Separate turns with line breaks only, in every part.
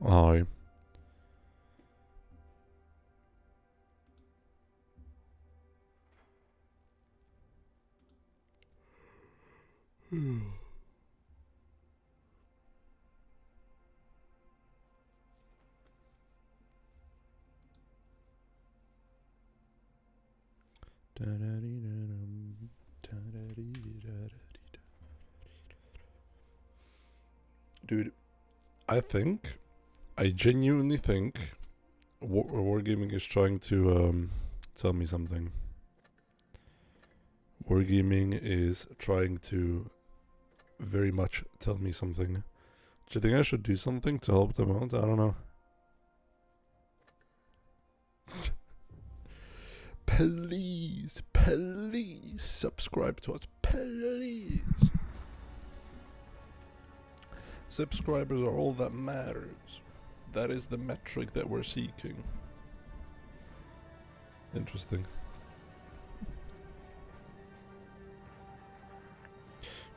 Hi. Dude, I genuinely think Wargaming is trying to tell me something. Wargaming is trying to very much tell me something. Do you think I should do something to help them out? I don't know. Please, please subscribe to us. Please. Subscribers are all that matters. That is the metric that we're seeking. Interesting.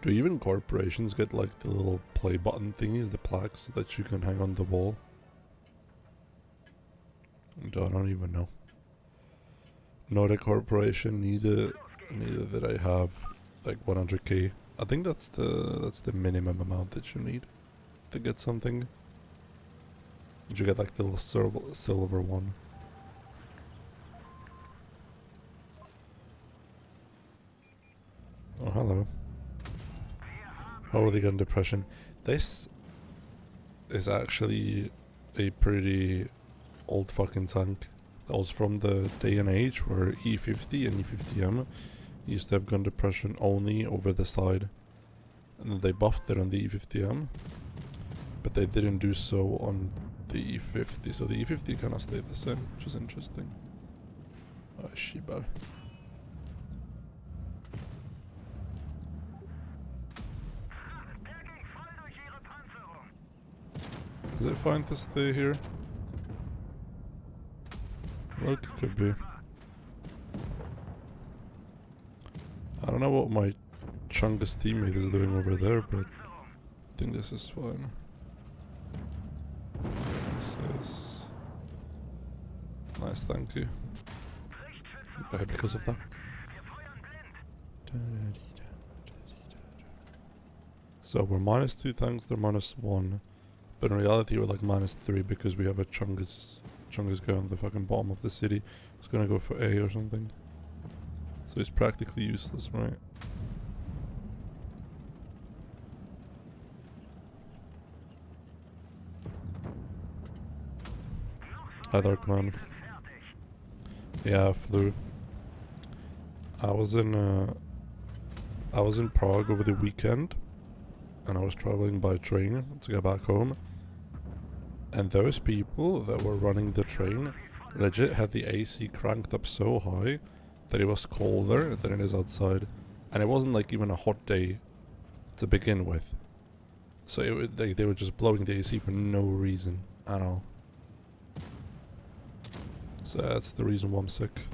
Do even corporations get like the little play button thingies, the plaques that you can hang on the wall? I don't even know. Not a corporation, neither that I have like 100k. I think that's the minimum amount that you need to get something. You get like the little silver one. Oh, hello. Holy gun depression. This is actually a pretty old fucking tank. That was from the day and age where E50 and E50M used to have gun depression only over the side. And then they buffed it on the E50M. But they didn't do so on the E50. So the E50 kind of stayed the same, which is interesting. Oh, Shiba. Is it fine to stay here? Look, it could be. I don't know what my Chungus teammate is doing over there, but I think this is fine. This is... nice, thank you. Because of that. So we're -2 tanks, they're -1. But in reality we're like -3 because we have a Chungus guy on the fucking bottom of the city. He's gonna go for A or something. So he's practically useless, right? Hi Darkman. Yeah, I flew. I was in Prague over the weekend, and I was traveling by train to get back home. And those people that were running the train legit had the AC cranked up so high that it was colder than it is outside. And it wasn't like even a hot day to begin with. So they were just blowing the AC for no reason at all. So that's the reason why I'm sick.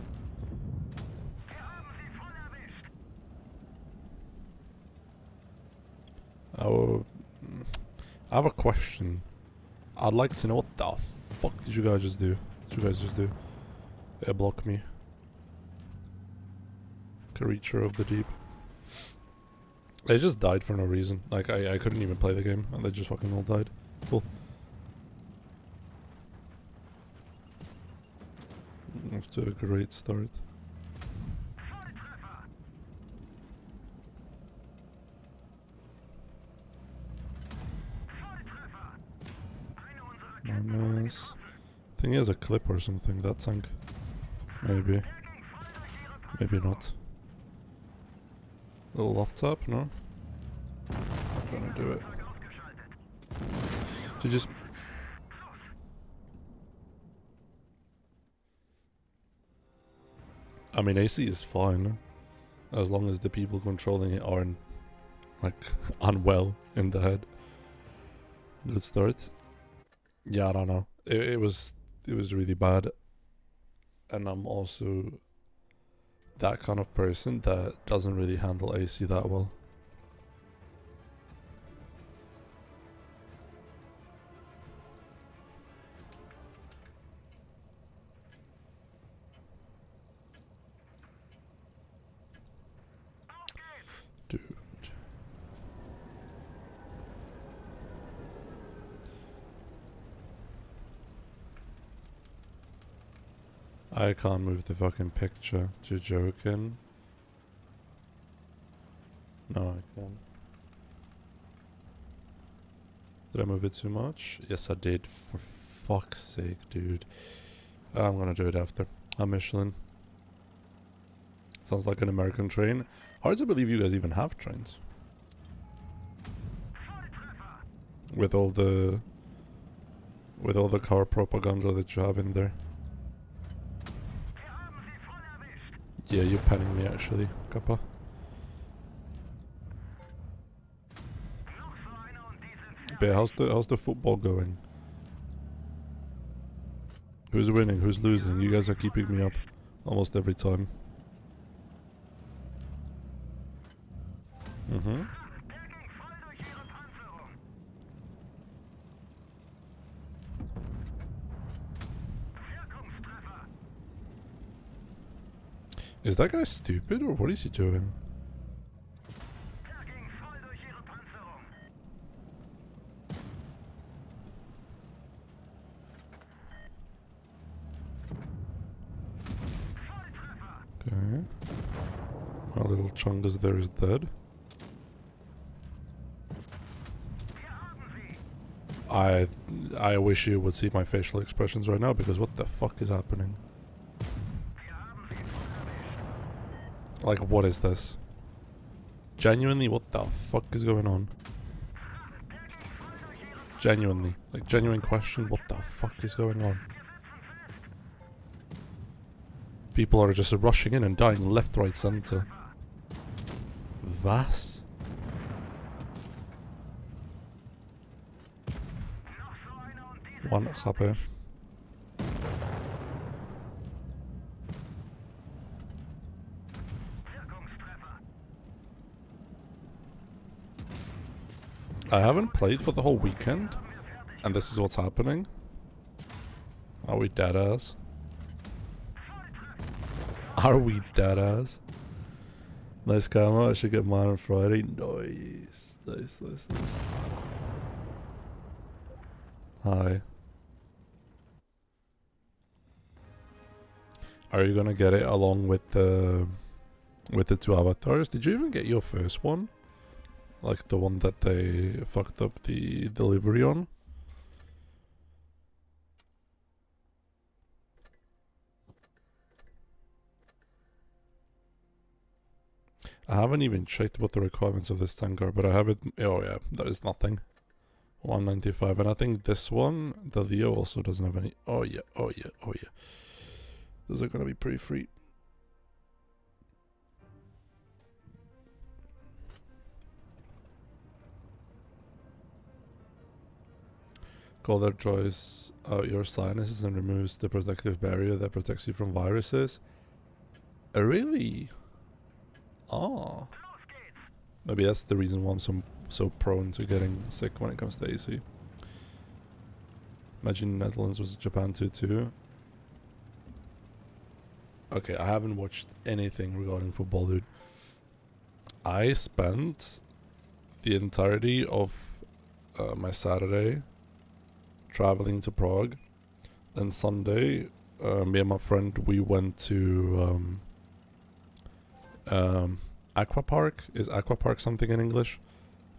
I have a question. I'd like to know what the fuck did you guys just do? Block me. Creature of the deep. They just died for no reason. Like, I couldn't even play the game, and they just fucking all died. Cool. Off to a great start. Nice. I think he has a clip or something, that tank. Maybe. Maybe not. Little off top, no? Not gonna do it. To just... I mean, AC is fine. As long as the people controlling it aren't, like, unwell in the head. Let's start. Yeah, I don't know. It was really bad. And I'm also that kind of person that doesn't really handle AC that well. I can't move the fucking picture. You joking? No, I can't. Did I move it too much? Yes, I did. For fuck's sake, dude. I'm gonna do it after. I'm Michelin. Sounds like an American train. Hard to believe you guys even have trains. With all the car propaganda that you have in there. Yeah, you're panning me actually, Kappa. But how's the football going? Who's winning? Who's losing? You guys are keeping me up almost every time. Mm-hmm. Is that guy stupid or what is he doing? Okay. Our little chungus there is dead. I wish you would see my facial expressions right now because what the fuck is happening? Like, what is this? Genuinely, what the fuck is going on? Genuinely. Like, genuine question, what the fuck is going on? People are just rushing in and dying left, right, center. Was? One HP. I haven't played for the whole weekend, and this is what's happening. Are we dead ass? Are we dead ass? Nice camera, I should get mine on Friday. Nice. Nice. Hi. Are you gonna get it along with the two avatars? Did you even get your first one? Like the one that they fucked up the delivery on? I haven't even checked what the requirements of this tank are, but I have it. Oh yeah, that is nothing. 195, and I think this one, the Leo, also doesn't have any. Oh yeah. Those are gonna be pretty free. Color dries out your sinuses and removes the protective barrier that protects you from viruses. Really? Oh. Maybe that's the reason why I'm so prone to getting sick when it comes to AC. Imagine Netherlands was Japan too. Okay, I haven't watched anything regarding football, dude. I spent the entirety of my Saturday traveling to Prague. Then Sunday, me and my friend, we went to Aqua Park. Is Aqua Park something in English?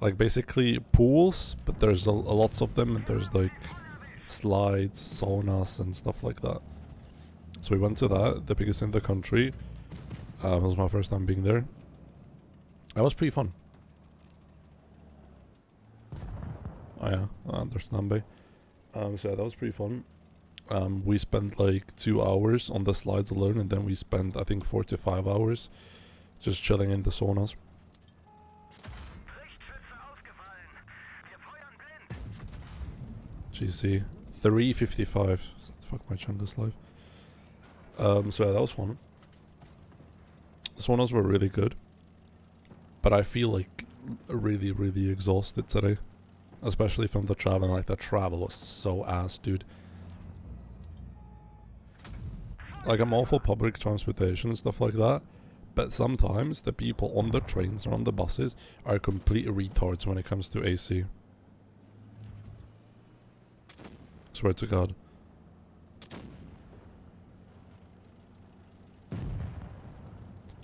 Like basically pools, but there's lots of them, and there's like slides, saunas, and stuff like that. So we went to that, the biggest in the country. It was my first time being there. That was pretty fun. Oh yeah, I understand, babe. So yeah, that was pretty fun. We spent like 2 hours on the slides alone, and then we spent I think 4 to 5 hours just chilling in the saunas. GC 355. Fuck, my channel's live. So yeah, that was fun. Saunas were really good, but I feel like really exhausted today, especially from the travel. Like the travel was so ass, dude. Like I'm all for public transportation and stuff like that, but sometimes the people on the trains or on the buses are complete retards when it comes to AC. Swear to God.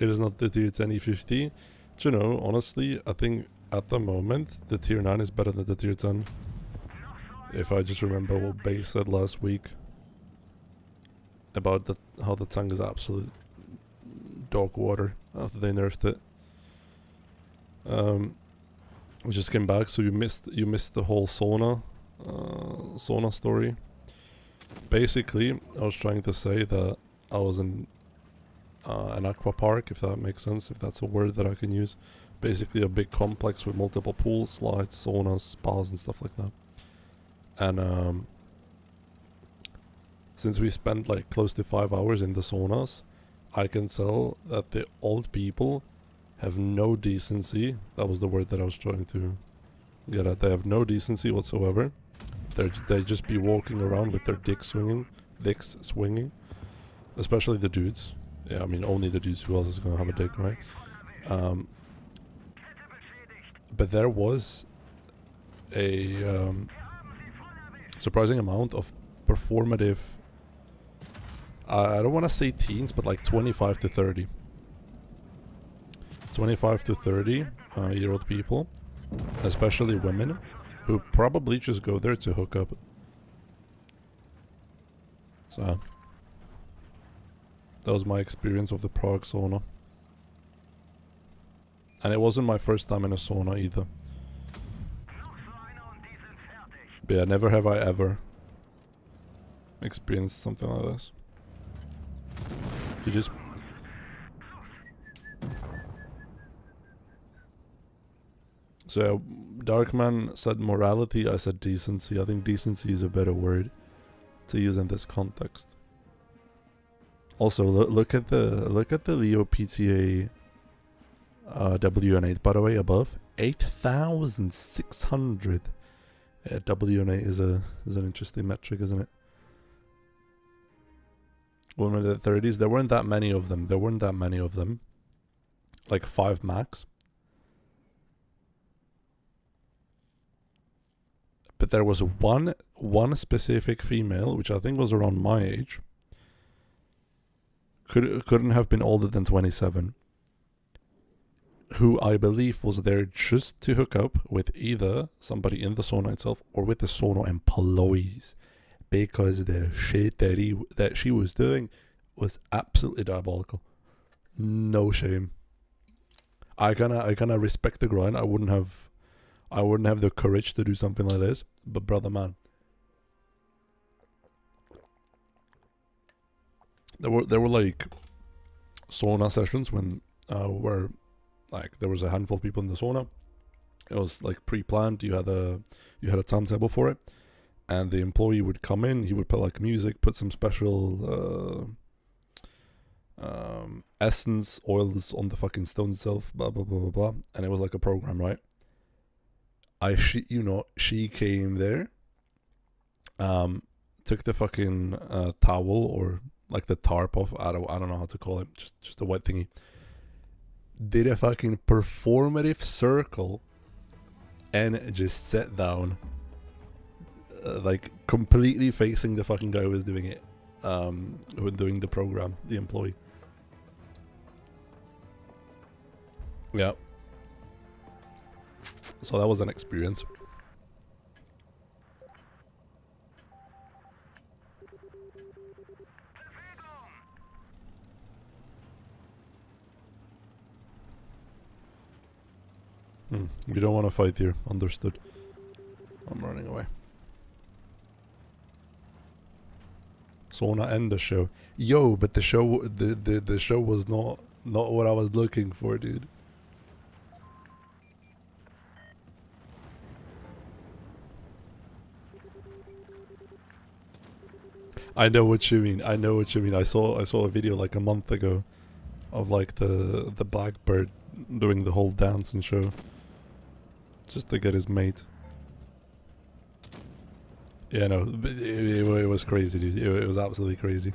It is not the tier 10 E50. Do you know, honestly, I think at the moment the tier 9 is better than the tier 10. If I just remember what Base said last week about how the tank is absolute dog water after they nerfed it. We just came back, so you missed the whole sauna story. Basically, I was trying to say that I was in an aqua park, if that makes sense, if that's a word that I can use. Basically a big complex with multiple pools, slides, saunas, spas and stuff like that. And since we spent like close to 5 hours in the saunas, I can tell that the old people have no decency. That was the word that I was trying to get at. They have no decency whatsoever. They just be walking around with their dicks swinging. Especially the dudes. Yeah, I mean only the dudes. Who else is gonna have a dick, right? But there was a surprising amount of performative. I don't want to say teens, but like 25 to 30. 25 to 30 year old people, especially women, who probably just go there to hook up. So that was my experience of the Prague sauna. And it wasn't my first time in a sauna either. But yeah, never have I ever experienced something like this. You just... So, Darkman said morality, I said decency. I think decency is a better word to use in this context. Also, look at the Leo PTA WN8, by the way, above 8,600. Yeah, WN8 is an interesting metric, isn't it? Women in the 30s, there weren't that many of them. Like 5 max. But there was one specific female, which I think was around my age. Couldn't have been older than 27. Who I believe was there just to hook up with either somebody in the sauna itself or with the sauna employees. Because the shit that she was doing was absolutely diabolical. No shame. I kinda respect the grind. I wouldn't have the courage to do something like this. But brother man, there were like sauna sessions when where like there was a handful of people in the sauna. It was like pre-planned. You had a timetable for it. And the employee would come in, he would put like music, put some special essence, oils on the fucking stone itself, blah, blah, blah, blah, blah. And it was like a program, right? She came there, took the fucking towel or like the tarp off, I don't know how to call it, just a white thingy. Did a fucking performative circle and just sat down. Like completely facing the fucking guy who was doing it, who was doing the program, the employee. Yeah. So that was an experience. We don't want to fight here. Understood. I'm running away. So I wanna end the show. Yo, but the show the show was not what I was looking for, dude. I know what you mean. I saw a video like a month ago of like the blackbird doing the whole dance and show just to get his mate. Yeah, no, it was crazy, dude. It was absolutely crazy.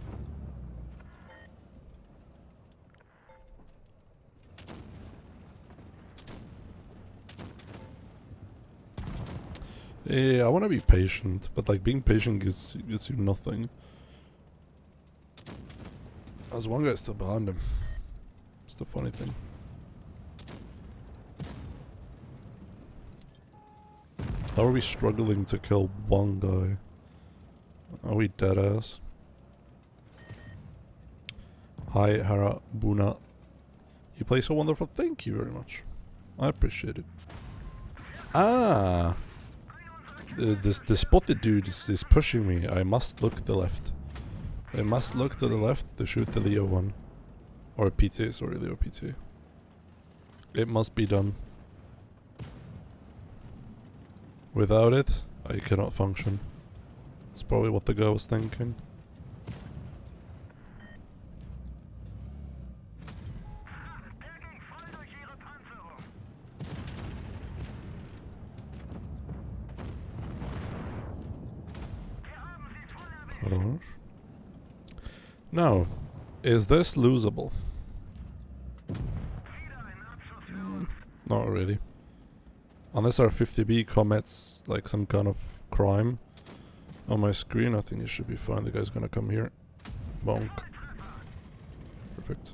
Yeah, I want to be patient, but like being patient gets you nothing. There's one guy still behind him. It's the funny thing. How are we struggling to kill one guy? Are we dead ass? Hi Harabuna. You play so wonderful. Thank you very much. I appreciate it. Ah! The spotted dude is pushing me. I must look to the left. I must look to the left to shoot the Leo one. Or PT, sorry, Leo PT. It must be done. Without it, I cannot function. It's probably what the guy was thinking. Now, is this losable? Not really. Unless our 50B commits like some kind of crime on my screen, I think it should be fine. The guy's gonna come here. Bonk. Perfect.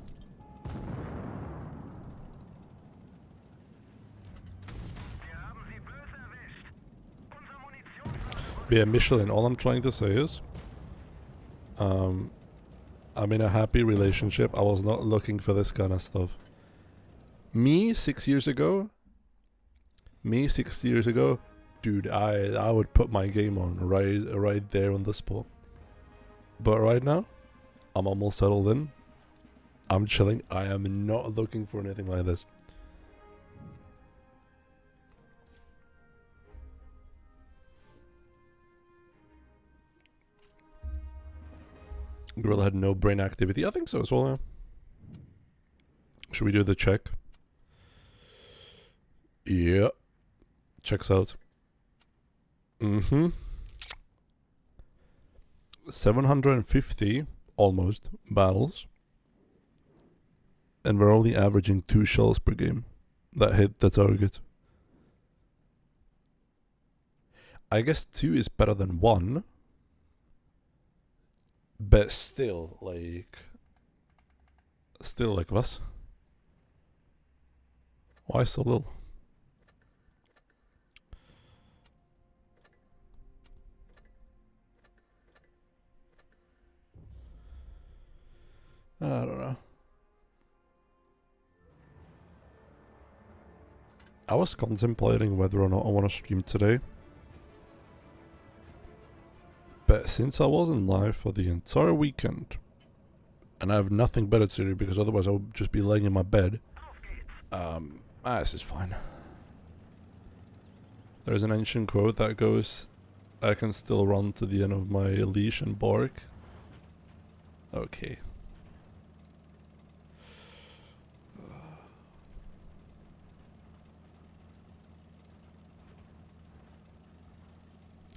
But yeah, Michelin, all I'm trying to say is I'm in a happy relationship. I was not looking for this kind of stuff. Me 6 years ago, dude, I would put my game on right there on the spot. But right now, I'm almost settled in. I'm chilling. I am not looking for anything like this. Girl had no brain activity. I think so as well, yeah. Should we do the check? Yeah. Checks out. 750, almost, battles. And we're only averaging 2 shells per game that hit the target. I guess 2 is better than 1. But still, like what? Why so little? I don't know. I was contemplating whether or not I want to stream today. But since I wasn't live for the entire weekend, and I have nothing better to do because otherwise I would just be laying in my bed, this is fine. There's an ancient quote that goes, I can still run to the end of my leash and bark. Okay.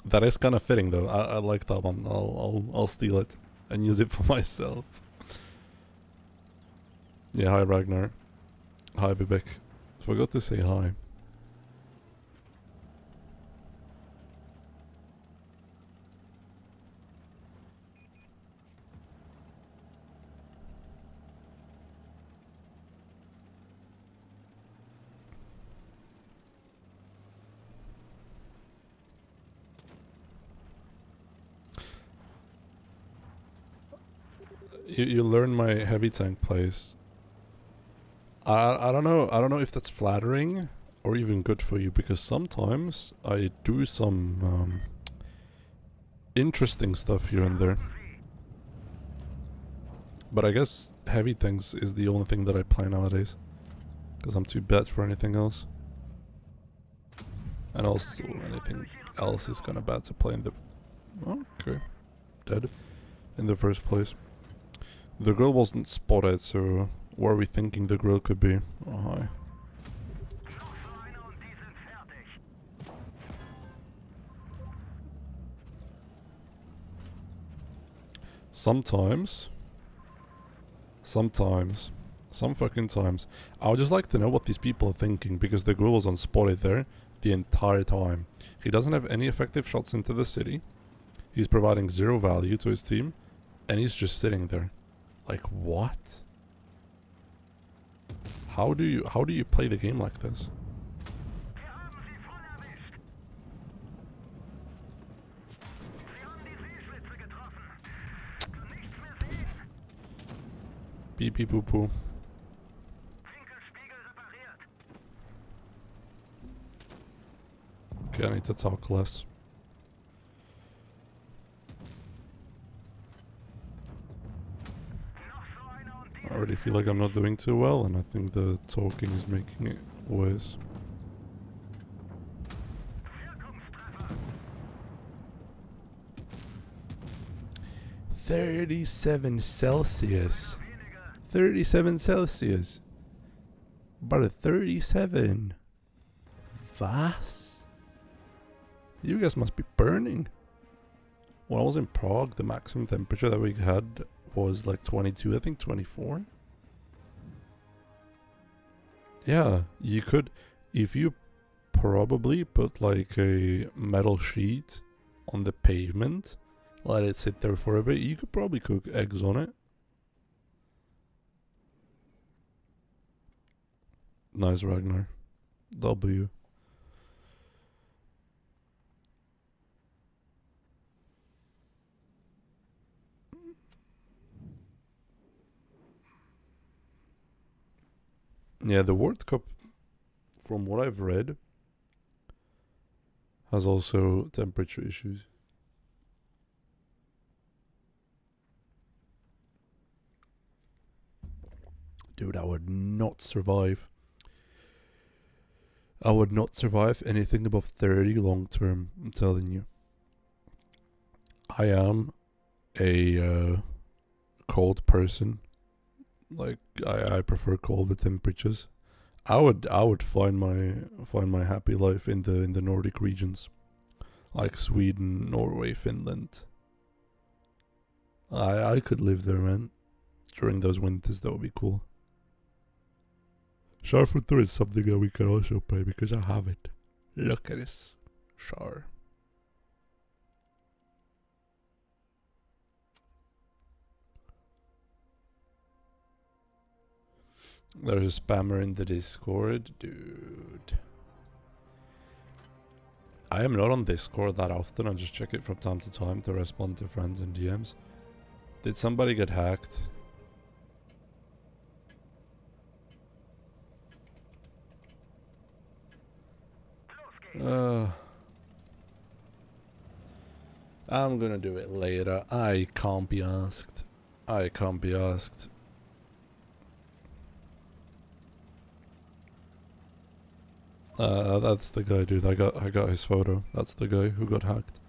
That is kind of fitting though. I like that one. I'll steal it and use it for myself. Yeah, hi Ragnar. Hi Bibek. Forgot to say hi. You learn my heavy tank plays. I don't know if that's flattering or even good for you, because sometimes I do some interesting stuff here and there. But I guess heavy tanks is the only thing that I play nowadays, because I'm too bad for anything else. And also anything else is kind of bad to play in the... Okay. Dead. In the first place. The grill wasn't spotted, so where are we thinking the grill could be? Oh, hi. Sometimes, some fucking times, I would just like to know what these people are thinking, because the grill was unspotted there the entire time. He doesn't have any effective shots into the city. He's providing 0 value to his team, and he's just sitting there. Like, what? How do you play the game like this? Beep beep poo poo. Okay, I need to talk less. I already feel like I'm not doing too well, and I think the talking is making it worse. $37 Celsius. 37 Celsius. But 37. Was? You guys must be burning. When I was in Prague, the maximum temperature that we had was like 22, I think 24. Yeah, you could, if you probably put like a metal sheet on the pavement, let it sit there for a bit, you could probably cook eggs on it. Nice, Ragnar. W. Yeah, the World Cup, from what I've read, has also temperature issues. Dude, I would not survive. I would not survive anything above 30 long term, I'm telling you. I am a cold person. Like I prefer colder temperatures. I would find my happy life in the Nordic regions, like Sweden, Norway, Finland. I could live there, man. During those winters, that would be cool. Sharfutter is something that we can also play because I have it. Look at this. Char. There's a spammer in the Discord, dude. I am not on Discord that often, I just check it from time to time to respond to friends and DMs. Did somebody get hacked? I'm gonna do it later. I can't be asked. I can't be asked. That's the guy, dude. I got his photo. That's the guy who got hacked.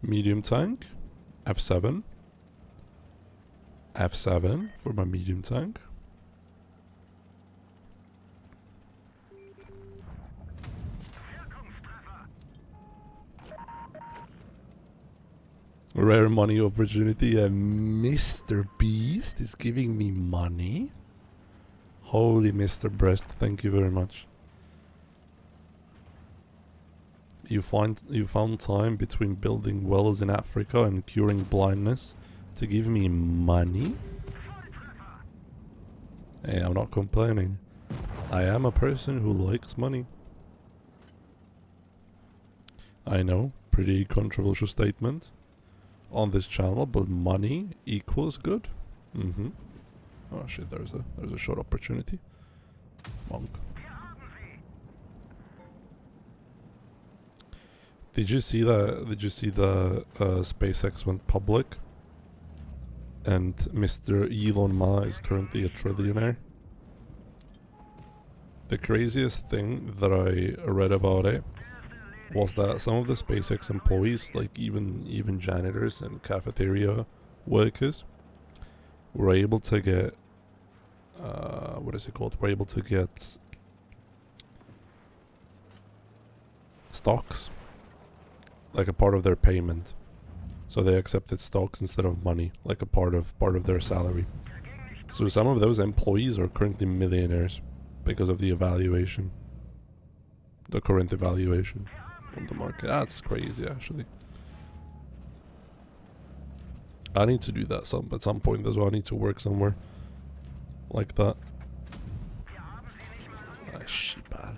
Medium tank. F7. F7 for my medium tank. Rare money opportunity, and Mr. Beast is giving me money. Holy Mr. Breast, thank you very much. You found time between building wells in Africa and curing blindness to give me money? Hey, I'm not complaining. I am a person who likes money. I know, pretty controversial statement on this channel, but money equals good. Oh shit, there's a short opportunity. Monk. Did you see that? Did you see the SpaceX went public? And Mr. Elon Musk is currently a trillionaire. The craziest thing that I read about it was that some of the SpaceX employees, like even janitors and cafeteria workers, were able to get what is it called? Were able to get stocks, like a part of their payment. So they accepted stocks instead of money, like a part of their salary. So some of those employees are currently millionaires because of the evaluation. The current evaluation on the market. That's crazy, actually. I need to do that at some point as well. I need to work somewhere like that. Ah, shit, bad.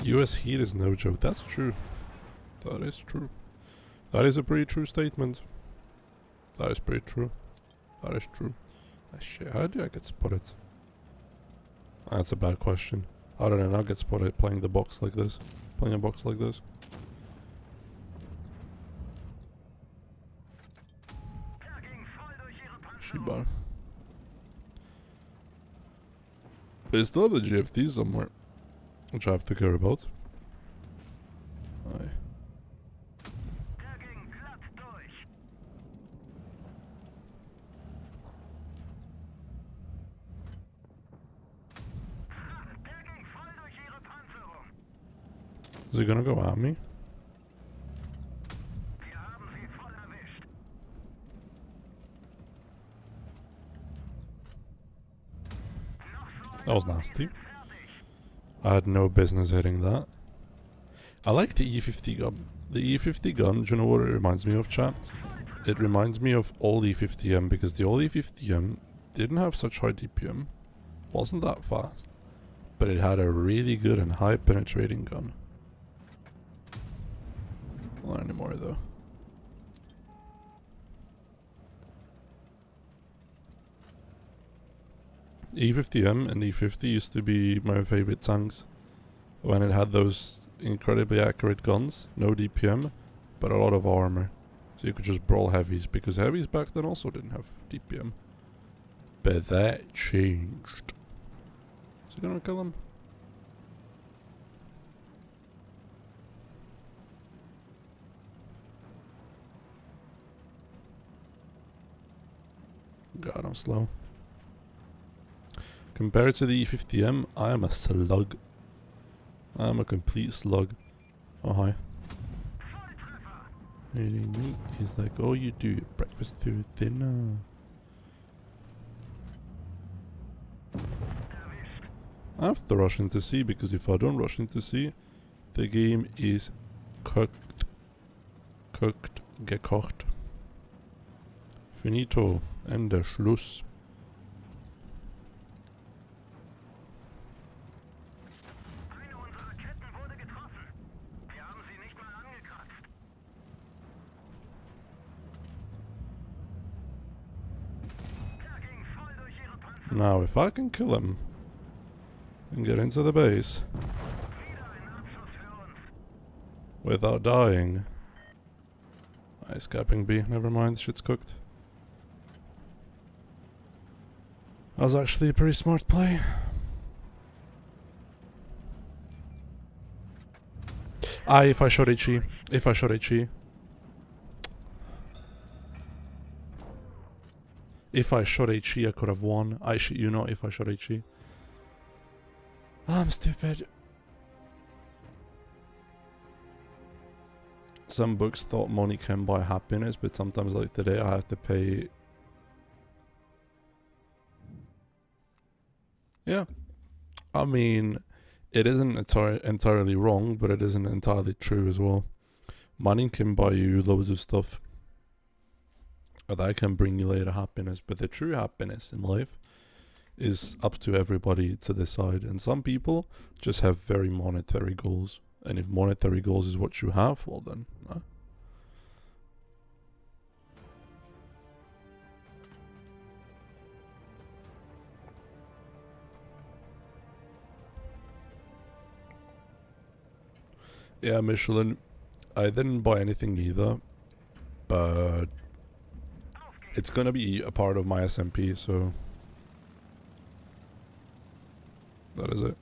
US heat is no joke. That's true. That is true. That is a pretty true statement. That is pretty true. That is true. Ah, shit, how do I get spotted? That's a bad question. I don't know, I get spotted playing the box like this. Playing a box like this. Shiba. There's still the GFT somewhere, which I have to care about. Aye. Is he gonna go at me? That was nasty. I had no business hitting that. I like the E50 gun. The E50 gun, do you know what it reminds me of, chat? It reminds me of old E50M, because the old E50M didn't have such high DPM. Wasn't that fast. But it had a really good and high penetrating gun. Not anymore though. E50M and E50 used to be my favorite tanks when it had those incredibly accurate guns, no DPM, but a lot of armor. So you could just brawl heavies, because heavies back then also didn't have DPM. But that changed. Is he gonna kill him? God, I'm slow. Compared to the E50M, I am a slug. I am a complete slug. Oh, hi. Eating meat is like all you do, breakfast to dinner. I have to rush into C, because if I don't rush into C, the game is cooked. Cooked. Gekocht. Finito. Ende. Schluss. Now, if I can kill him and get into the base without dying. Nice capping B, never mind, shit's cooked. That was actually a pretty smart play. If I shot HE. If I shot HE. If I shot HE, I could have won. I shit you not if I shot HE. I'm stupid. Some books thought money can buy happiness, but sometimes like today I have to pay. Yeah. I mean, it isn't entirely wrong, but it isn't entirely true as well. Money can buy you loads of stuff. Or that can bring you later happiness, but the true happiness in life is up to everybody to decide. And some people just have very monetary goals. And if monetary goals is what you have, well then, no. Yeah, Michelin, I didn't buy anything either, but it's gonna be a part of my SMP, so that is it.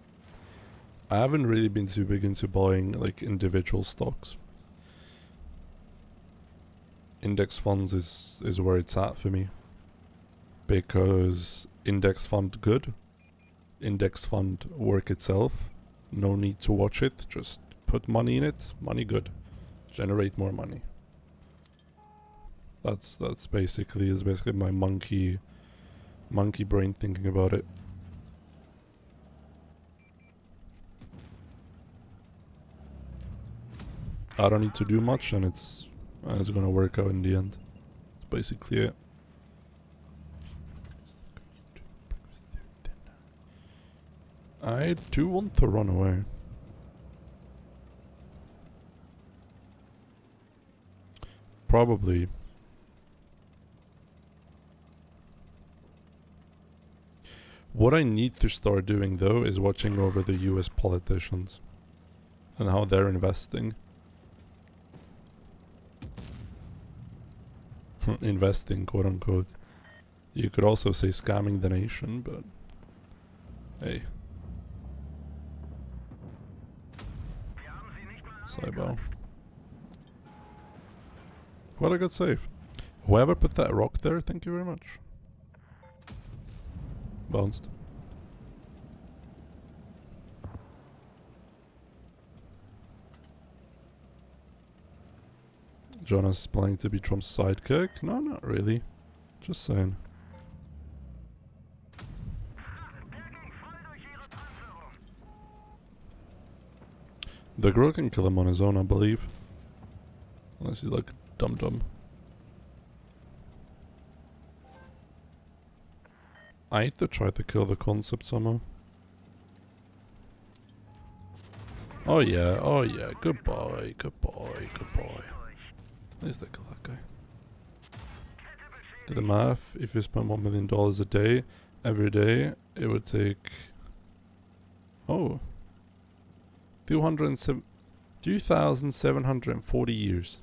I haven't really been too big into buying like individual stocks. Index funds is where it's at for me, because index fund good, index fund work itself, no need to watch it, just put money in it, money good, generate more money. That's basically my monkey monkey brain thinking about it. I don't need to do much, and it's gonna work out in the end. That's basically it. I do want to run away. Probably. What I need to start doing though is watching over the US politicians and how they're investing. Investing, quote unquote. You could also say scamming the nation, but hey. Cyber. Well, I got safe. Whoever put that rock there, thank you very much. Bounced. Jonas planning to be Trump's sidekick? No, not really. Just saying. The girl can kill him on his own, I believe. Unless he's like dum-dum. I need to try to kill the concept somehow. Oh yeah, good boy, good boy, good boy. At least I kill that guy. Do the math, if you spend $1 million a day, every day, it would take... Oh. 2,740 years.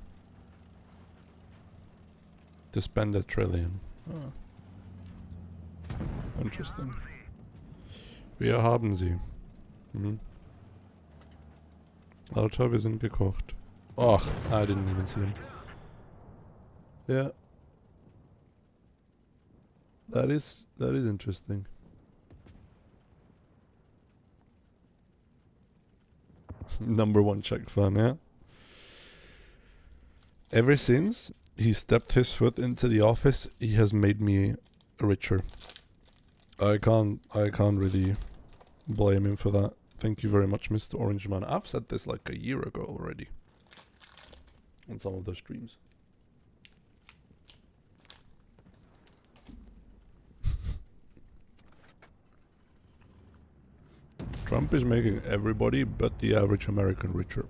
To spend $1 trillion. Oh. Interesting. Wir haben sie. Mhm. Alter, wir sind gekocht. Oh, I didn't even see him. Yeah. That is interesting. Number one Czech fan, yeah. Ever since he stepped his foot into the office, he has made me richer. I can't really blame him for that. Thank you very much, Mr. Orange Man. I've said this like a year ago already. On some of the streams. Trump is making everybody but the average American richer.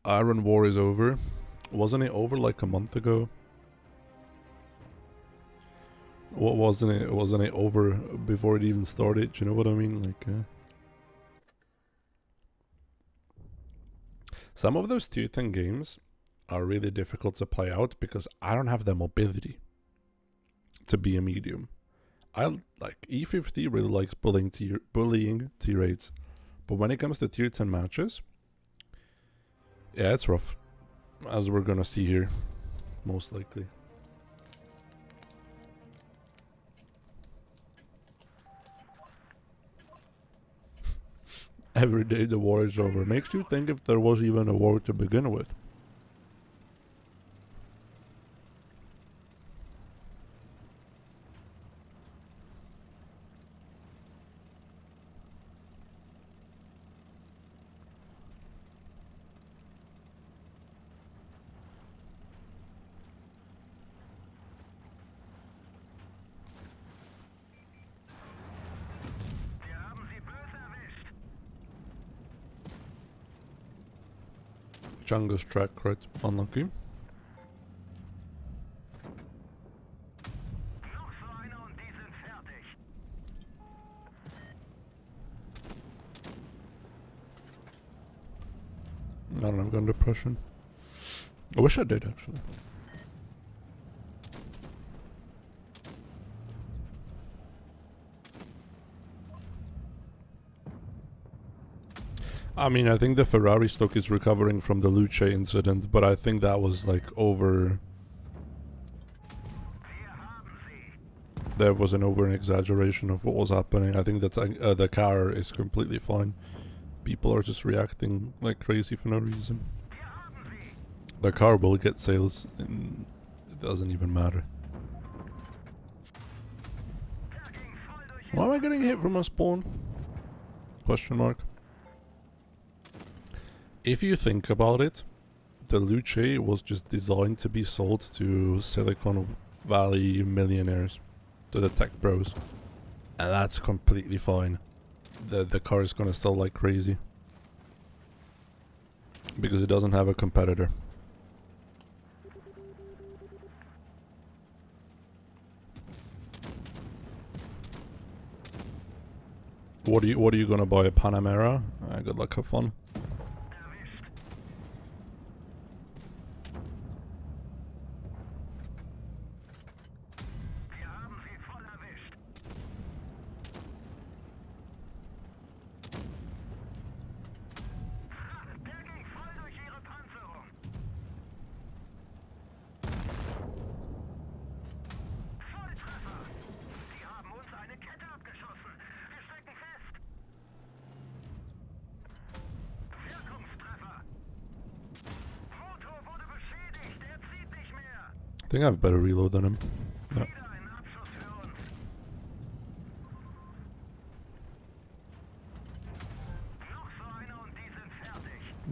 Iron War is over. Wasn't it over like a month ago? What wasn't it? Wasn't it over before it even started? Do you know what I mean? Like, some of those tier 10 games are really difficult to play out because I don't have the mobility to be a medium. I like E50 really likes bullying tier 8s, but when it comes to tier 10 matches, yeah, it's rough, as we're gonna see here, most likely. Every day the war is over. Makes you think if there was even a war to begin with. Django's track, right? Unlucky. I don't have gun depression. I wish I did, actually. I mean, I think the Ferrari stock is recovering from the Luce incident, but I think that was like over. There was an exaggeration of what was happening. I think that the car is completely fine. People are just reacting like crazy for no reason. The car will get sales, and it doesn't even matter. Why am I getting hit from a spawn? Question mark. If you think about it, the Luce was just designed to be sold to Silicon Valley millionaires, to the tech bros, and that's completely fine. The car is gonna sell like crazy because it doesn't have a competitor. What are you gonna buy, a Panamera? Good luck, have fun. I think I have better reload than him. Yeah.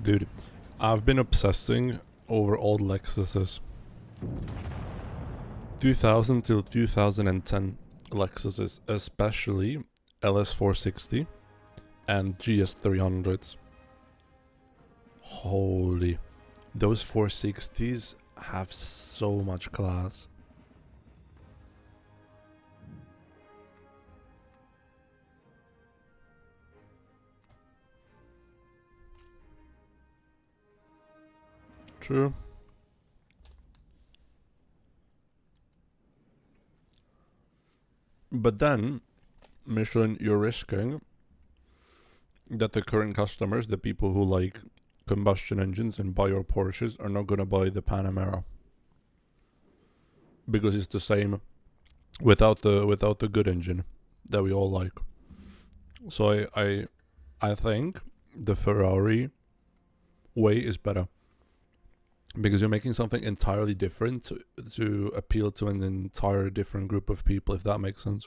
Dude, I've been obsessing over old Lexuses. 2000 till 2010 Lexuses, especially LS460 and GS300s. Holy, those 460s have so much class. True. But then, Michelin, you're risking that the current customers, the people who like combustion engines and buy your Porsches, are not gonna buy the Panamera because it's the same without the good engine that we all like. So I think the Ferrari way is better because you're making something entirely different to appeal to an entire different group of people, if that makes sense.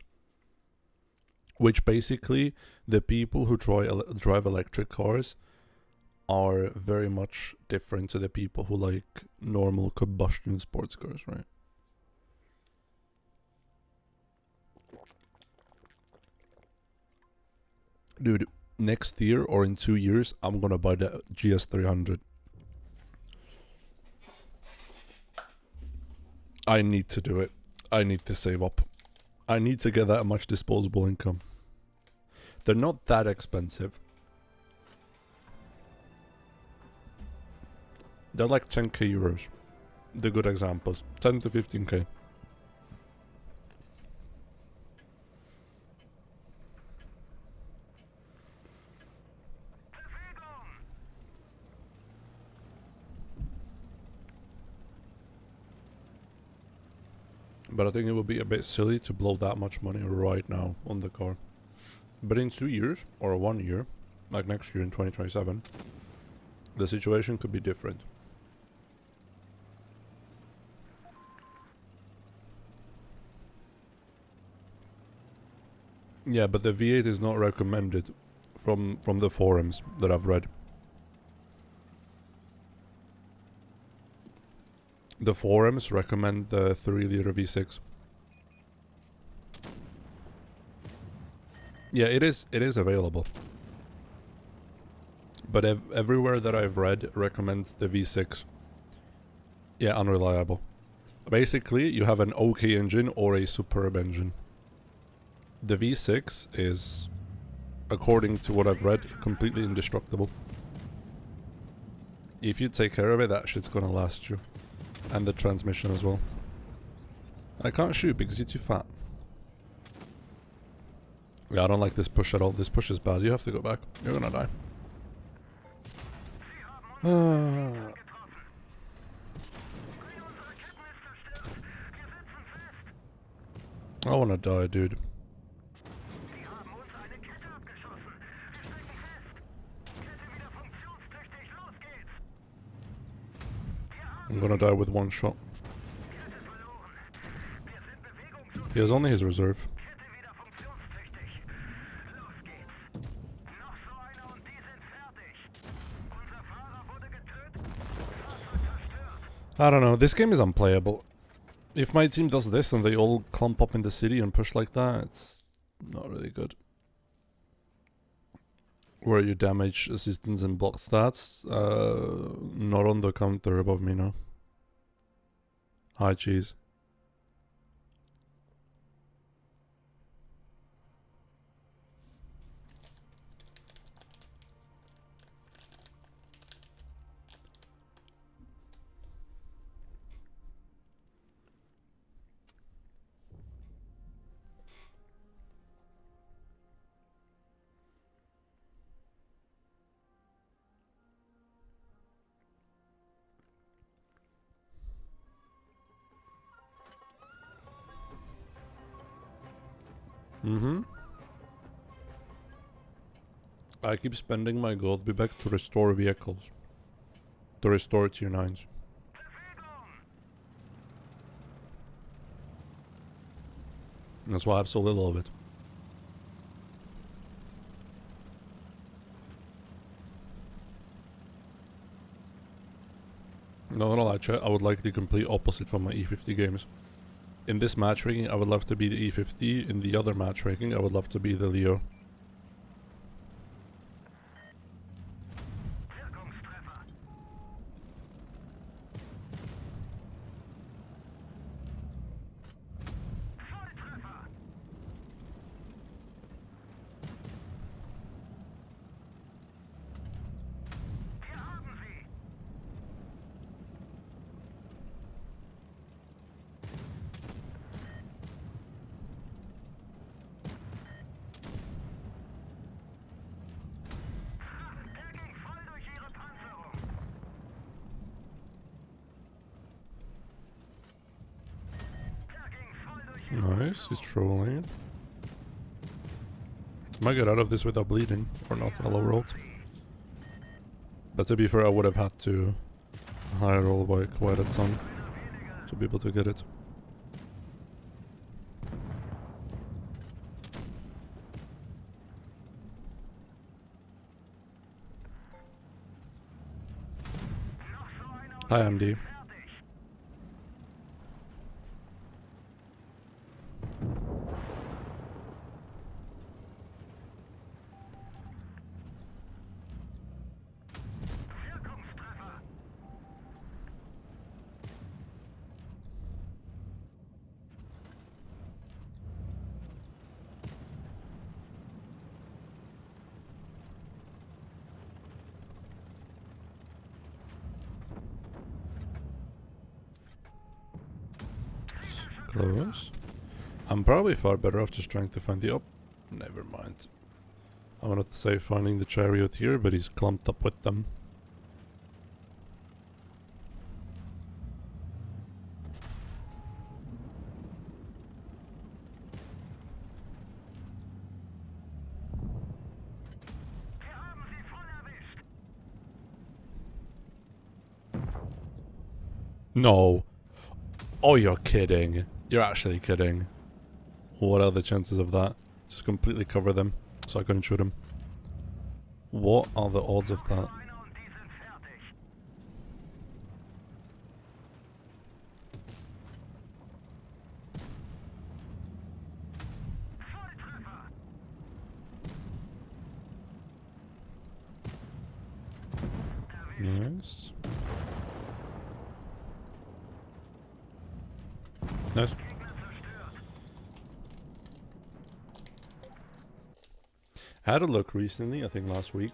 Which basically, the people who drive electric cars are very much different to the people who like normal combustion sports cars, right? Dude, next year or in 2 years, I'm gonna buy the GS300. I need to do it. I need to save up. I need to get that much disposable income. They're not that expensive. They're like 10k euros. The good examples. 10 to 15k. But I think it would be a bit silly to blow that much money right now on the car. But in 2 years, or 1 year, like next year in 2027, the situation could be different. Yeah, but the V8 is not recommended from the forums that I've read. The forums recommend the 3-liter V6. Yeah, it is available. But everywhere that I've read recommends the V6. Yeah, unreliable. Basically, you have an okay engine or a superb engine. The V6 is, according to what I've read, completely indestructible. If you take care of it, that shit's gonna last you. And the transmission as well. I can't shoot because you're too fat. Yeah, I don't like this push at all. This push is bad. You have to go back. You're gonna die. I wanna die, dude. I'm gonna die with one shot. He has only his reserve. I don't know, this game is unplayable. If my team does this and they all clump up in the city and push like that, it's not really good. Where you damage assistance and block stats, not on the counter above me, no. Hi, cheese. I keep spending my gold back to restore vehicles. To restore tier 9s. That's why I have so little of it. No, not all that chat. I would like the complete opposite from my E50 games. In this matchmaking, I would love to be the E50. In the other matchmaking, I would love to be the Leo. Nice, he's trolling. Might get out of this without bleeding, or not, hello rolled. But to be fair, I would have had to high roll by quite a ton to be able to get it. Hi, MD. Close. I'm probably far better off just trying to find the never mind. I wanted to say finding the chariot here, but he's clumped up with them. No. Oh, you're kidding. You're actually kidding. What are the chances of that? Just completely cover them, so I couldn't shoot him. What are the odds of that? Nice. Nice. I had a look recently, I think last week,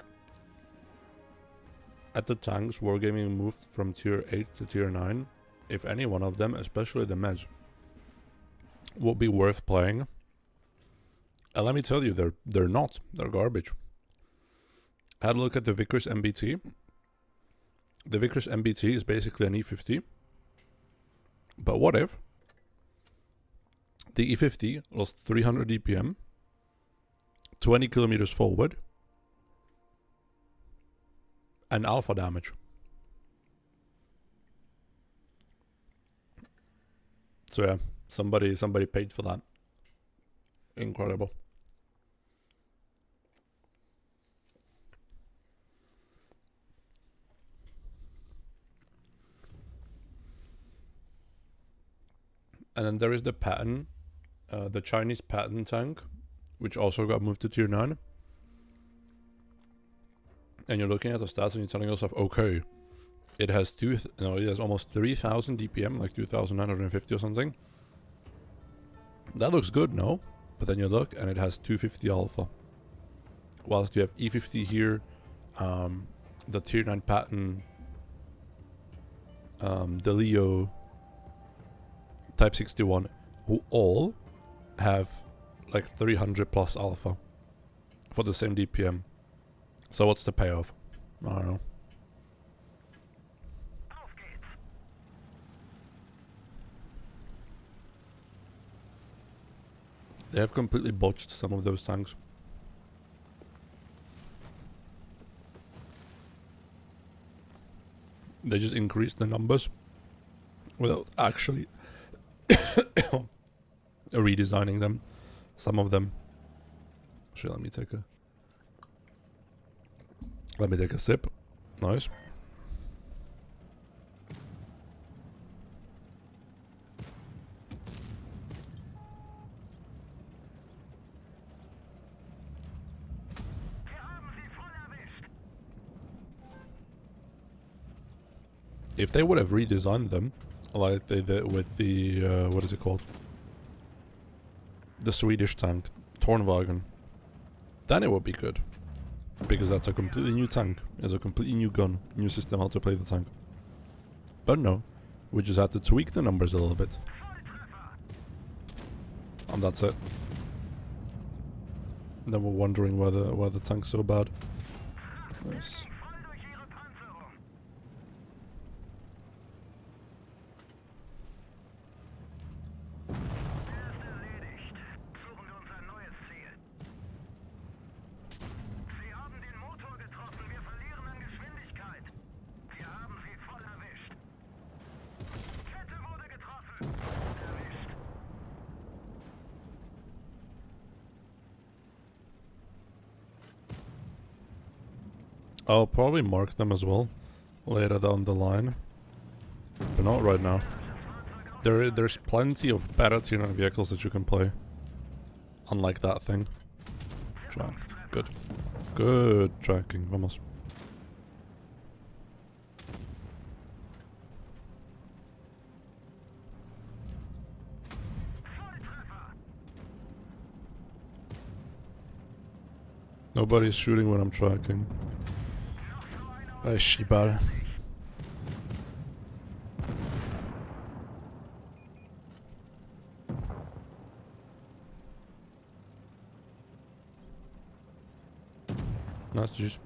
at the tanks Wargaming moved from tier 8 to tier 9. If any one of them, especially the Mez, would be worth playing. And let me tell you, they're not. They're garbage. I had a look at the Vickers MBT. The Vickers MBT is basically an E50. But what if the E50 lost 300 DPM, 20 kilometers forward, and alpha damage? So yeah, somebody paid for that. Incredible. And then there is the pattern, the Chinese pattern tank, which also got moved to tier 9. And you're looking at the stats and you're telling yourself, okay, it has it has almost 3,000 DPM, like 2,950 or something. That looks good, no? But then you look and it has 250 alpha. Whilst you have E50 here, the tier 9 pattern, the Leo, Type 61, who all have like 300 plus alpha for the same DPM. So what's the payoff? I don't know. They have completely botched some of those tanks. They just increased the numbers without actually redesigning them. Some of them. Actually, let me take a sip. Nice. If they would have redesigned them, like they did with the, what is it called? The Swedish tank, Tornwagen, then it would be good. Because that's a completely new tank. It's a completely new gun, new system how to play the tank. But no, we just had to tweak the numbers a little bit. And that's it. And then we're wondering why the tank's so bad. Nice. I'll probably mark them as well later down the line, but not right now. There's plenty of better tier 9 vehicles that you can play. Unlike that thing. Tracked. Good. Good tracking. Vamos. Nobody's shooting when I'm tracking. Shibar. Nice juice.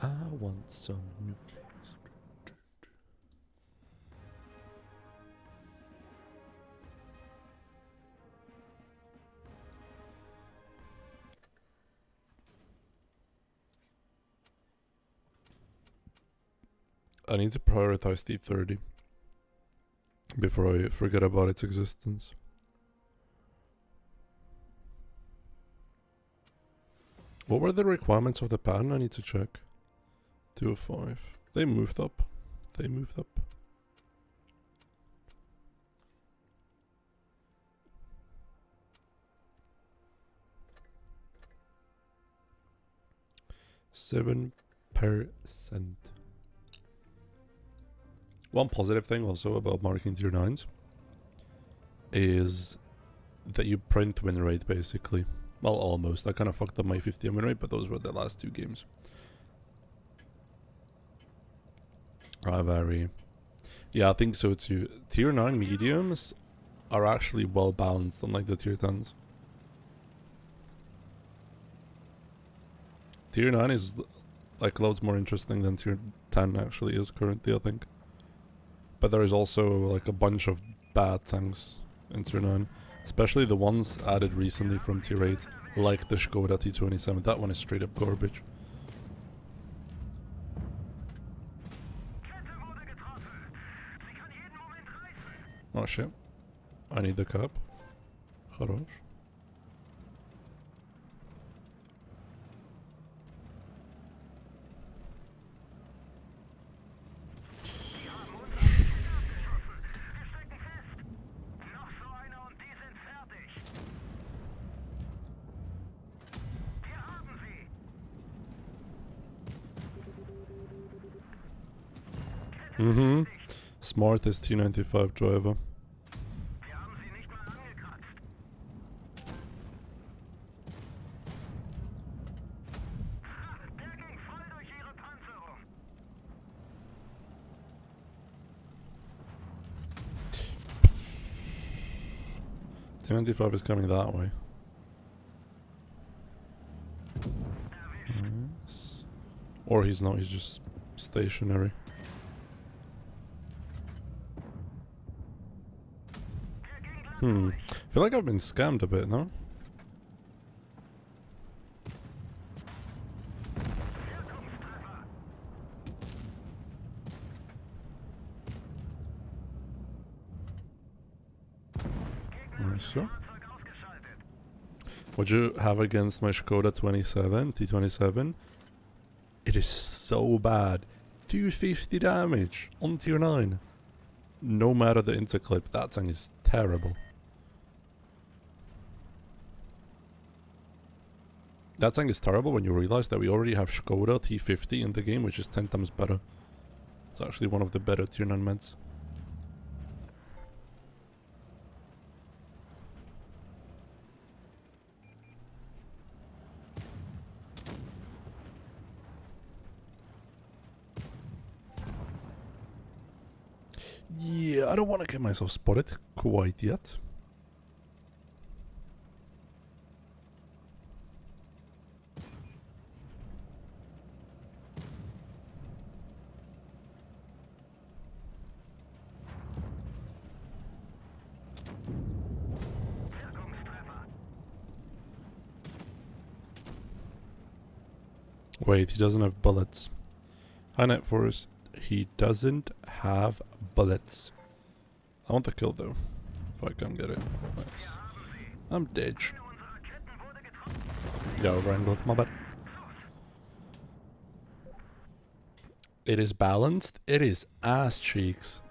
I want some new face. I need to prioritize the 30 before I forget about its existence. What were the requirements of the pattern? I need to check. 205. They moved up. They moved up. %. One positive thing also about marking tier 9s is that you print win rate basically. Well, almost. I kind of fucked up my 50 win rate, but those were the last 2 games. Very. Yeah, I think so too. Tier 9 mediums are actually well balanced, unlike the tier 10s. Tier 9 is like loads more interesting than tier 10 actually is currently, I think. But there is also like a bunch of bad tanks in tier 9, especially the ones added recently from tier 8, like the Skoda T27. That one is straight up garbage. Oh shit. I need the cap. Хорош. Smartest T95 driver. T95 is coming that way. Nice. Or he's not, he's just stationary. I feel like I've been scammed a bit, no? So, what you have against my Skoda T27? It is so bad. 250 damage on tier 9. No matter the interclip, that thing is terrible. That thing is terrible when you realize that we already have Skoda T50 in the game, which is 10 times better. It's actually one of the better tier 9 meds. Yeah, I don't want to get myself spotted quite yet. Wait, he doesn't have bullets. Hi, Net Force. He doesn't have bullets. I want the kill though. If I can get it. Nice. I'm dead. Yeah, overangled. My bad. It is balanced. It is ass cheeks.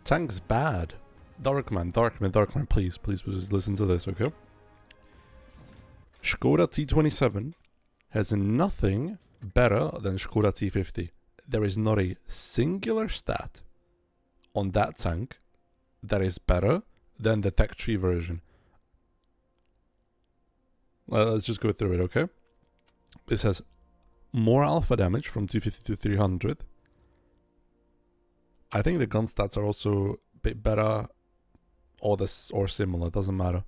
Tank's bad. Darkman, please listen to this, okay? Skoda T27 has nothing better than Skoda T50. There is not a singular stat on that tank that is better than the tech tree version. Let's just go through it, okay? This has more alpha damage from 250 to 300. I think the gun stats are also a bit better or similar, doesn't matter.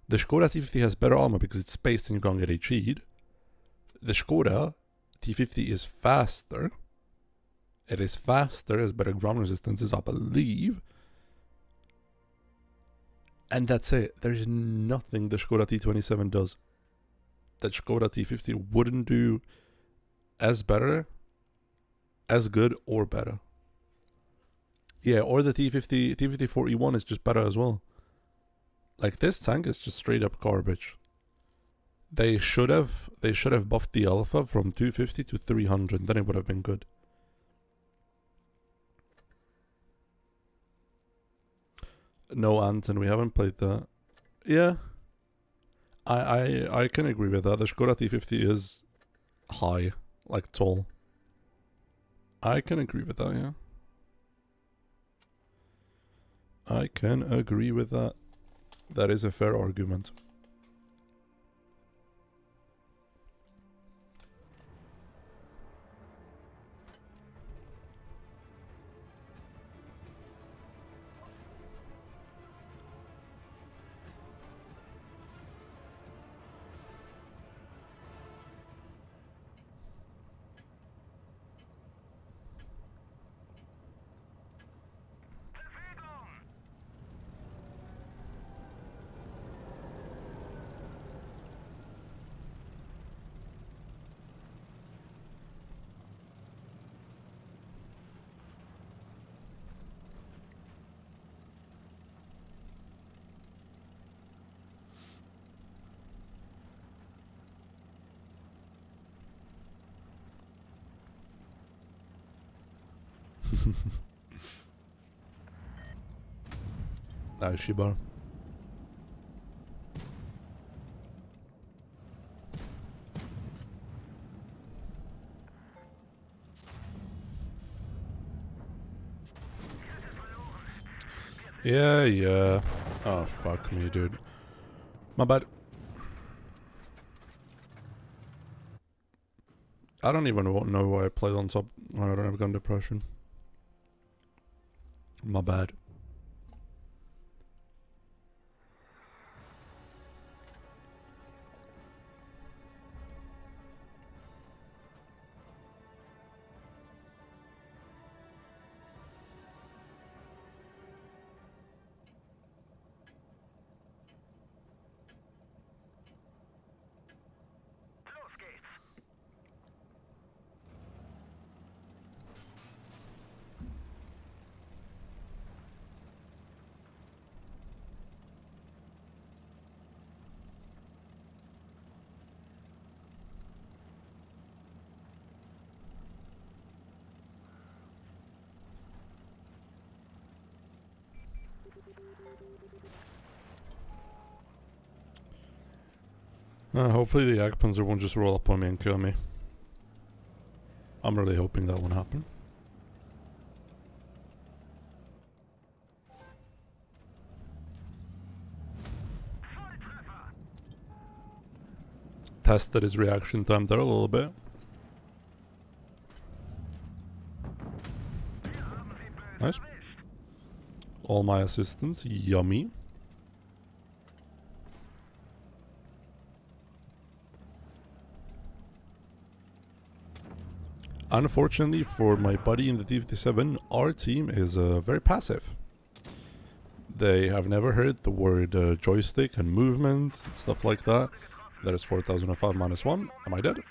The Skoda T50 has better armor because it's spaced and you can't get a cheat. The Skoda T50 is faster. It is faster, has better ground resistances, I believe. And that's it. There's nothing the Skoda T27 does that Skoda T50 wouldn't do as better, as good, or better. Yeah, or the T50 40E1 is just better as well. Like, this tank is just straight up garbage. They should have buffed the alpha from 250 to 300, then it would have been good. No, Anton, we haven't played that. Yeah. I can agree with that. The Skoda T50 is high, like tall. I can agree with that, yeah. I can agree with that. That is a fair argument. Nice, Shibar. Yeah. Oh, fuck me, dude. My bad. I don't even know why I played on top when I don't have gun depression. My bad. Hopefully the Jagdpanzer won't just roll up on me and kill me. I'm really hoping that won't happen. Tested his reaction time there a little bit. Nice. All my assistants, yummy. Unfortunately for my buddy in the E50, our team is very passive. They have never heard the word joystick and movement, stuff like that. That is 4005 -1. Am I dead?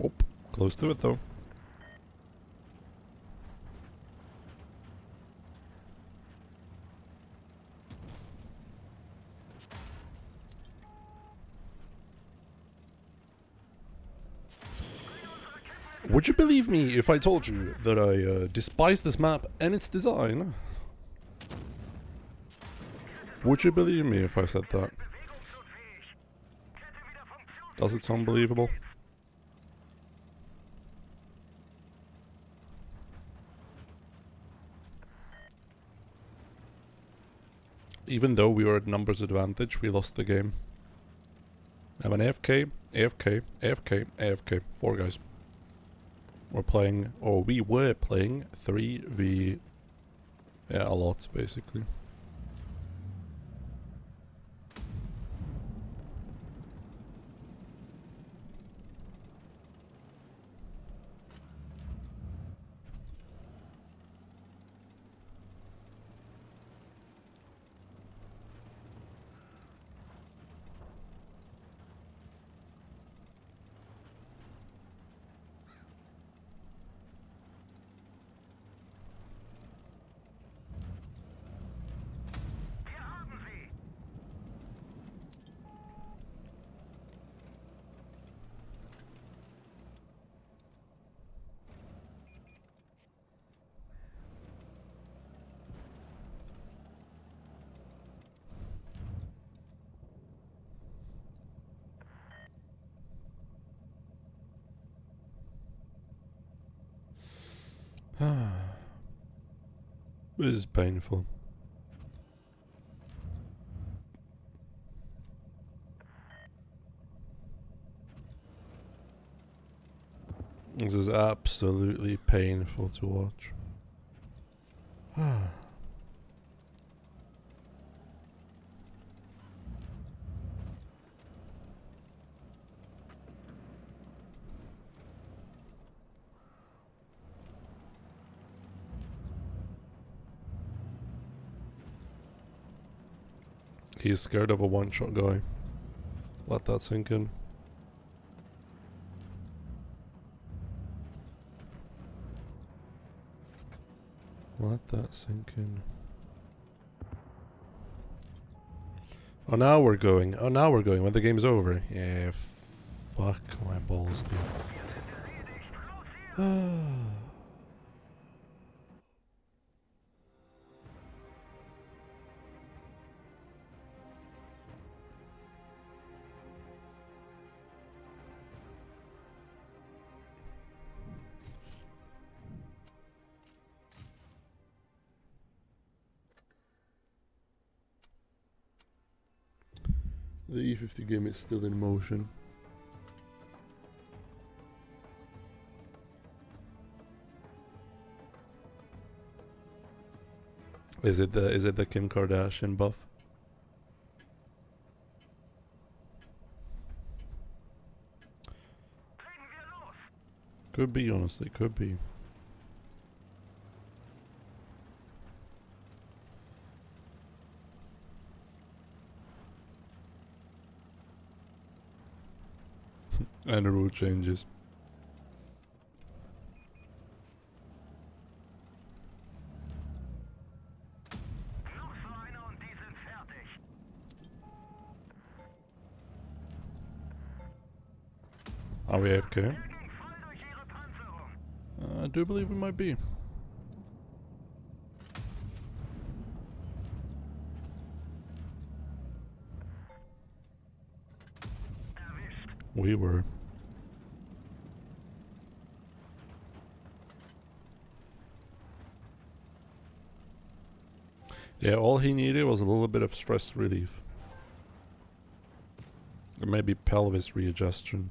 Oh, close to it though. Would you believe me if I told you that I despise this map and its design? Would you believe me if I said that? Does it sound believable? Even though we were at numbers advantage, we lost the game. I have an AFK, AFK, AFK, AFK. 4 guys. We're playing, or we were playing 3v... Yeah, a lot, basically. This is painful. This is absolutely painful to watch. He's scared of a one-shot guy. Let that sink in. Let that sink in. Oh, now we're going. Oh, now we're going when the game's over. Yeah, fuck my balls, dude. The E50 game is still in motion. Is it the Kim Kardashian buff? Could be, honestly, could be. And the rule changes. Are we AFK? I do believe we might be. We were. Yeah, all he needed was a little bit of stress relief. Or maybe pelvis readjustion.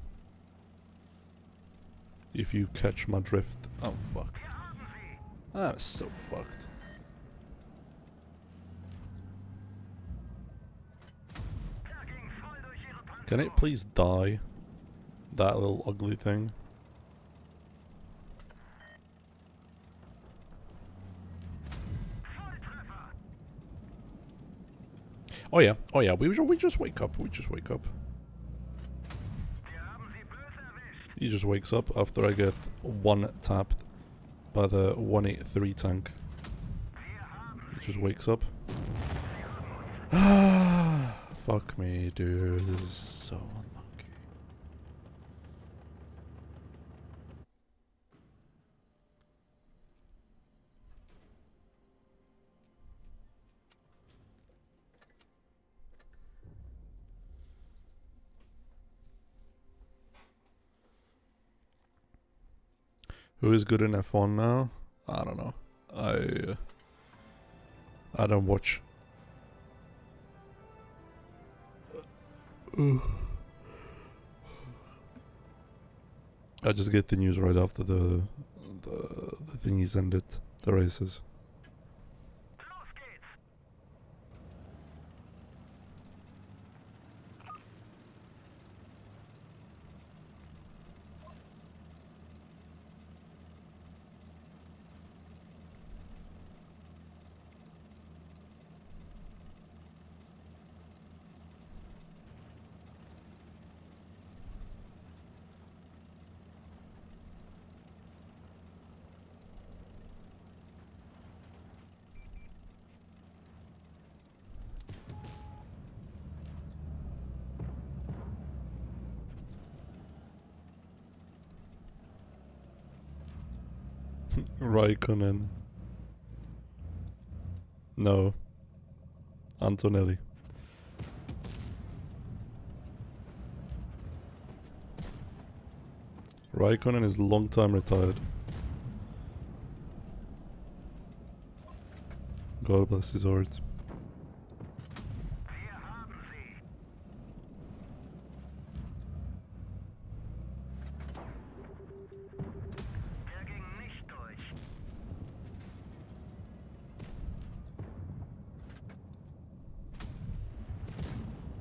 If you catch my drift. Oh, fuck. I'm so fucked. Can it please die? That little ugly thing. Oh yeah, we just wake up, He just wakes up after I get one tapped by the 183 tank. He just wakes up. Fuck me, dude, this is so unlucky. Who is good in F1 now? I don't know. I don't watch. I just get the news right after the thingies ended, the races. Raikkonen. No. Antonelli. Raikkonen is long time retired. God bless his heart.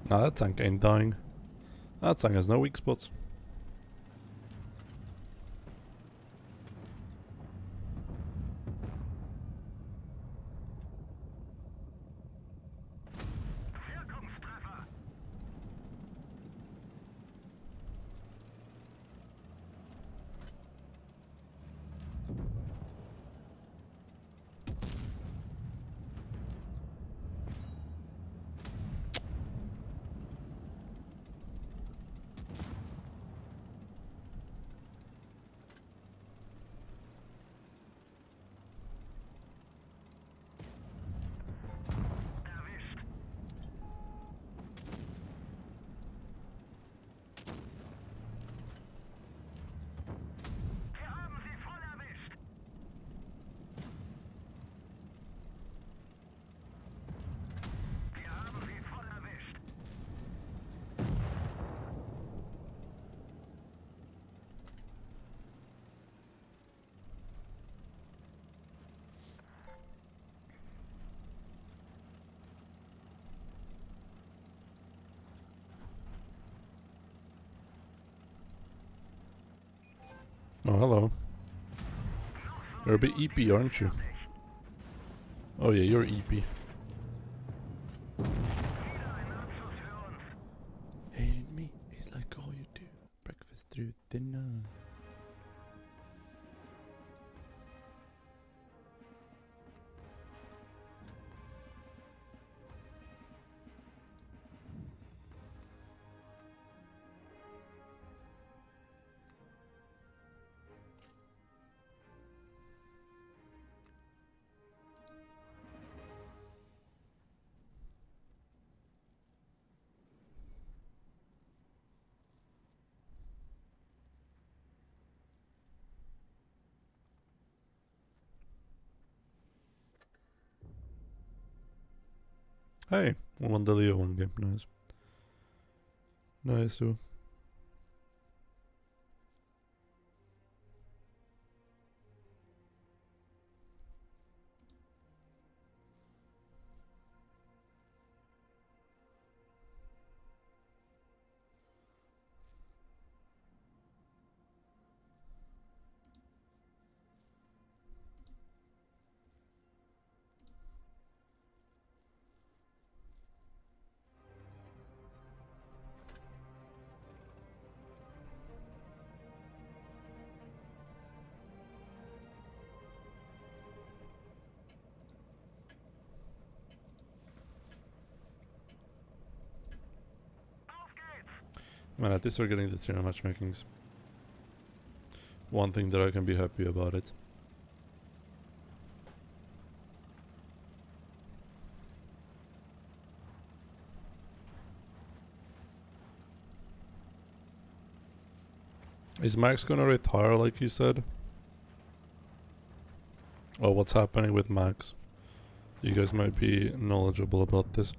Nah, that tank ain't dying. That tank has no weak spots. Oh, hello. You're a bit EP, aren't you? Oh yeah, you're EP. Hating me is like all you do. Breakfast through dinner. Hey, we won the Leo one game. Nice. Nice, too. Man, at least we're getting the tier matchmakings. One thing that I can be happy about it. Is Max gonna retire like he said? Oh, what's happening with Max? You guys might be knowledgeable about this.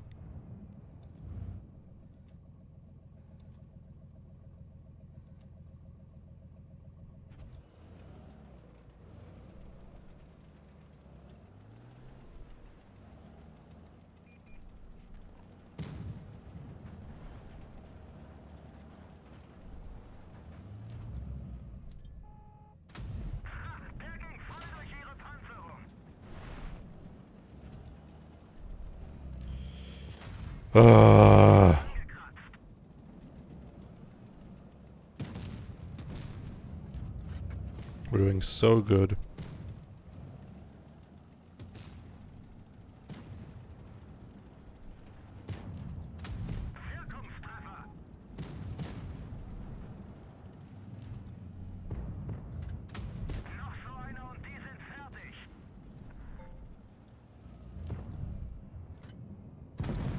We're doing so good.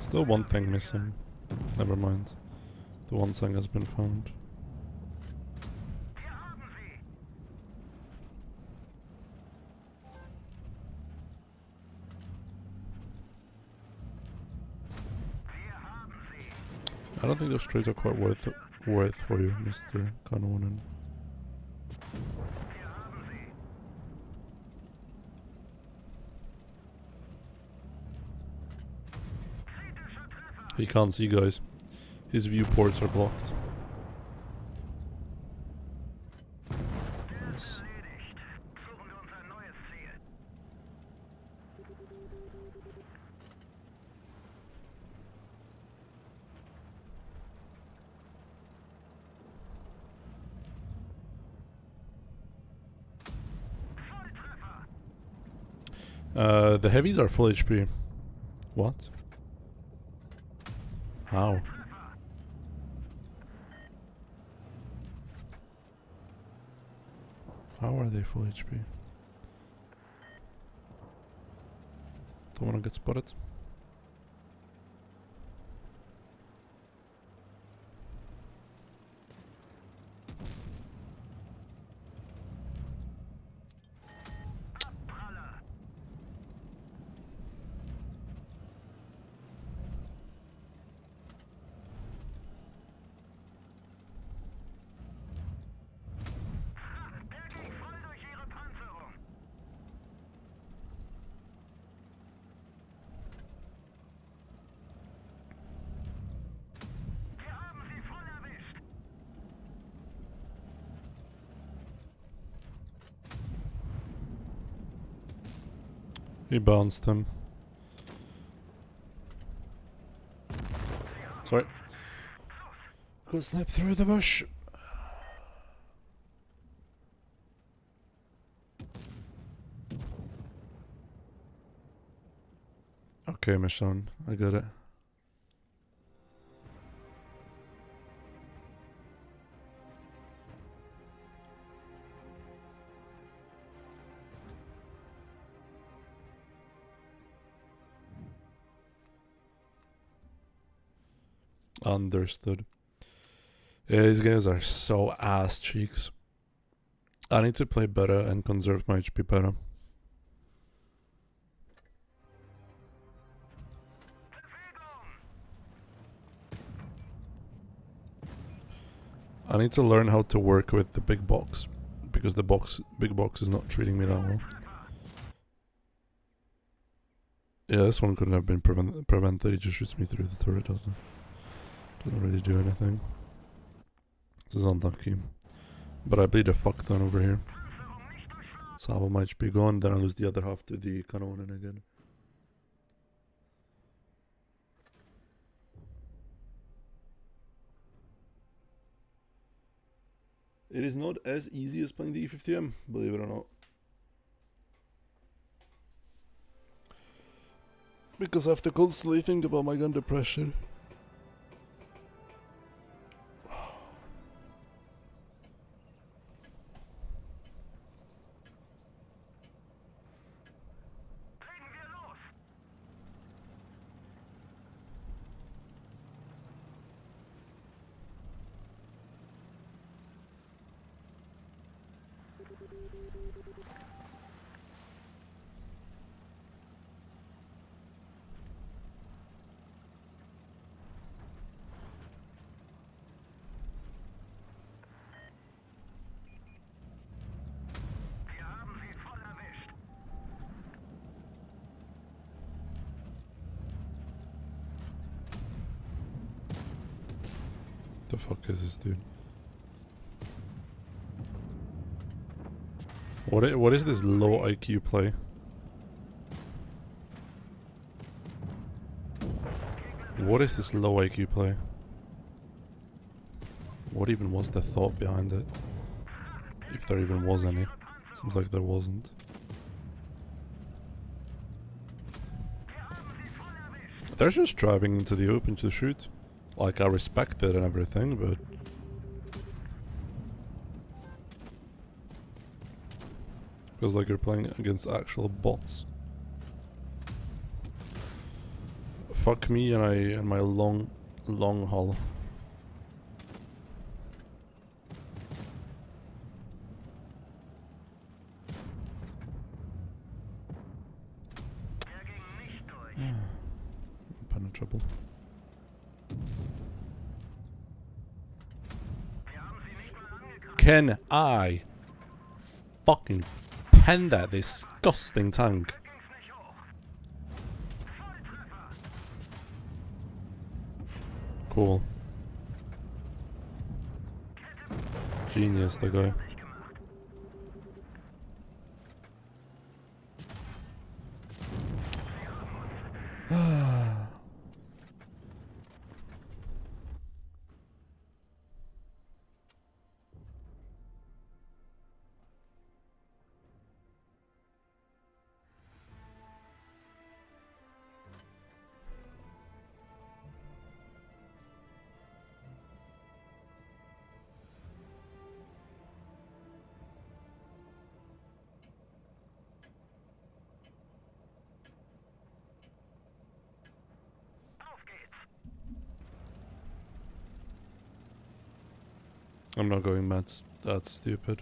Still one thing missing. Never mind. The one thing has been found. I don't think those trades are quite worth for you, Mr. Kanonen. He can't see, guys. His viewports are blocked. Nice. The heavies are full HP. What? How? How are they full HP? Don't wanna get spotted. He bounced him. Sorry. Go snap through the bush. Okay, Michonne, I got it. Understood. Yeah, these games are so ass cheeks. I need to play better and conserve my HP better. I need to learn how to work with the big box, because the big box is not treating me that well. Yeah, this one couldn't have been prevented. He just shoots me through the turret, doesn't really do anything. This is unlucky. But I bleed a fuck ton over here. So half of my HP gone, then I lose the other half to the cannon again. It is not as easy as playing the E50M, believe it or not. Because I have to constantly think about my gun depression. The fuck is this dude? What is this low IQ play? What is this low IQ play? What even was the thought behind it? If there even was any. Seems like there wasn't. They're just driving into the open to shoot. Like, I respect it and everything, but... feels like you're playing against actual bots. Fuck me and my long haul. Trouble. Can I fucking pen that disgusting tank? Cool. Genius, the guy. I'm not going mad. That's stupid.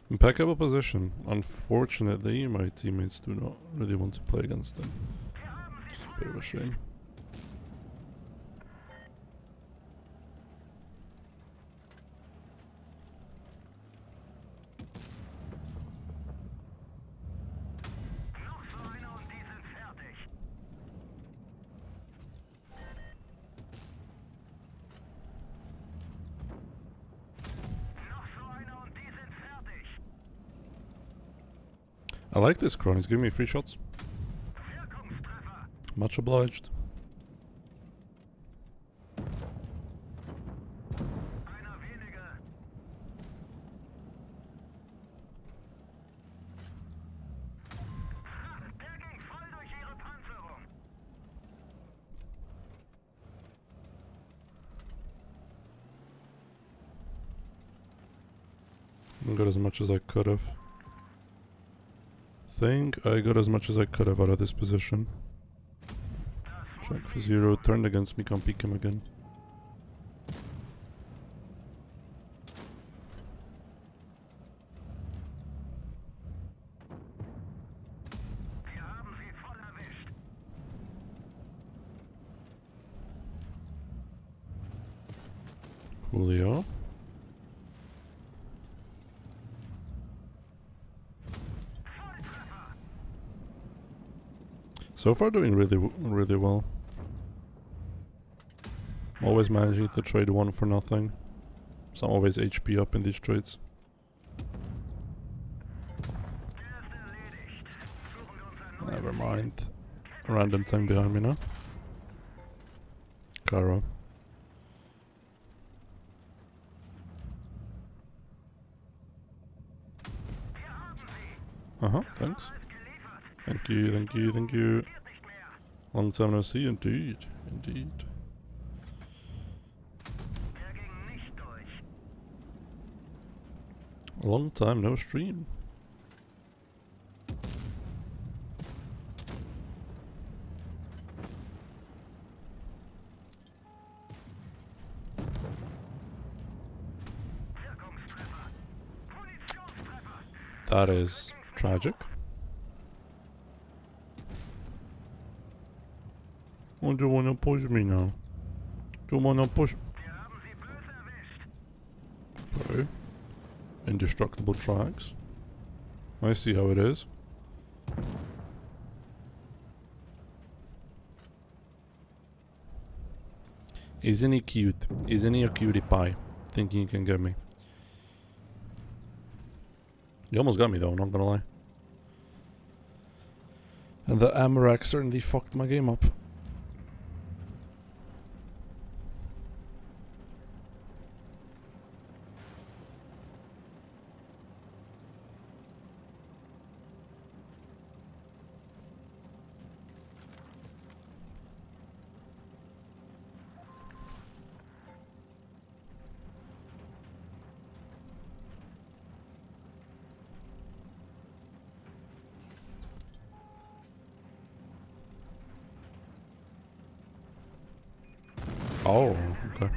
Impeccable position. Unfortunately, my teammates do not really want to play against them. It's a bit of a shame. I like this Kron, he's giving me free shots. Much obliged. I got as much as I could have. Think I got as much as I could have out of this position. Check for 0, turned against me, can't peek him again. Julio. So far doing really well. Always managing to trade one for nothing. So I'm always HP up in these trades. Never mind. Random thing behind me now. Caro. Thanks. Thank you, thank you, thank you. Long time no see, indeed. Indeed. A long time no stream. That is tragic. Why do you wanna push me now? Do you wanna push? Okay. Indestructible tracks. I see how it is. Isn't he cute? Isn't he a cutie pie? Thinking he can get me. You almost got me though, I'm not gonna lie. And the Amarak certainly fucked my game up. Oh, okay.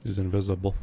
He's invisible.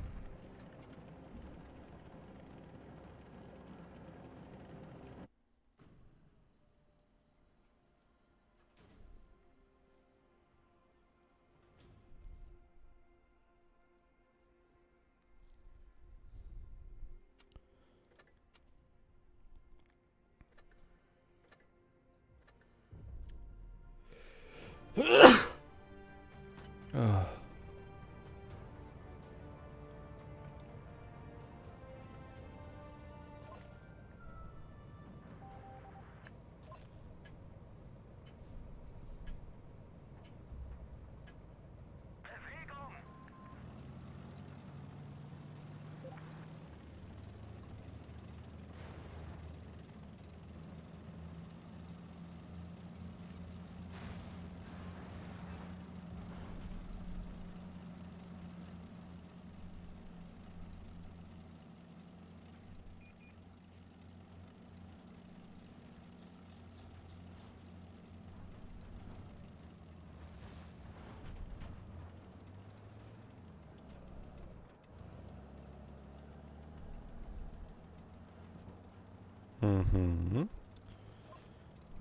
Mm-hmm.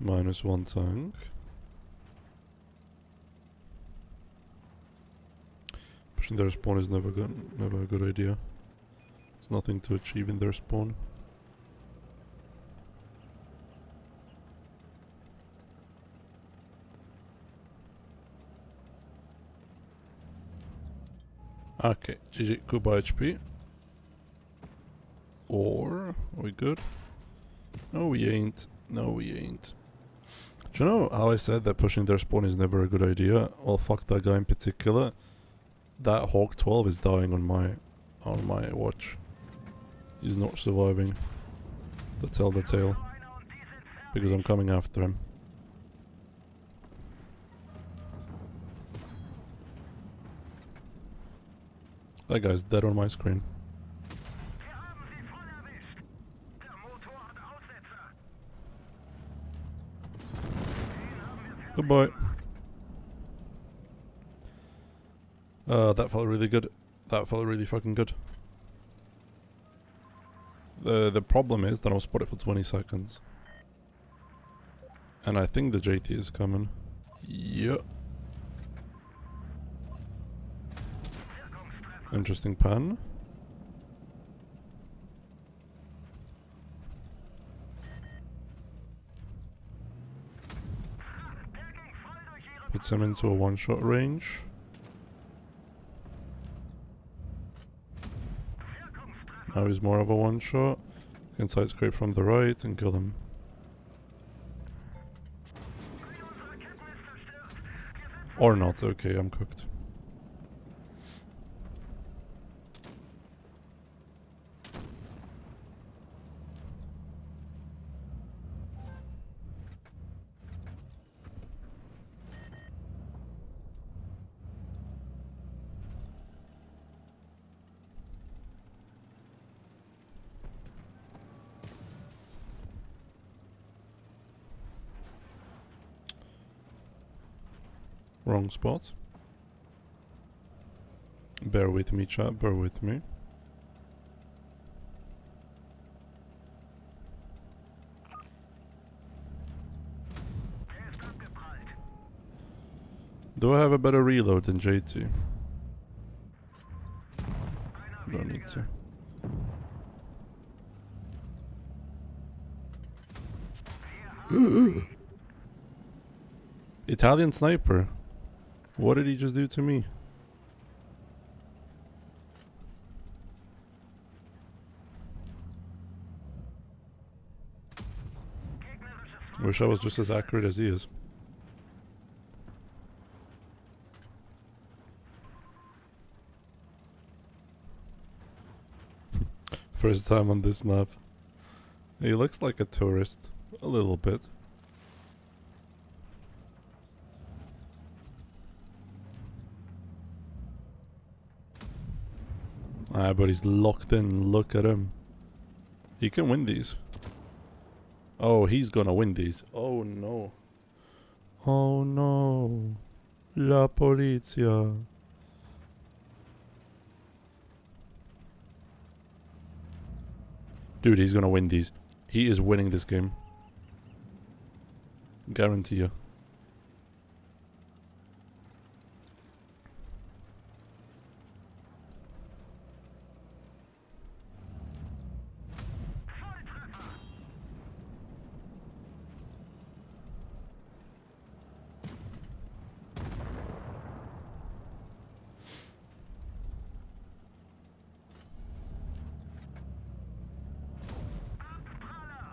-1 tank. Pushing their spawn is never a good idea. There's nothing to achieve in their spawn. Okay, GG, goodbye HP. Or, are we good? No we ain't. No we ain't. Do you know how I said that pushing their spawn is never a good idea? Well, fuck that guy in particular. That Hawk 12 is dying on my watch. He's not surviving. To tell the tale. Because I'm coming after him. That guy's dead on my screen. Goodbye. That felt really good. That felt really fucking good. The problem is that I'll spot it for 20 seconds. And I think the JT is coming. Yep. Interesting pan. Puts him into a one-shot range. Now he's more of a one-shot. Can side scrape from the right and kill him. Or not, okay, I'm cooked. Wrong spot. Bear with me, chat, bear with me. Do I have a better reload than JT? Don't need to. Italian sniper. What did he just do to me? Wish I was just as accurate as he is. First time on this map. He looks like a tourist. A little bit. Ah, but he's locked in. Look at him. He can win these. Oh, he's gonna win these. Oh no. Oh no. La polizia. Dude, he's gonna win these. He is winning this game. Guarantee you.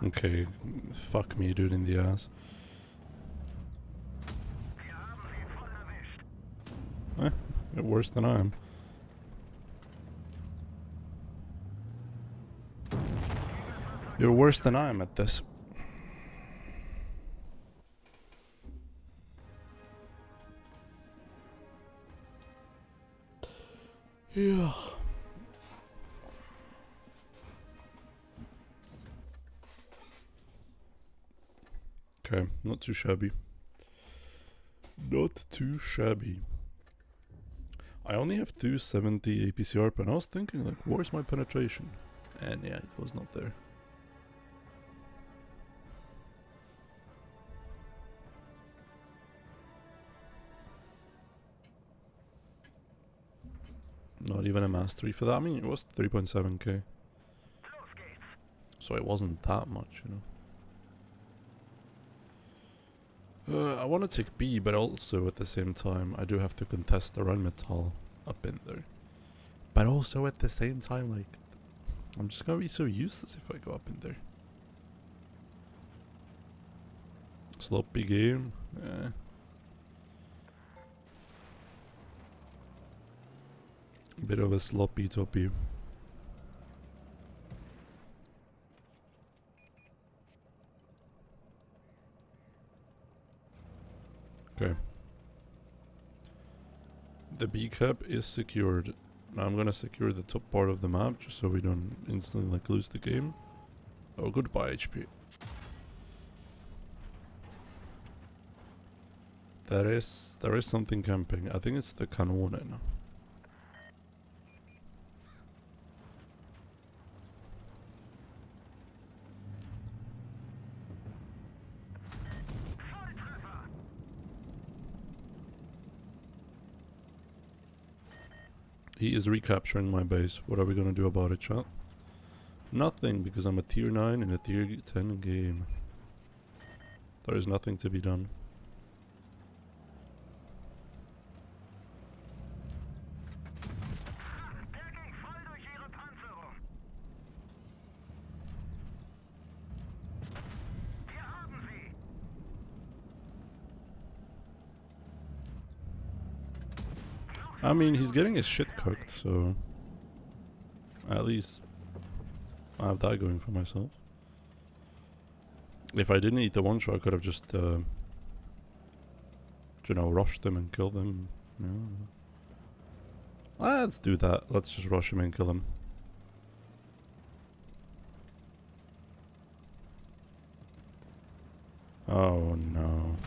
Okay, fuck me, dude, in the ass. You're worse than I am. You're worse than I am at this. Yeah. Okay, not too shabby. Not too shabby. I only have 270 APCR, but I was thinking, like, where's my penetration? And yeah, it was not there. Not even a mastery for that. I mean, it was 3.7k. So it wasn't that much, you know. I want to take B, but also at the same time, I do have to contest the Rheinmetall up in there. But also at the same time, like, I'm just gonna be so useless if I go up in there. Sloppy game. Yeah. Bit of a sloppy toppy. Okay. The B cap is secured. Now I'm gonna secure the top part of the map just so we don't instantly like lose the game. Oh, goodbye HP. There is something camping. I think it's the Kanonen. He is recapturing my base. What are we gonna do about it, chat? Nothing, because I'm a tier 9 in a tier 10 game. There is nothing to be done. I mean, he's getting his shit cooked, so at least I have that going for myself. If I didn't eat the one shot, I could have just, you know, rushed him and killed him. No. Let's do that. Let's just rush him and kill him. Oh no.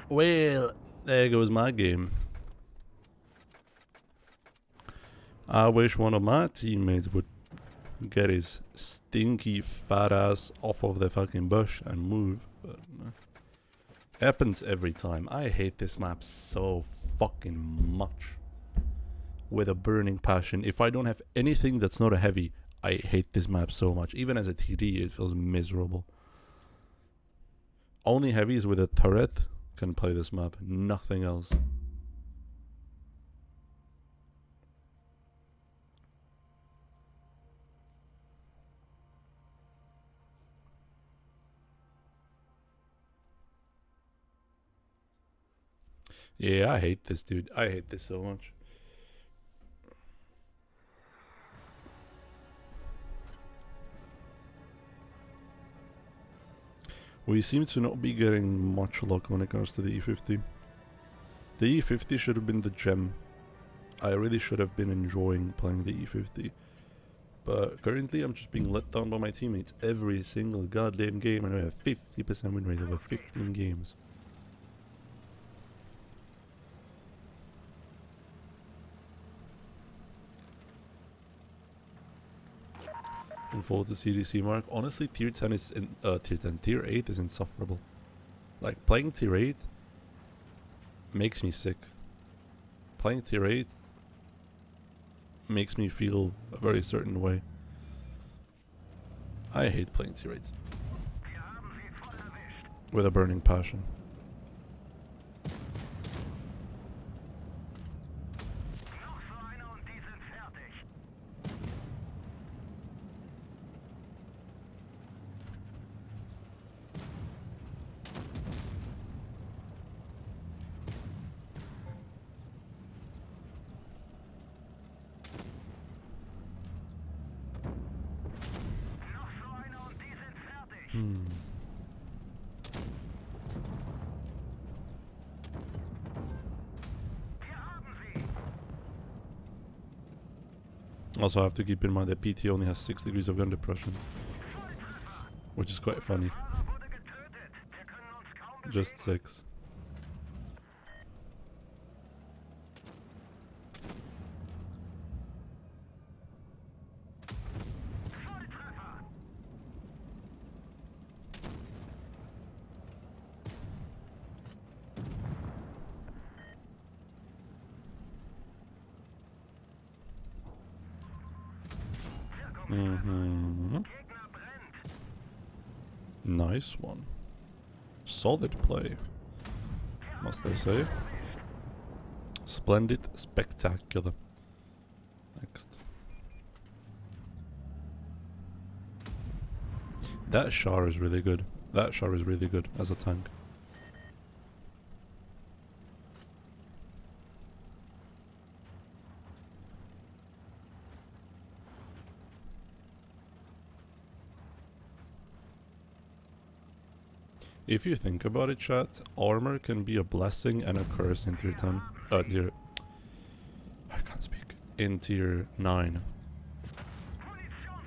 Well, there goes my game. I wish one of my teammates would get his stinky fat ass off of the fucking bush and move. But happens every time. I hate this map so fucking much. With a burning passion. If I don't have anything that's not a heavy, I hate this map so much. Even as a TD, it feels miserable. Only heavies with a turret can play this map. Nothing else. Yeah, I hate this, dude. I hate this so much. We seem to not be getting much luck when it comes to the E50. The E50 should have been the gem. I really should have been enjoying playing the E50. But currently I'm just being let down by my teammates every single goddamn game, and I have 50% win rate over 15 games. And for the CDC mark, honestly, tier 10 is in tier 8 is insufferable. Like playing tier 8 makes me sick. Playing tier 8 makes me feel a very certain way. I hate playing tier 8 with a burning passion. Also, I have to keep in mind that PT only has 6 degrees of gun depression, which is quite funny. Just 6. Mm-hmm. Nice one. Solid play, must I say. Splendid, spectacular. Next. That Char is really good. That Char is really good as a tank. If you think about it, chat, armor can be a blessing and a curse in tier 10. Tier... I can't speak. In tier 9.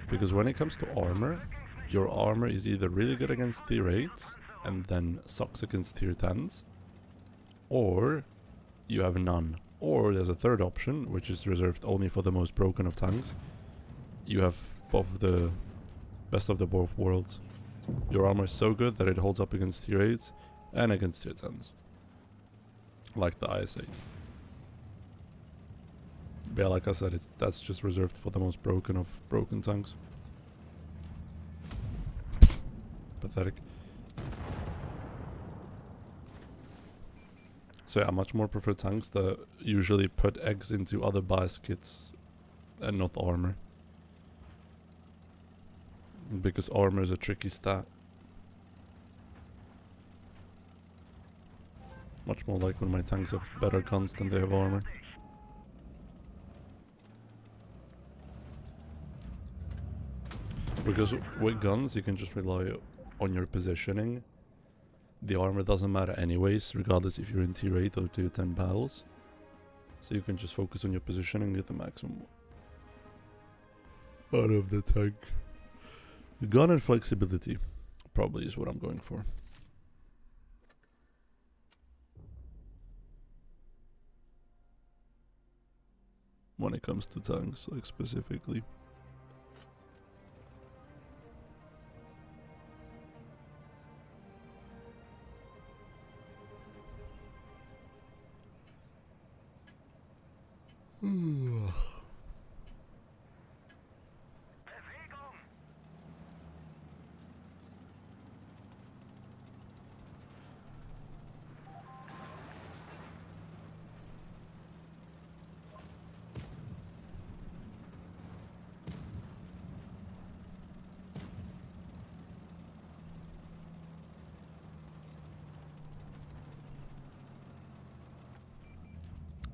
Because when it comes to armor, your armor is either really good against tier 8s and then sucks against tier 10s, or you have none. Or there's a third option, which is reserved only for the most broken of tanks. You have both the best of the both worlds. Your armor is so good that it holds up against tier 8s and against tier 10s. Like the IS-8. But yeah, like I said, that's just reserved for the most broken of broken tanks. Pathetic. So yeah, I much more prefer tanks that usually put eggs into other baskets and not armor. Because armor is a tricky stat. Much more like when my tanks have better guns than they have armor. Because with guns you can just rely on your positioning. The armor doesn't matter anyways, regardless if you're in tier 8 or tier 10 battles. So you can just focus on your positioning and get the maximum out of the tank. Gun and flexibility probably is what I'm going for. When it comes to tanks, like specifically.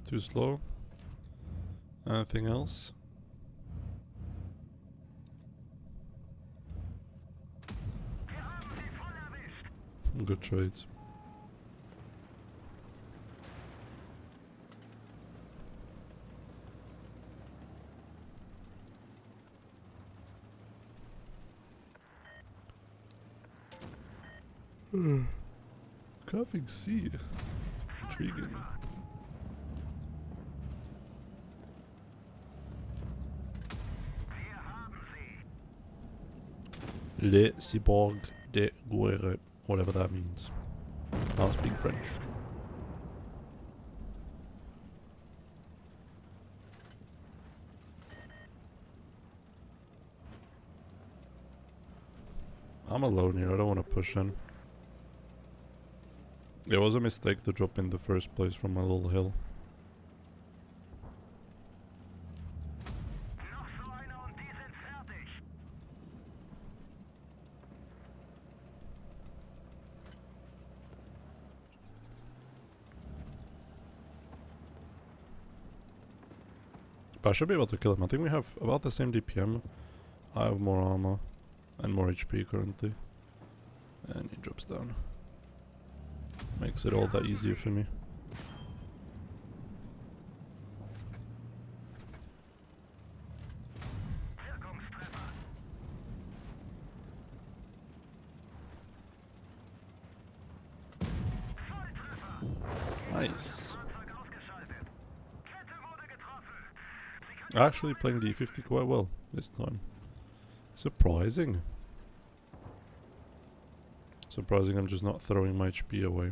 Too slow. Anything else? Good trades. Copying C. Intriguing. Le cyborg de guerre, whatever that means. I'll speak French. I'm alone here, I don't want to push in. It was a mistake to drop in the first place from my little hill. But I should be able to kill him. I think we have about the same DPM. I have more armor and more HP currently. And he drops down. Makes it all that easier for me. Nice. Actually playing the E50 quite well this time. Surprising. Surprising I'm just not throwing my HP away.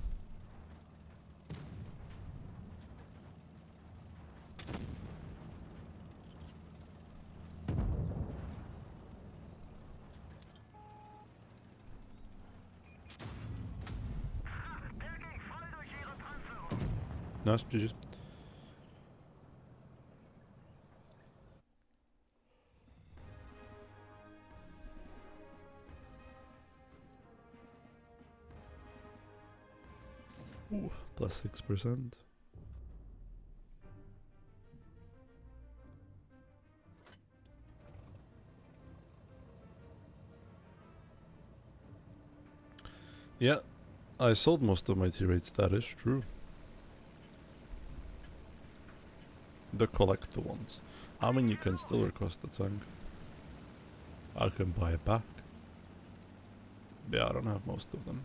Nice, GG's. Ooh, plus 6%. Yeah, I sold most of my T-rates, that is true. The collector ones. I mean, you can still request the tank. I can buy it back. Yeah, I don't have most of them.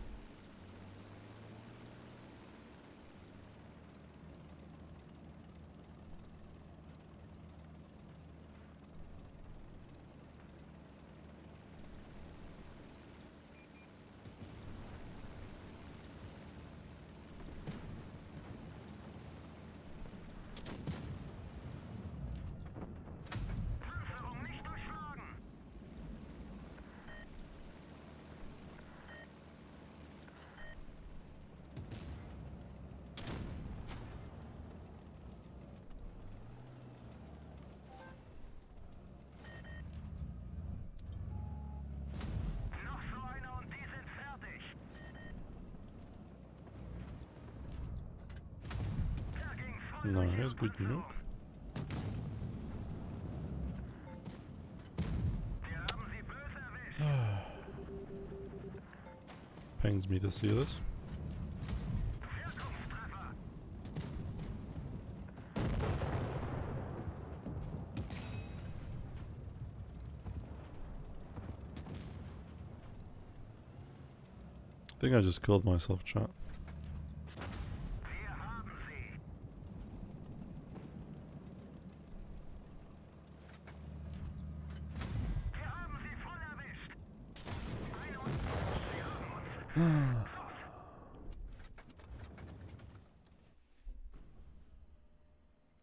Nice, good nuke. Pains me to see this. I think I just killed myself, chat.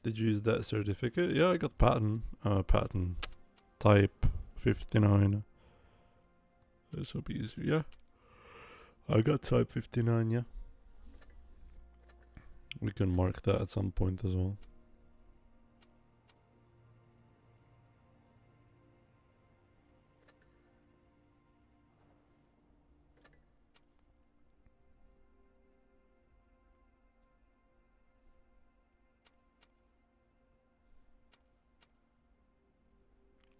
Did you use that certificate? Yeah, I got pattern. Pattern type 59. This will be easier. Yeah, I got type 59. Yeah, we can mark that at some point as well.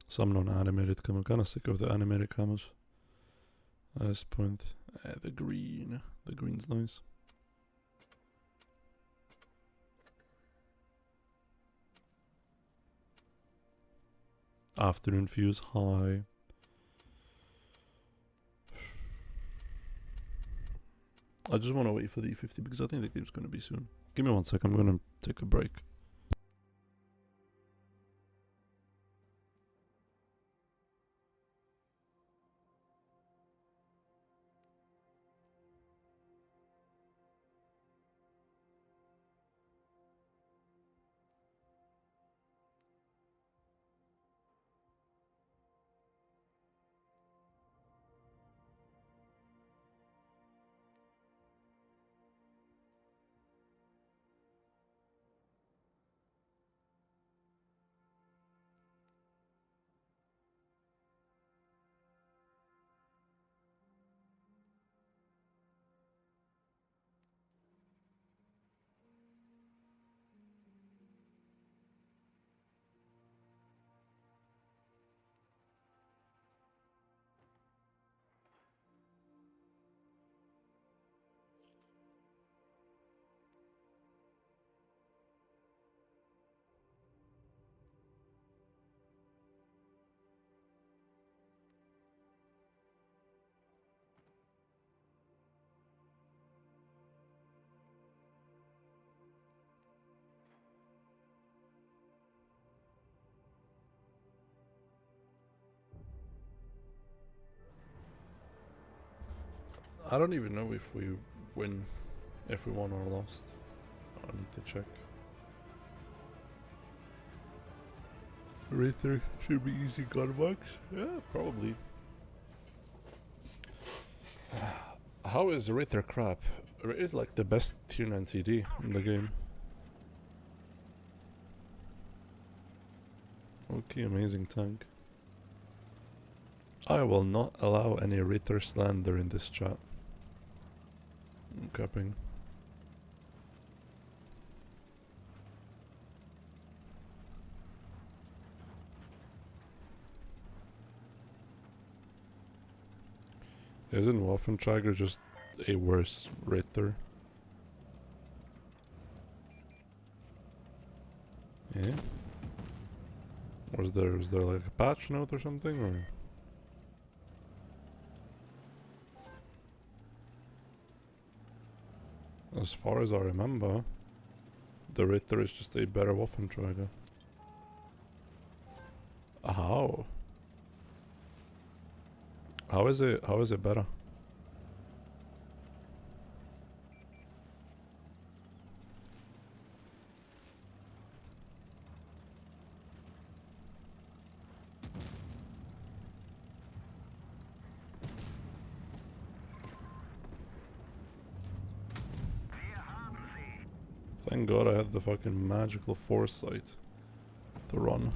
Some non-animated camo. I'm kind of sick of the animated camos at this point. The green. The green's nice. Afternoon fuse. Hi. I just want to wait for the E50 because I think the game's going to be soon. Give me 1 sec. I'm going to take a break. I don't even know if we win, if we won or lost. I need to check. Ritter should be easy gun box. Yeah, probably. How is Ritter crap? Ritter is like the best tier 9 TD in the game. Okay, amazing tank. I will not allow any Ritter slander in this chat. I'm capping. Isn't Waffentrager just a worse Ritter? Yeah? Was there like a patch note or something, or? As far as I remember, the Ritter is just a better Waffentrager. How? How is it better? Thank God I had the fucking magical foresight to run.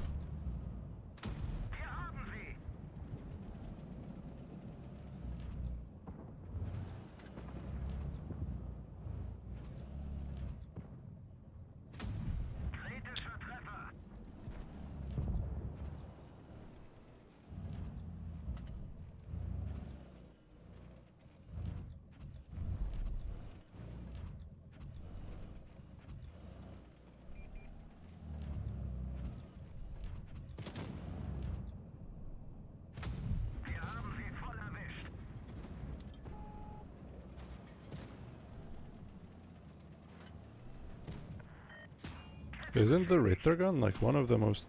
Isn't the Ritter gun like one of the most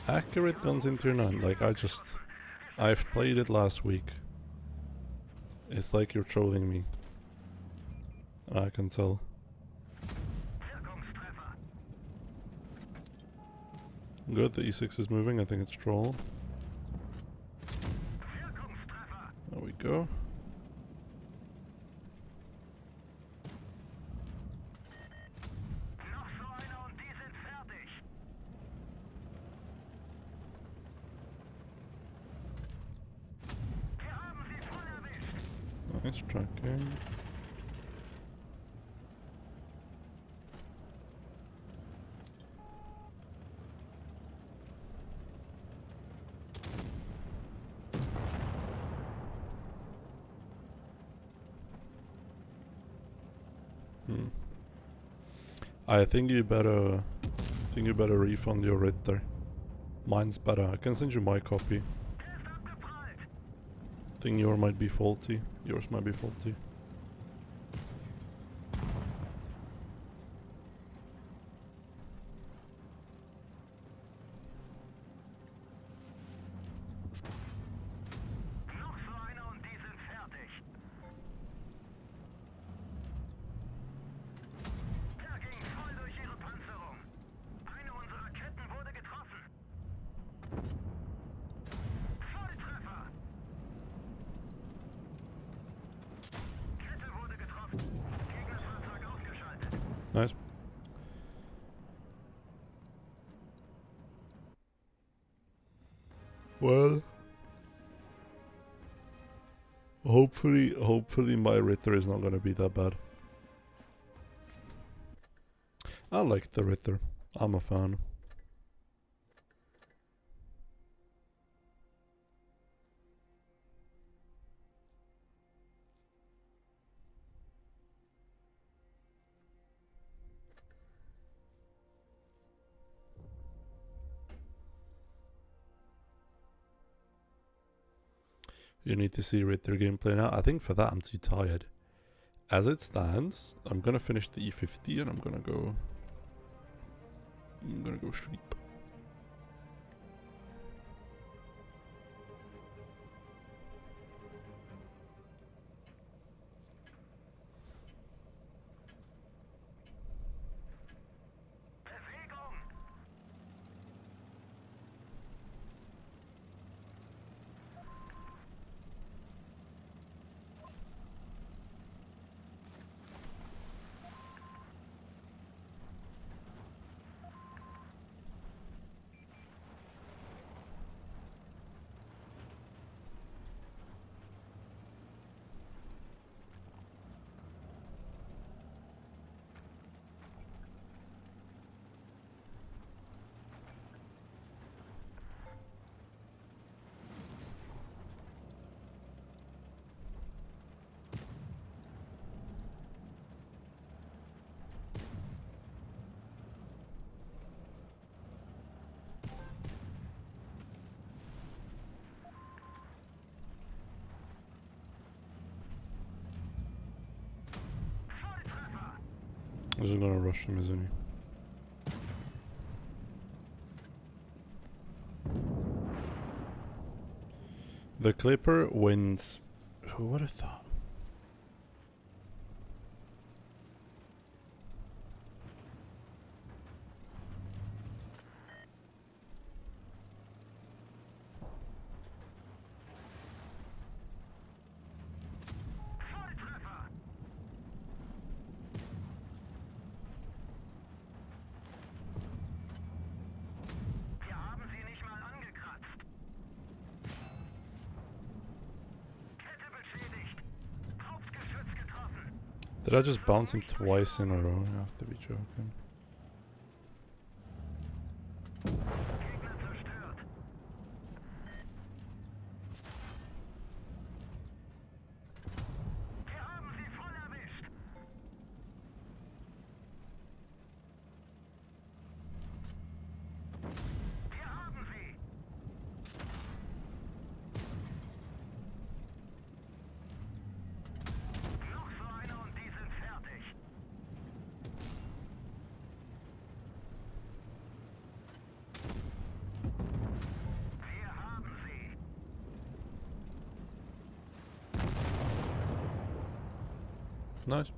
accurate guns in Tier 9? Like I've played it last week. It's like you're trolling me. I can tell. Good, the E6 is moving, I think it's troll. There we go. Nice tracking. I think you better refund your Ritter. Mine's better. I can send you my copy. I think yours might be faulty. Yours might be faulty. Nice. Well, hopefully my Ritter is not gonna be that bad. I like the Ritter. I'm a fan. You need to see Ritter gameplay now. I think for that I'm too tired. As it stands, I'm gonna finish the E50 and I'm gonna go sleep. He's gonna rush him, isn't he? The Clipper wins. Who would have thought? Did I just bounce him twice in a row? You have to be joking. Nice.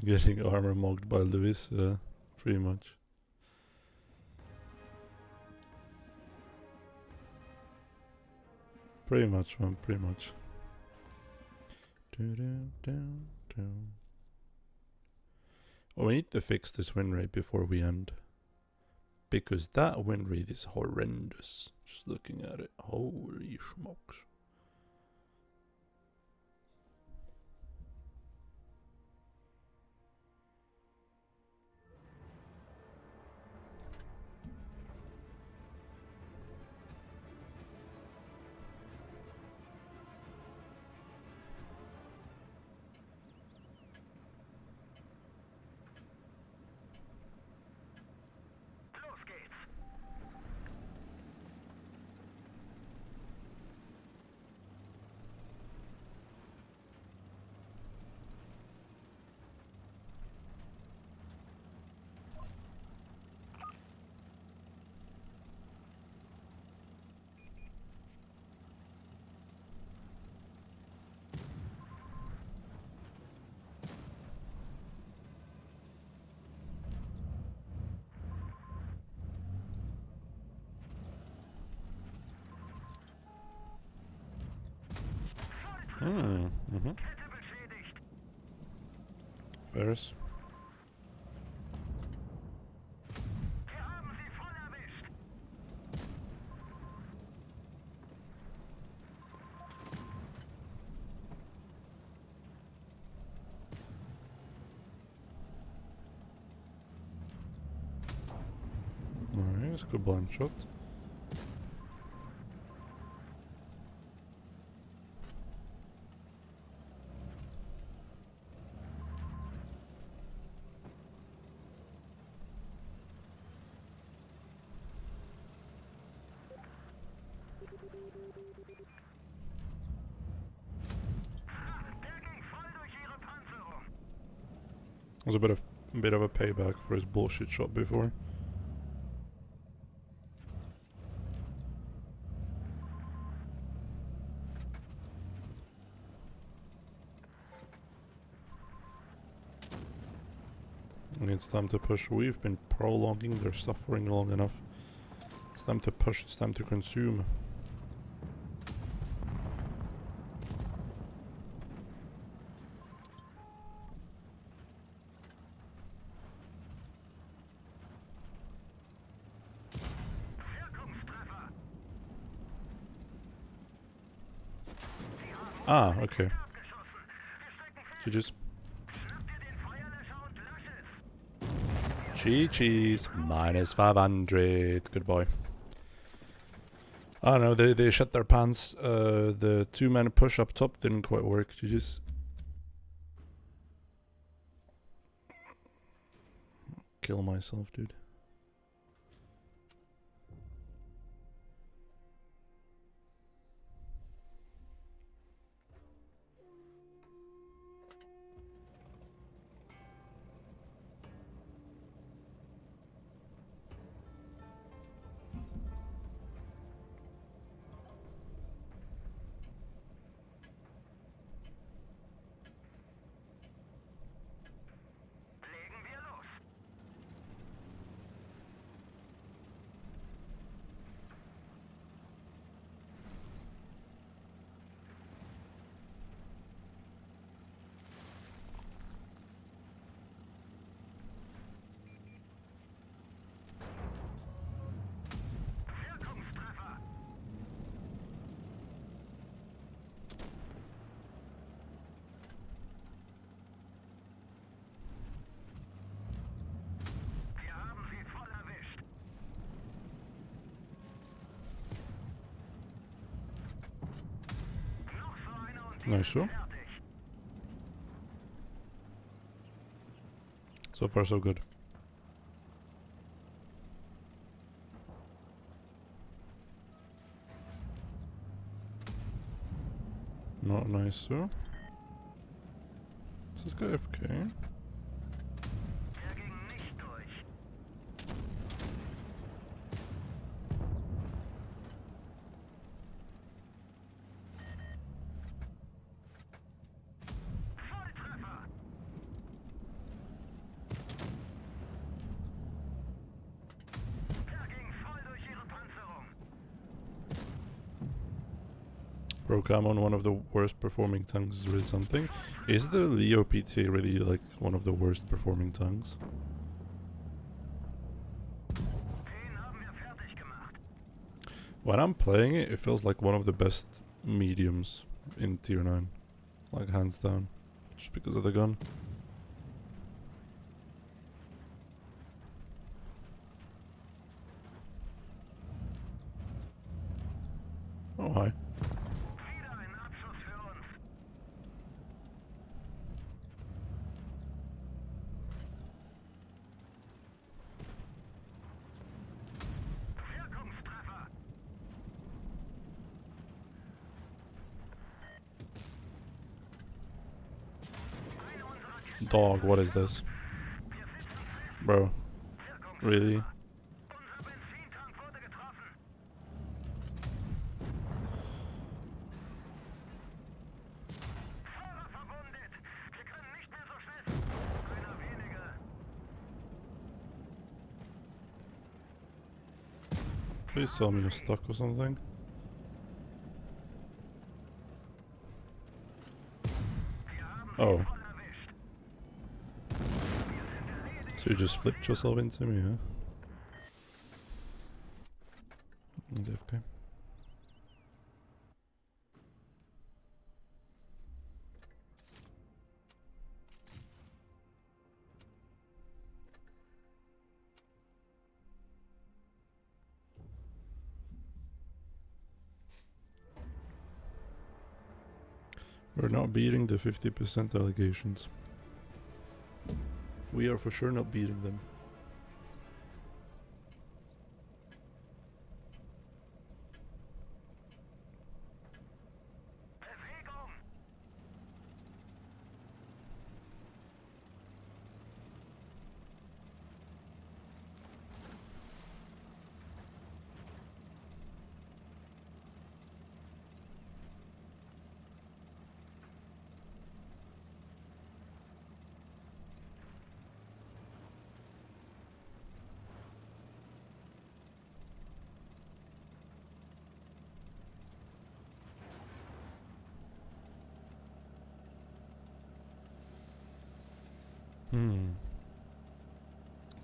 Getting armor mocked by Lewis, pretty much. Pretty much, man, pretty much. Oh, we need to fix this win rate before we end. Because that win rate is horrendous. Just looking at it. Holy smokes. Ferris. Alright, that's a good blind shot. Was a bit of a payback for his bullshit shot before. And it's time to push. We've been prolonging their suffering long enough. It's time to push, it's time to consume. Ah, okay. GG's. GG's. Minus 500. Good boy. I don't know, they shut their pants. The two-man push up top didn't quite work. GG's. Kill myself, dude. Nice. So far so good. Not nice, so. Is this guy FK? Bro, I'm on one of the worst performing tanks is really something. Is the Leo PT really like one of the worst performing tanks? When I'm playing it, it feels like one of the best mediums in tier 9. Like hands down. Just because of the gun. Oh, hi. Dog, what is this? Bro. Really? Please tell me you're stuck or something. Oh. So you just flipped yourself into me, huh? Okay. We're not beating the 50% allegations. We are for sure not beating them.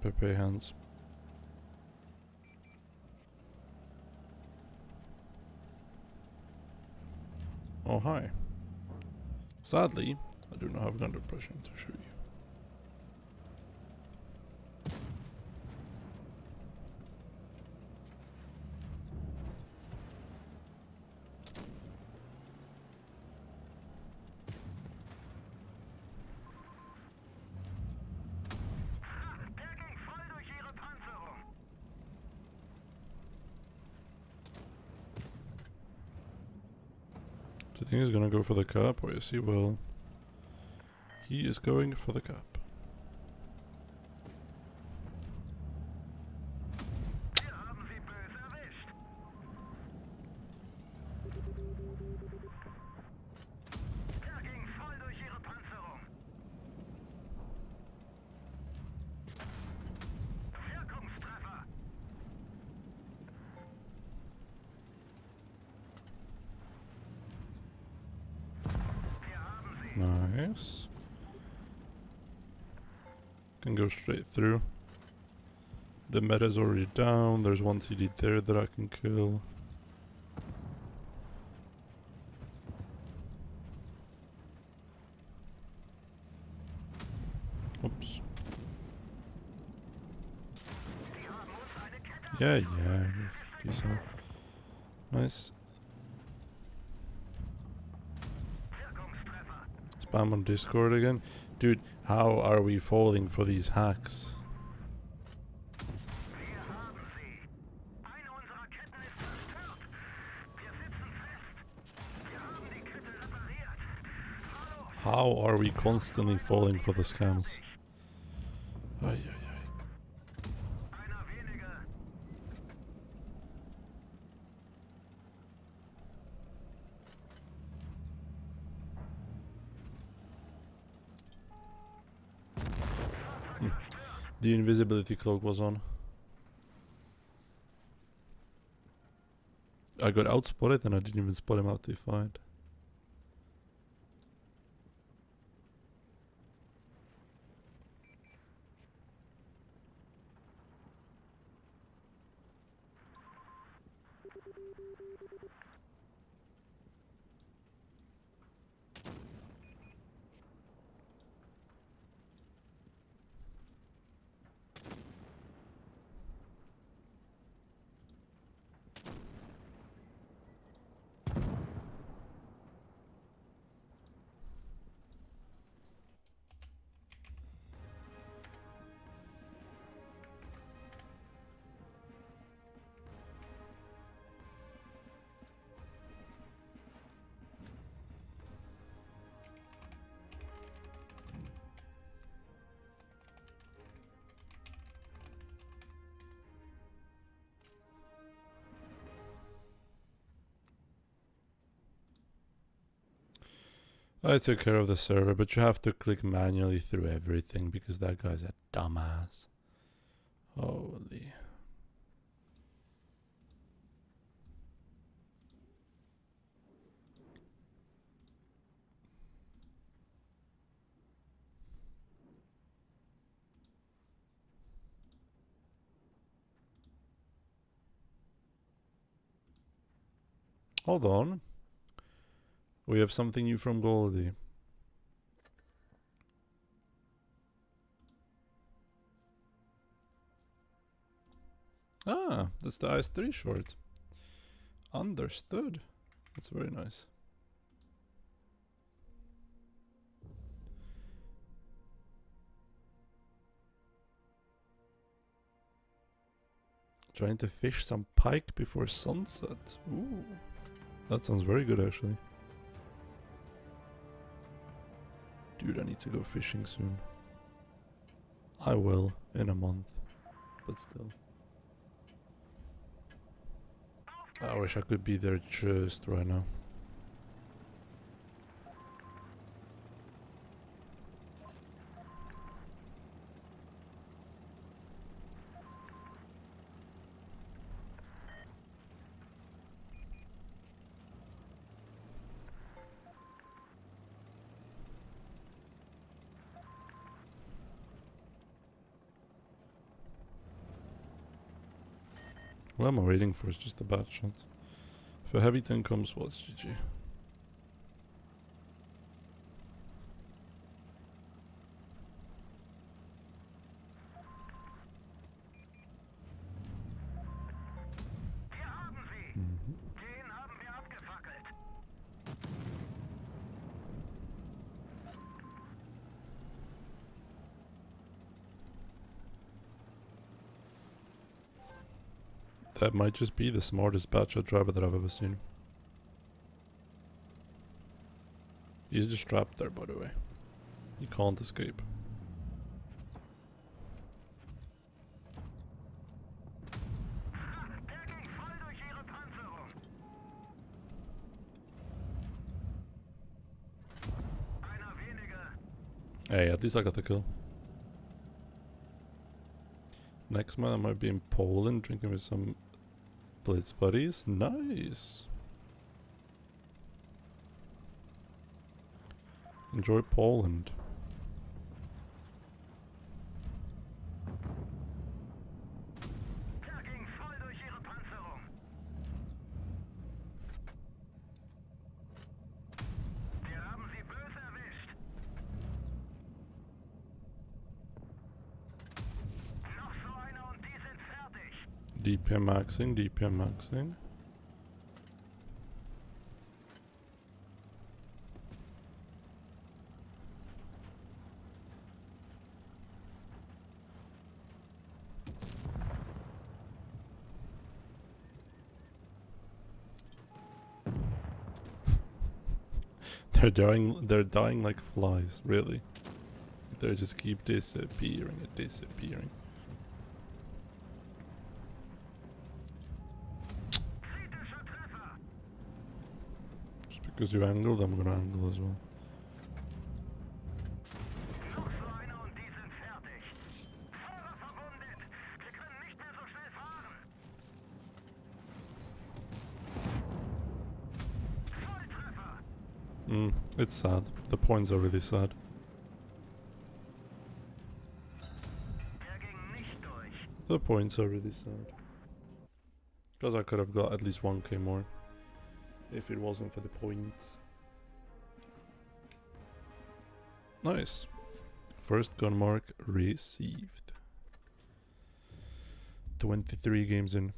Pepe hands. Oh, hi. Sadly, I do not have gun depression to shoot you. Do you think he's gonna go for the cap? Or yes, he will. He is going for the cap. Nice. Can go straight through. The meta's already down. There's one TD there that I can kill. Oops. Yeah, peace out. Nice. spam on Discord again. Dude, how are we falling for these hacks? How are we constantly falling for the scams? Ay, ay, ay. The invisibility cloak was on. I got outspotted and I didn't even spot him out to find. I took care of the server, but you have to click manually through everything because that guy's a dumbass. Holy. Hold on. We have something new from Goldie. Ah, that's the IS-3 short. Understood. That's very nice. Trying to fish some pike before sunset. Ooh. That sounds very good actually. Dude, I need to go fishing soon. I will, in a month. But still. I wish I could be there just right now. What am I waiting for? It's just a bad shot. If a heavy 10 comes, well, it's GG. That might just be the smartest batshot driver that I've ever seen. He's just trapped there, by the way. He can't escape. Hey, at least I got the kill. Next man I might be in Poland drinking with some Blitz buddies. Nice. Enjoy Poland. DPM maxing, DPM maxing. They're dying like flies, really. They just keep disappearing and disappearing. Just because you angled, I'm gonna angle as well. It's sad. The points are really sad. The points are really sad. Because I could have got at least 1k more if it wasn't for the points. Nice. First gun mark received. 23 games in.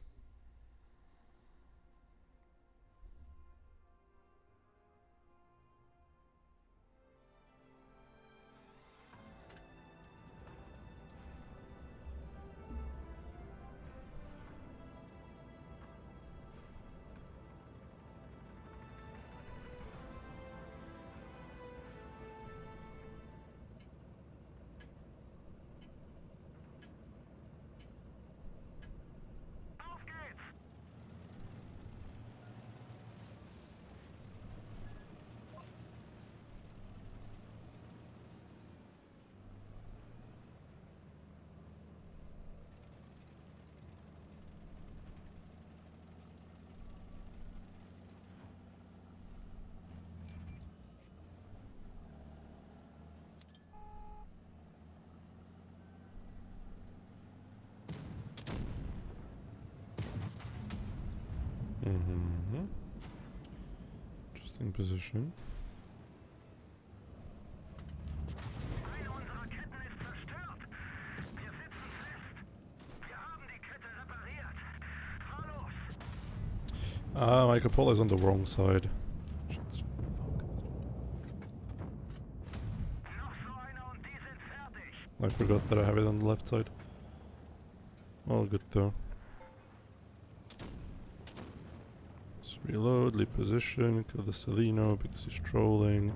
Interesting position. My cupola is on the wrong side. Shit's fucked. I forgot that I have it on the left side. All good though. Let's reload, leave position, kill the Celino because he's trolling.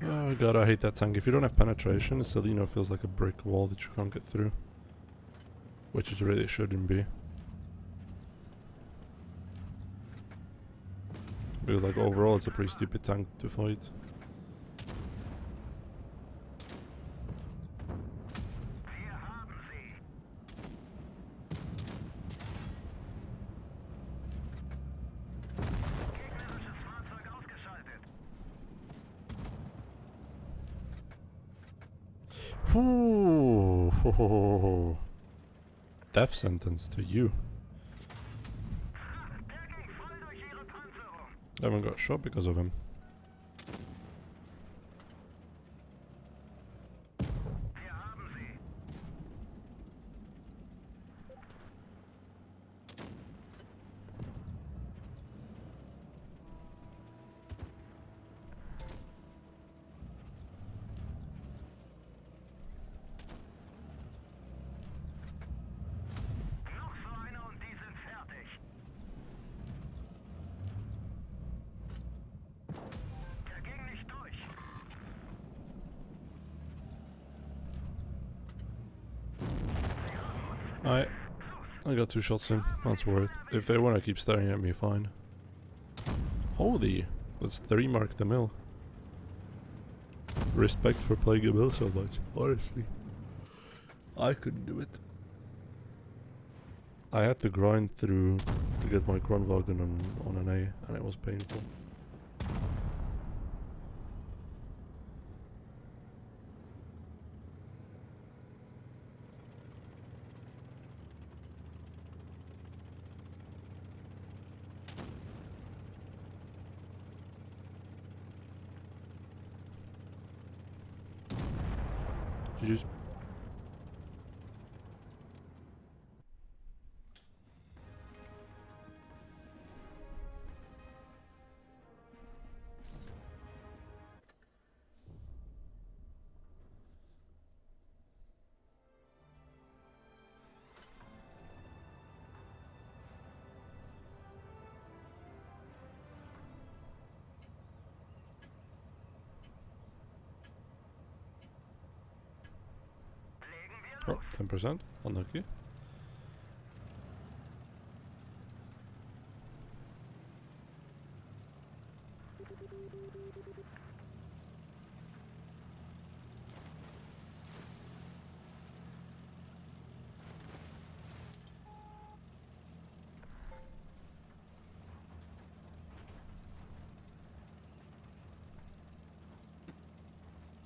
Oh god, I hate that tank. If you don't have penetration, Celino feels like a brick wall that you can't get through. Which it really shouldn't be. Because like overall it's a pretty stupid tank to fight. Ooh. Death sentence to you. I haven't got shot because of him. I got 2 shots in, that's worth. If they want to keep staring at me, fine. Holy, let's 3 mark the mill. Respect for playing a mill so much, honestly. I couldn't do it. I had to grind through to get my Kronwagen on an A, and it was painful. GG's. Oh, 10%. Unlucky.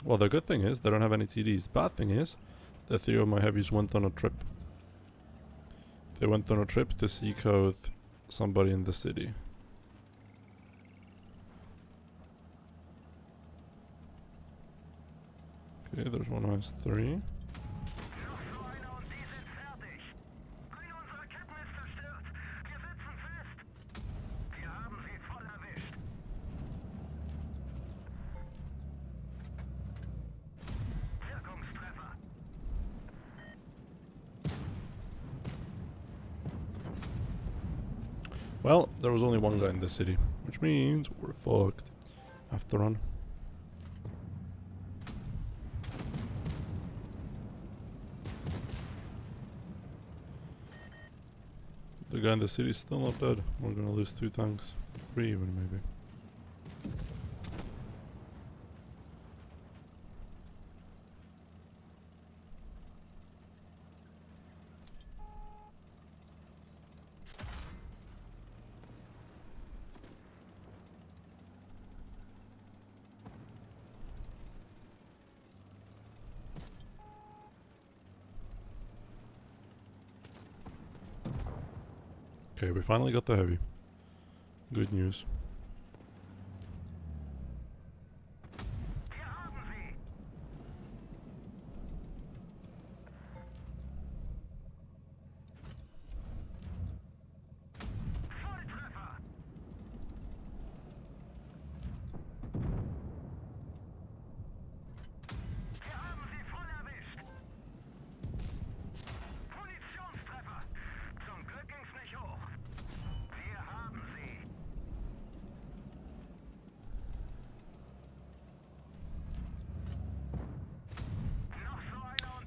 Well, the good thing is they don't have any TDs. The bad thing is that 3 of my heavies went on a trip. They went on a trip to seek out somebody in the city. Okay, there's one who has 3. Well, there was only one guy in the city, which means we're fucked. I have to run. The guy in the city is still not dead. We're gonna lose 2 tanks. 3 even, maybe. Okay, we finally got the heavy. Good news.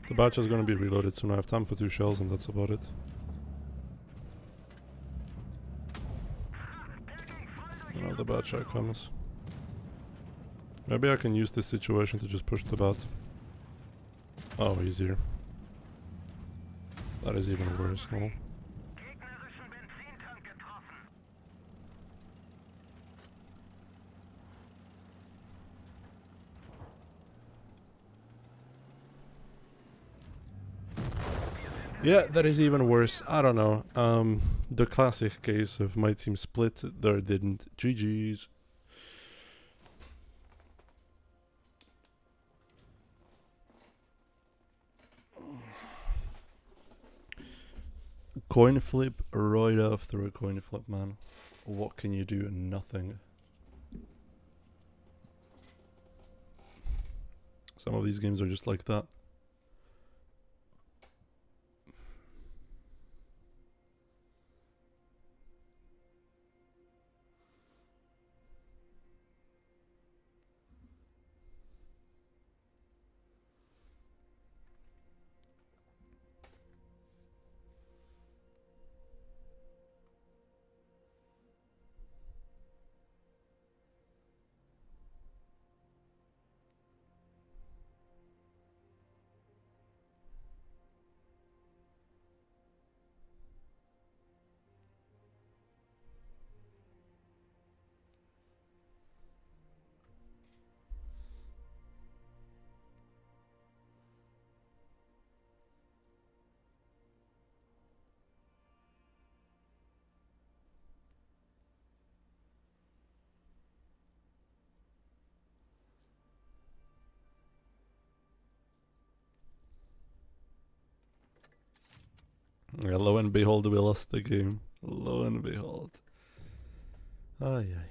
The batch is gonna be reloaded soon. I have time for 2 shells and that's about it. You know, the batch shot comes. Maybe I can use this situation to just push the bat. Oh, he's here. That is even worse, no? Yeah, that is even worse. I don't know. The classic case of my team split, there didn't. GG's. Coin flip right after a coin flip, man. What can you do? Nothing. Some of these games are just like that. Yeah, lo and behold, we lost the game. Lo and behold. Ay, ay, ay.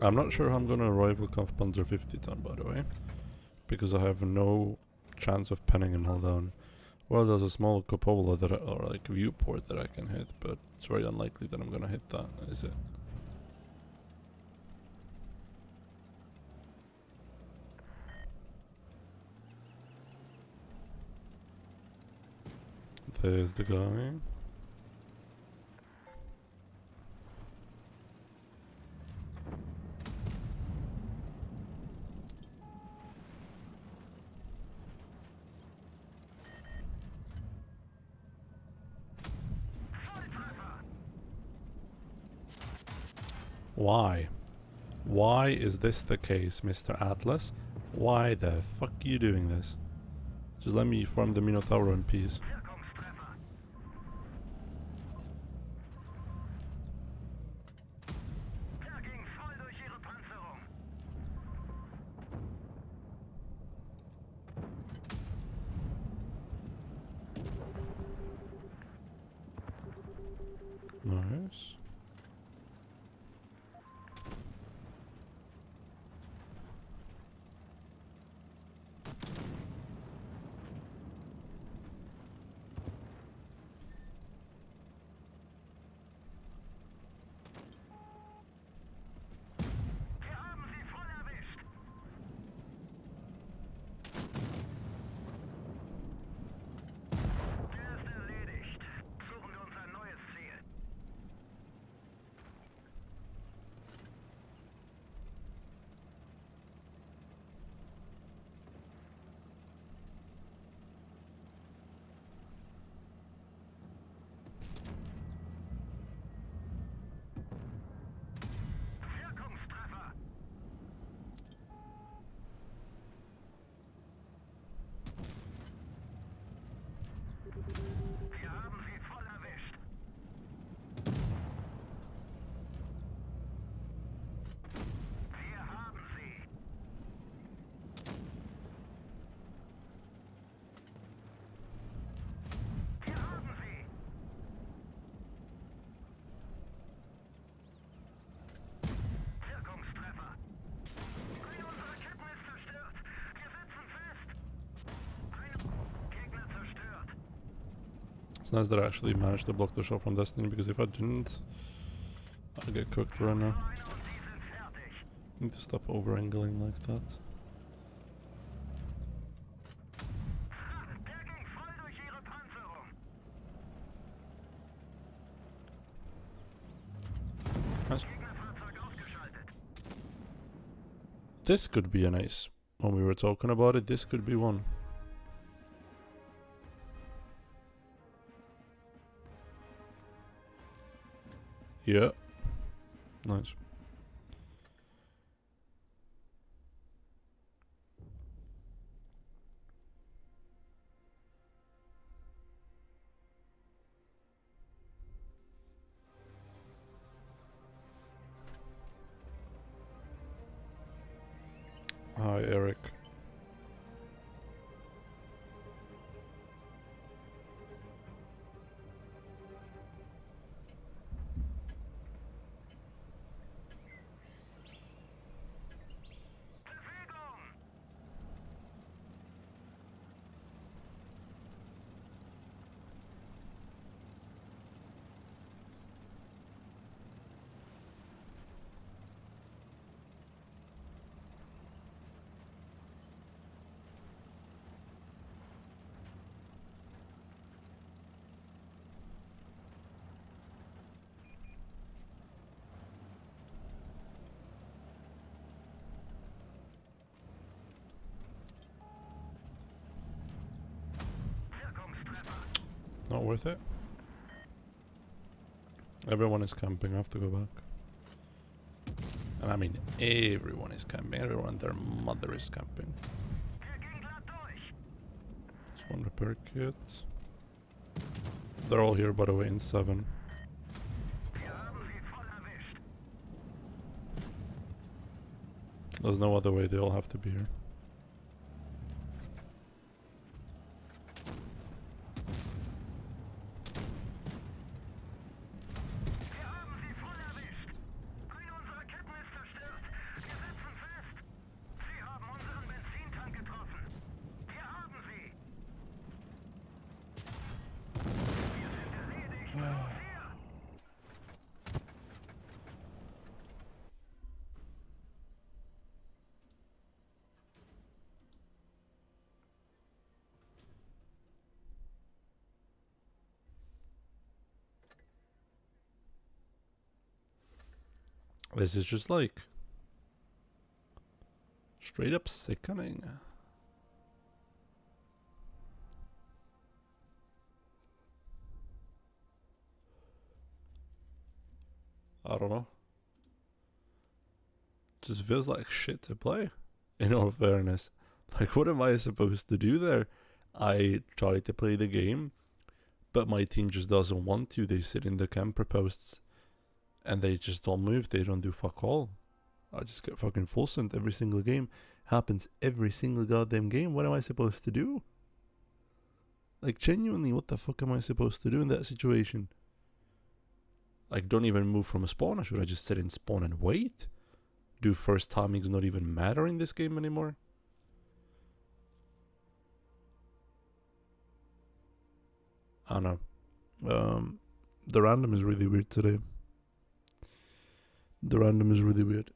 I'm not sure how I'm gonna arrive with Kampfpanzer 50 ton, by the way, because I have no chance of penning and hold down. Well, there's a small cupola that or like viewport that I can hit, but it's very unlikely that I'm gonna hit that, is it? There's the guy. Why? Why is this the case, Mr. Atlas? Why the fuck are you doing this? Just let me farm the Minotaur in peace. Nice. It's nice that I actually managed to block the shot from Destiny, because if I didn't, I'd get cooked right now. Need to stop over-angling like that. Nice. This could be an ace. When we were talking about it, this could be one. Yeah. Nice. Hi, Eric. Not worth it. Everyone is camping, I have to go back. And I mean everyone is camping, everyone and their mother is camping. Just one repair kit. They're all here, by the way, in 7. There's no other way, they all have to be here. This is just like straight up sickening. I don't know. Just feels like shit to play, in all fairness. Like, what am I supposed to do there? I try to play the game, but my team just doesn't want to. They sit in the camper posts and they just don't move. They don't do fuck all. I just get fucking full sent every single game. Happens every single goddamn game. What am I supposed to do? Like, genuinely, what the fuck am I supposed to do in that situation? Like, don't even move from a spawn, or should I just sit in spawn and wait? Do first timings not even matter in this game anymore? I don't know. The random is really weird today. The random is really weird.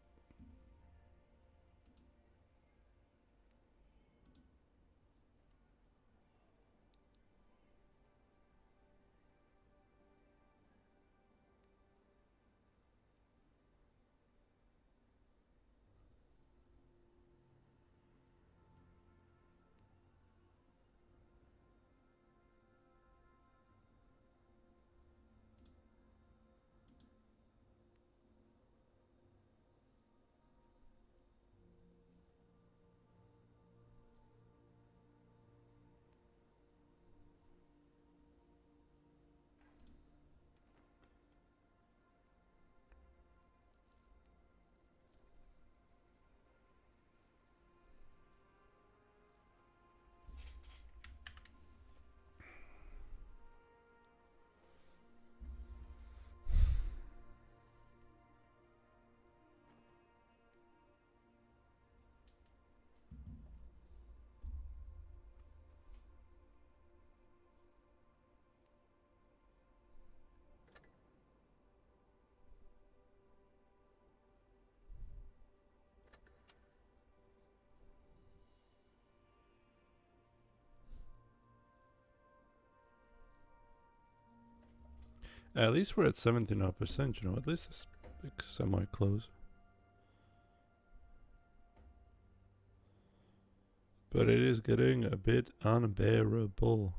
At least we're at 79%, you know, at least it's like semi-close. But it is getting a bit unbearable.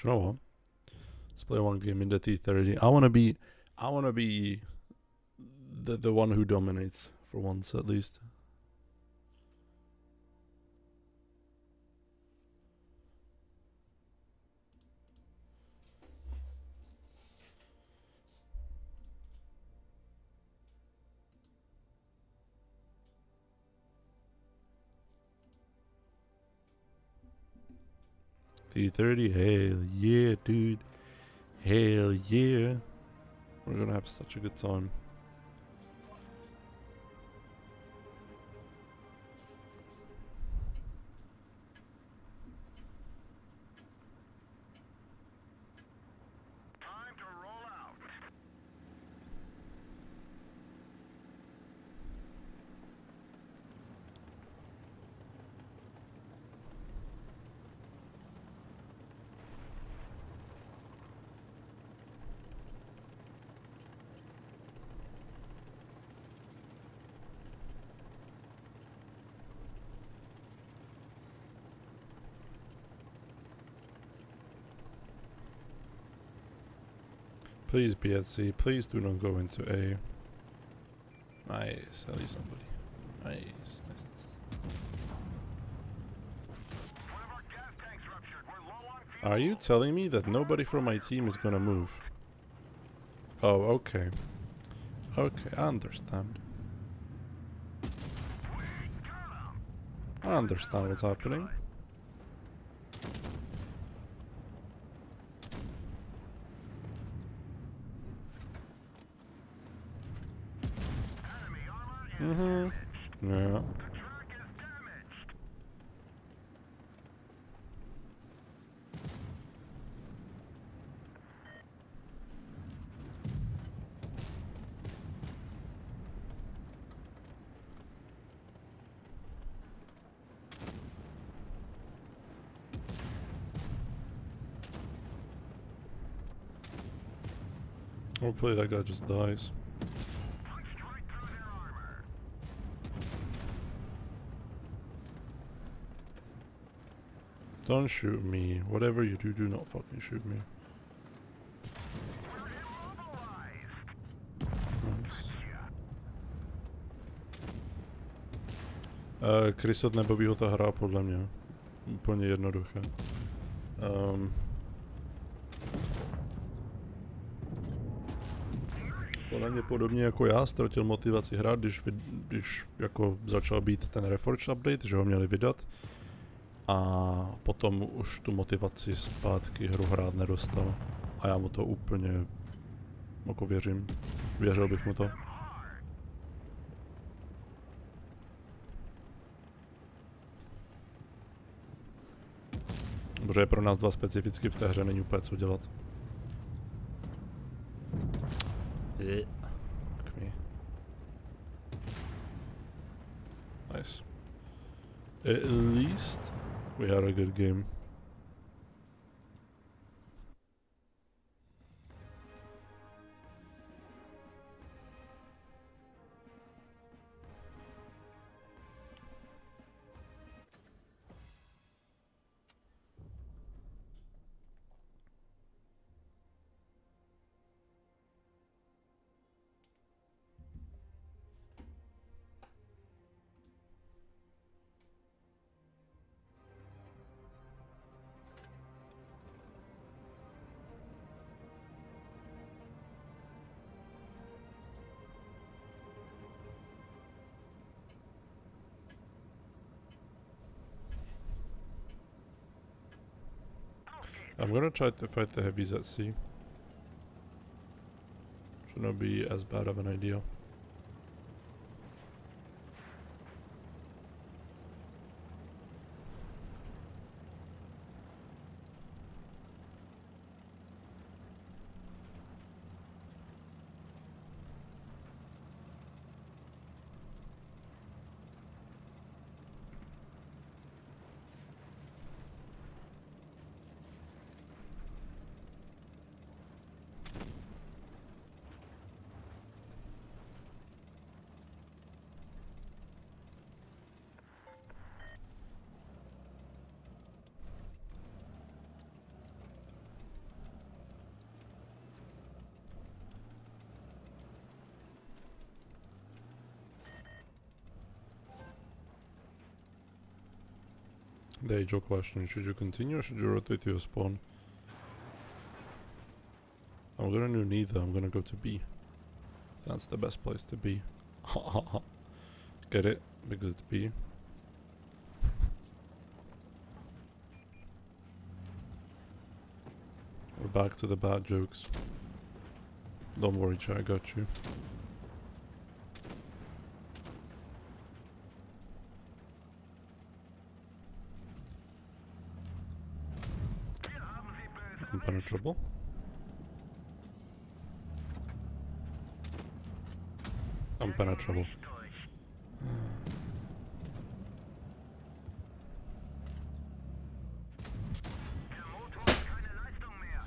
Do you know what? Let's play one game in the T30. I wanna be the one who dominates for once at least. T30, hell yeah, dude. Hell yeah. We're gonna have such a good time.
Time to roll out.
Please be at C. Please do not go into A. Nice. At least somebody. Nice. Nice.
One of our gas tanks ruptured. We're low on fuel.
Are you telling me that nobody from my team is gonna move? Oh, okay. Okay, I understand. I understand what's happening.
Enemy armor
Yeah.
The track is damaged.
Hopefully that guy just dies.
Punched right through their armor.
Don't shoot me. Whatever you do, do not fucking shoot me.
We're immobilized.
Nice.
Yeah.
Krysot nebaví ho ta hra podle mě. Úplně jednoduché. Podle mě podobně jako já ztratil motivaci hrát, když jako začal být ten Reforged update, že ho měli vydat. A potom už tu motivaci zpátky hru hrát nedostal. A já mu to úplně jako věřím. Věřil bych mu to. Protože pro nás dva specificky v té hře není úplně co dělat. Fuck me. Nice. At least we had a good game. I'm gonna try to fight the heavies at sea. Should not be as bad of an idea. The age-old question, should you continue or should you rotate to your spawn? I'm gonna do neither, I'm gonna go to B. That's the best place to be. Get it? Because it's B. We're back to the bad jokes. Don't worry, chat, I got you. Impenetrable. Impenetrable.
Der Motor hat keine Leistung mehr.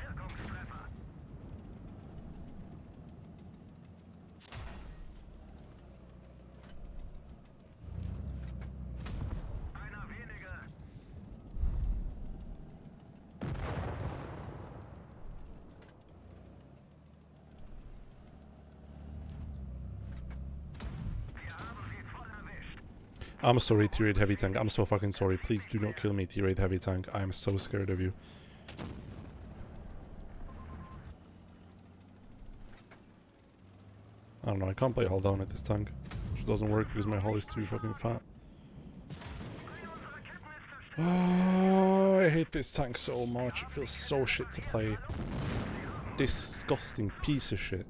Wirkungstreffer. Einer weniger. Wir haben sie voll erwischt.
I'm sorry, T-Raid Heavy Tank. I'm so fucking sorry. Please do not kill me, T-Raid Heavy Tank. I am so scared of you. I don't know, I can't play hold down at this tank. which doesn't work because my hull is too fucking fat. Oh, I hate this tank so much. It feels so shit to play. Disgusting piece of shit.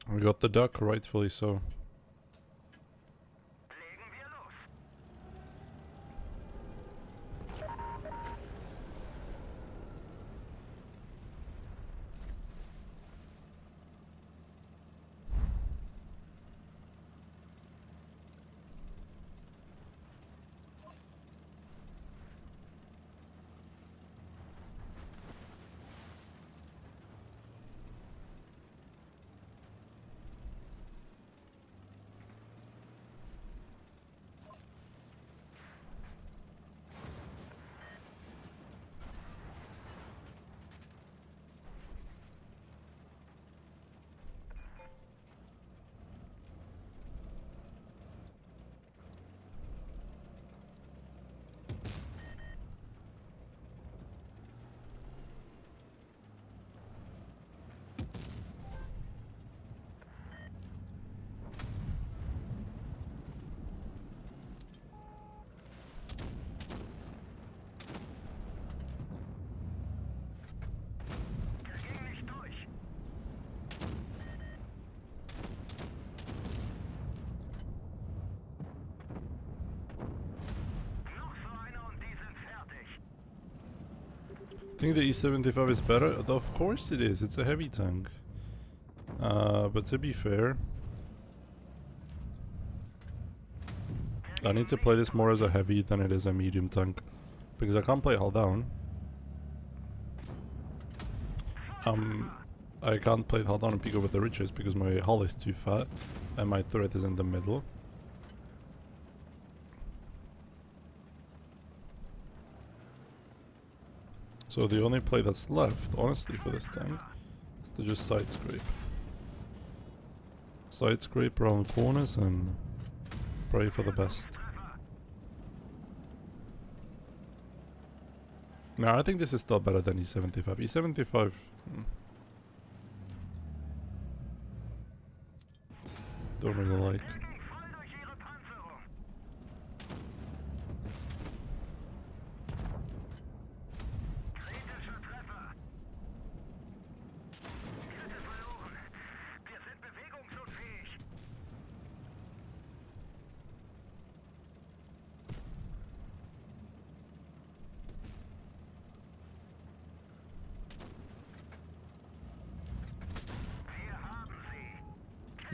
We got the duck, rightfully so.
Legen wir los. Der ging nicht durch. Noch so einer und die sind fertig.
Think the E75 is better? Of course it is, it's a heavy tank. But to be fair, I need to play this more as a heavy than it is a medium tank. Because I can't play hull down. I can't play hull down and pick over the ridges because my hull is too fat and my turret is in the middle. So the only play that's left, honestly, for this tank is to just side scrape. Side scrape around corners and pray for the best. No, I think this is still better than E75. E75... Don't really like.
Der ging voll durch ihre Panzerung.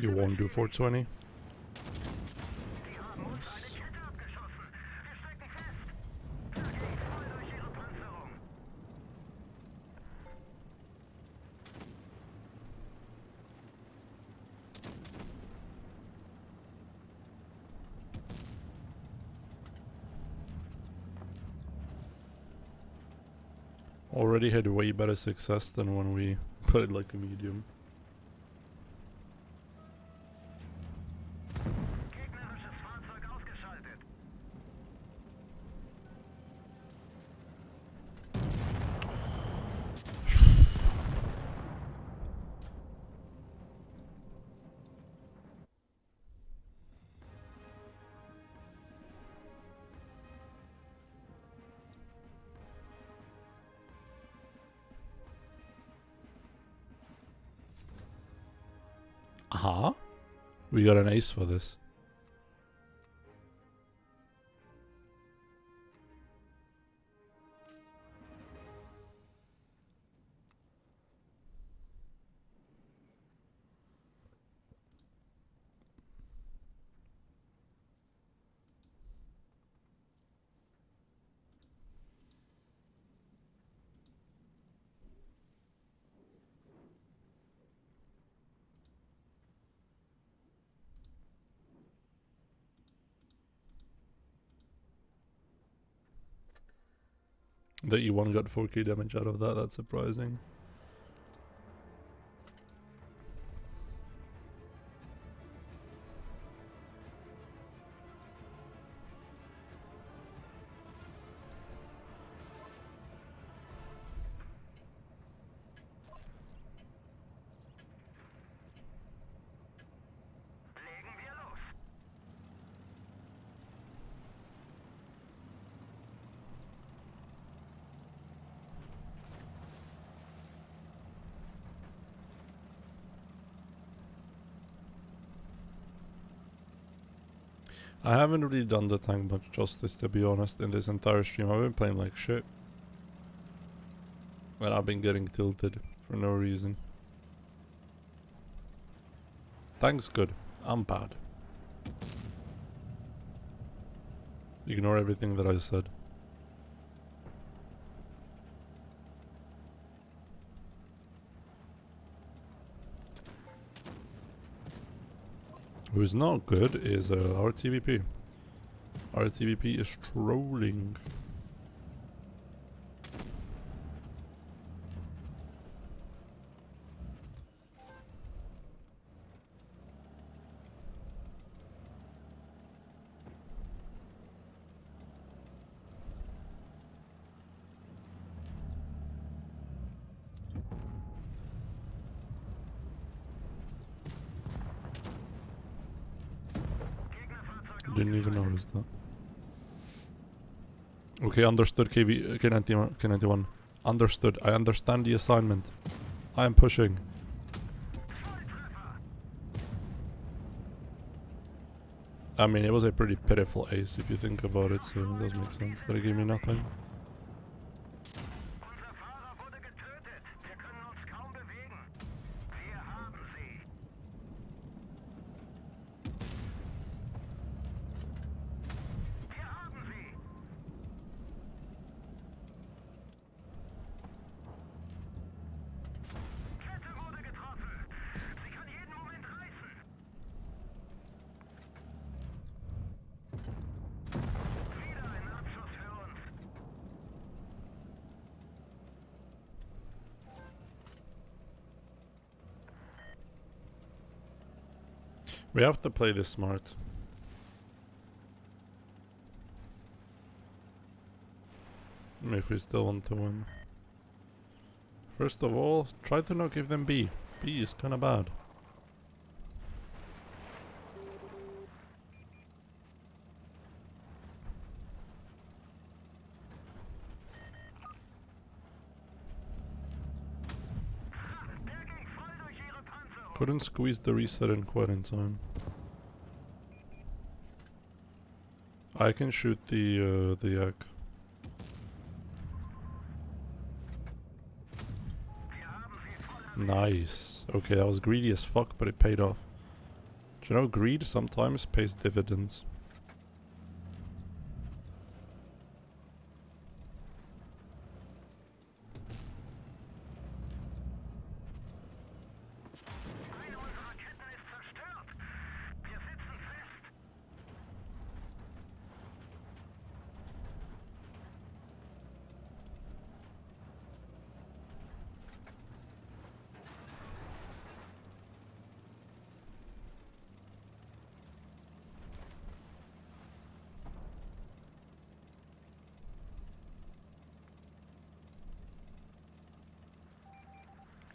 You won't do 420?
Die haben uns eine Kette abgeschossen. Wir stecken fest. Da geht voll durch ihre Panzerung.
Already had way better success than when we put it like a medium.
Gegnerisches Fahrzeug ausgeschaltet.
Aha. We got an ace for this. That E1 got 4k damage out of that, that's surprising.
Legen wir los.
I haven't really done the tank much justice, to be honest, in this entire stream. I've been playing like shit. And I've been getting tilted for no reason. Tank's good. I'm bad. Ignore everything that I said. Who's not good is RTVP. RTVP is trolling. Didn't even notice that. Okay, understood. K91. K91. Understood. I understand the assignment. I am pushing. I mean, it was a pretty pitiful ace if you think about it, so it does make sense that it gave me nothing.
Unser Fahrer wurde getötet. Wir können uns kaum bewegen. Wir haben sie. Wir haben sie. Kette wurde getroffen. Sie kann jeden Moment reißen. Wieder ein Abschuss für uns.
We have to play this smart. If we still want to win. First of all, try to not give them B. B is kinda bad.
Der ging voll durch ihre Panzerung.
Couldn't squeeze the reset in quite in time. I can shoot the yak.
Wir haben sie voll.
Nice. Okay, that was greedy as fuck, but it paid off. you know, greed sometimes pays dividends.
Eine unserer Ketten ist zerstört. Wir sitzen fest.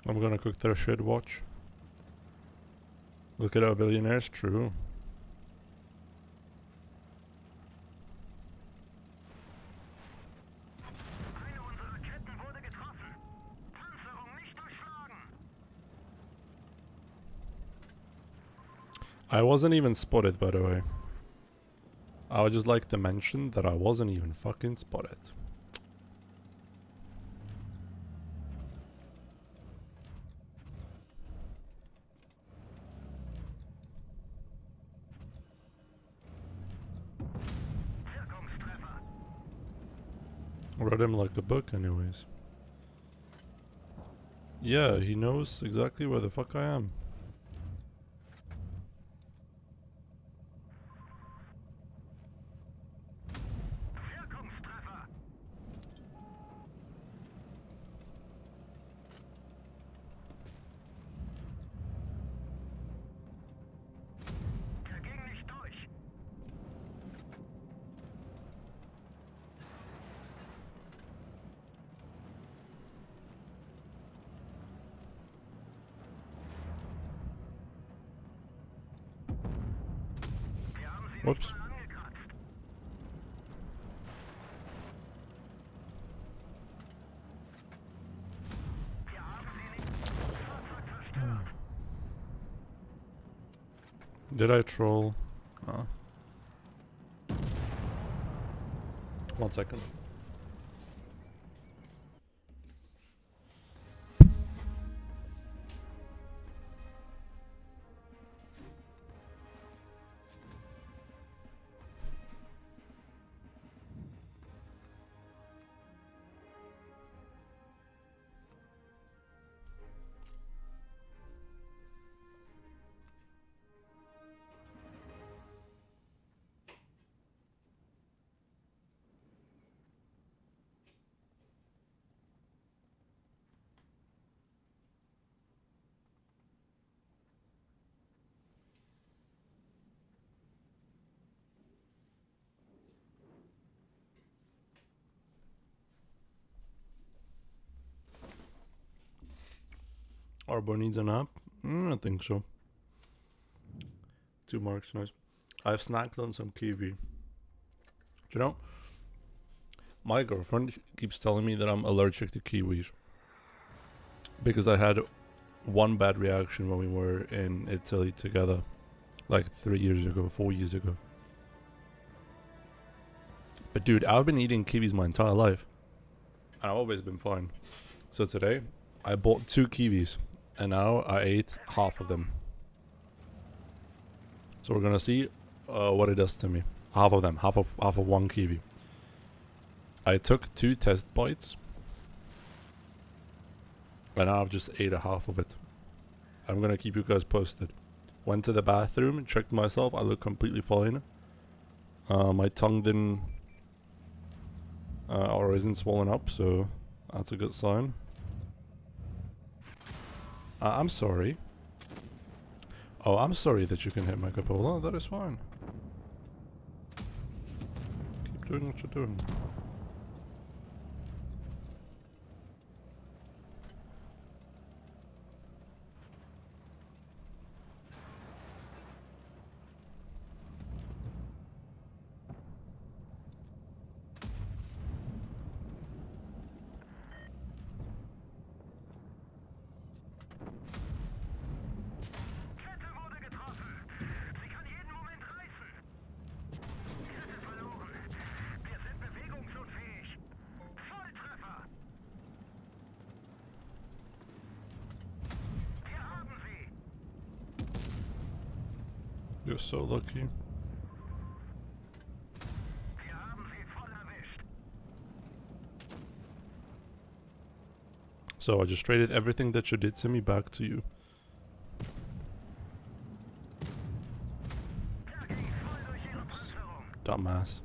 I'm gonna cook their shit, watch. Look at our billionaires, true.
Eine unserer Ketten wurde getroffen. Panzerung nicht durchschlagen.
I wasn't even spotted, by the way. I would just like to mention that I wasn't even fucking spotted.
Wirkungstreffer.
Read him like a book, anyways. Yeah, he knows exactly where the fuck I am.
Wirkungstreffer. Der ging nicht durch. Wir haben sie
Whoops.
nicht mal angekratzt. Wir haben sie nicht. Fahrzeug zerstört.
Did I troll? Ah. 1 second. Arbo needs a nap? I don't think so. 2 marks, nice. I've snacked on some kiwi. Do you know? My girlfriend keeps telling me that I'm allergic to kiwis. Because I had one bad reaction when we were in Italy together. Like 3 years ago, 4 years ago. But dude, I've been eating kiwis my entire life. And I've always been fine. So today, I bought 2 kiwis. And now I ate half of them. So we're gonna see what it does to me. Half of them, half of 1 kiwi. I took 2 test bites. And now I've just ate a half of it. I'm gonna keep you guys posted. Went to the bathroom, checked myself, I look completely fine. My tongue didn't or isn't swollen up, so that's a good sign. I'm sorry. Oh, I'm sorry that you can hit my cupola. That is fine. Keep doing what you're doing.
Kette wurde getroffen. Sie kann jeden Moment reißen. Kette verloren. Wir sind bewegungslos
You're so lucky.
Wir haben sie voll erwischt.
So I just traded everything that you did to me back to you.
Da ging's voll durch ihre
Nice.
Panzerung.
Dumbass.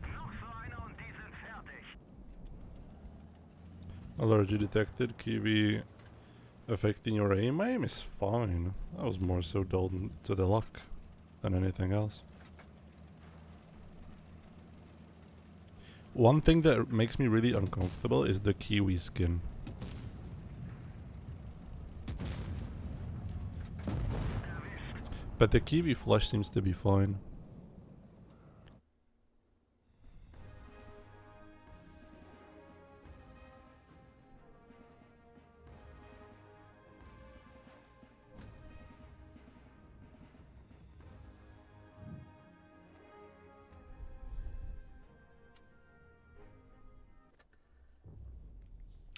Noch so einer und die sind fertig.
Allergy detected. Kiwi affecting your aim. My aim is fine. I was more so down to the luck than anything else. One thing that makes me really uncomfortable is the kiwi skin. But the kiwi flesh seems to be fine.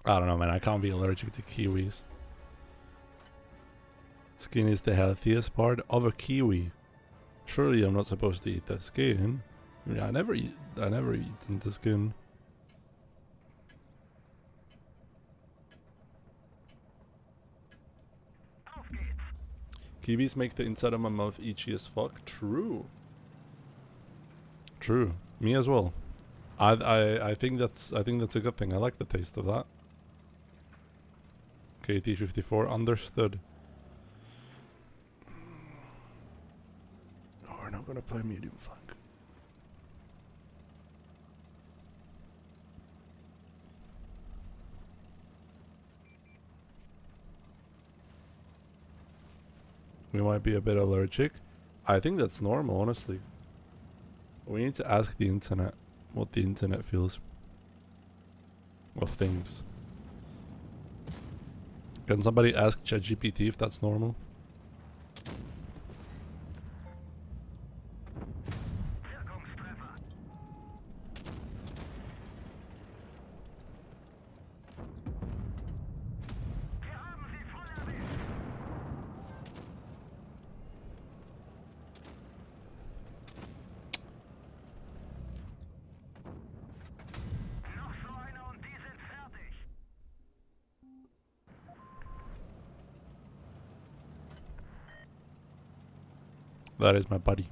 I don't know, man. I can't be allergic to kiwis. Skin is the healthiest part of a kiwi. Surely I'm not supposed to eat the skin. I mean, I never eat the skin.
Auf geht's.
Kiwis make the inside of my mouth itchy as fuck. True. True. Me as well. I think that's a good thing. I like the taste of that. KT54 understood. No, we're not gonna play medium flank. We might be a bit allergic. I think that's normal, honestly. We need to ask the internet what the internet feels of things. Can somebody ask ChatGPT if that's normal?
Wirkungstreffer. Wir haben sie voll erwischt. Noch so einer und die sind fertig.
That is my buddy.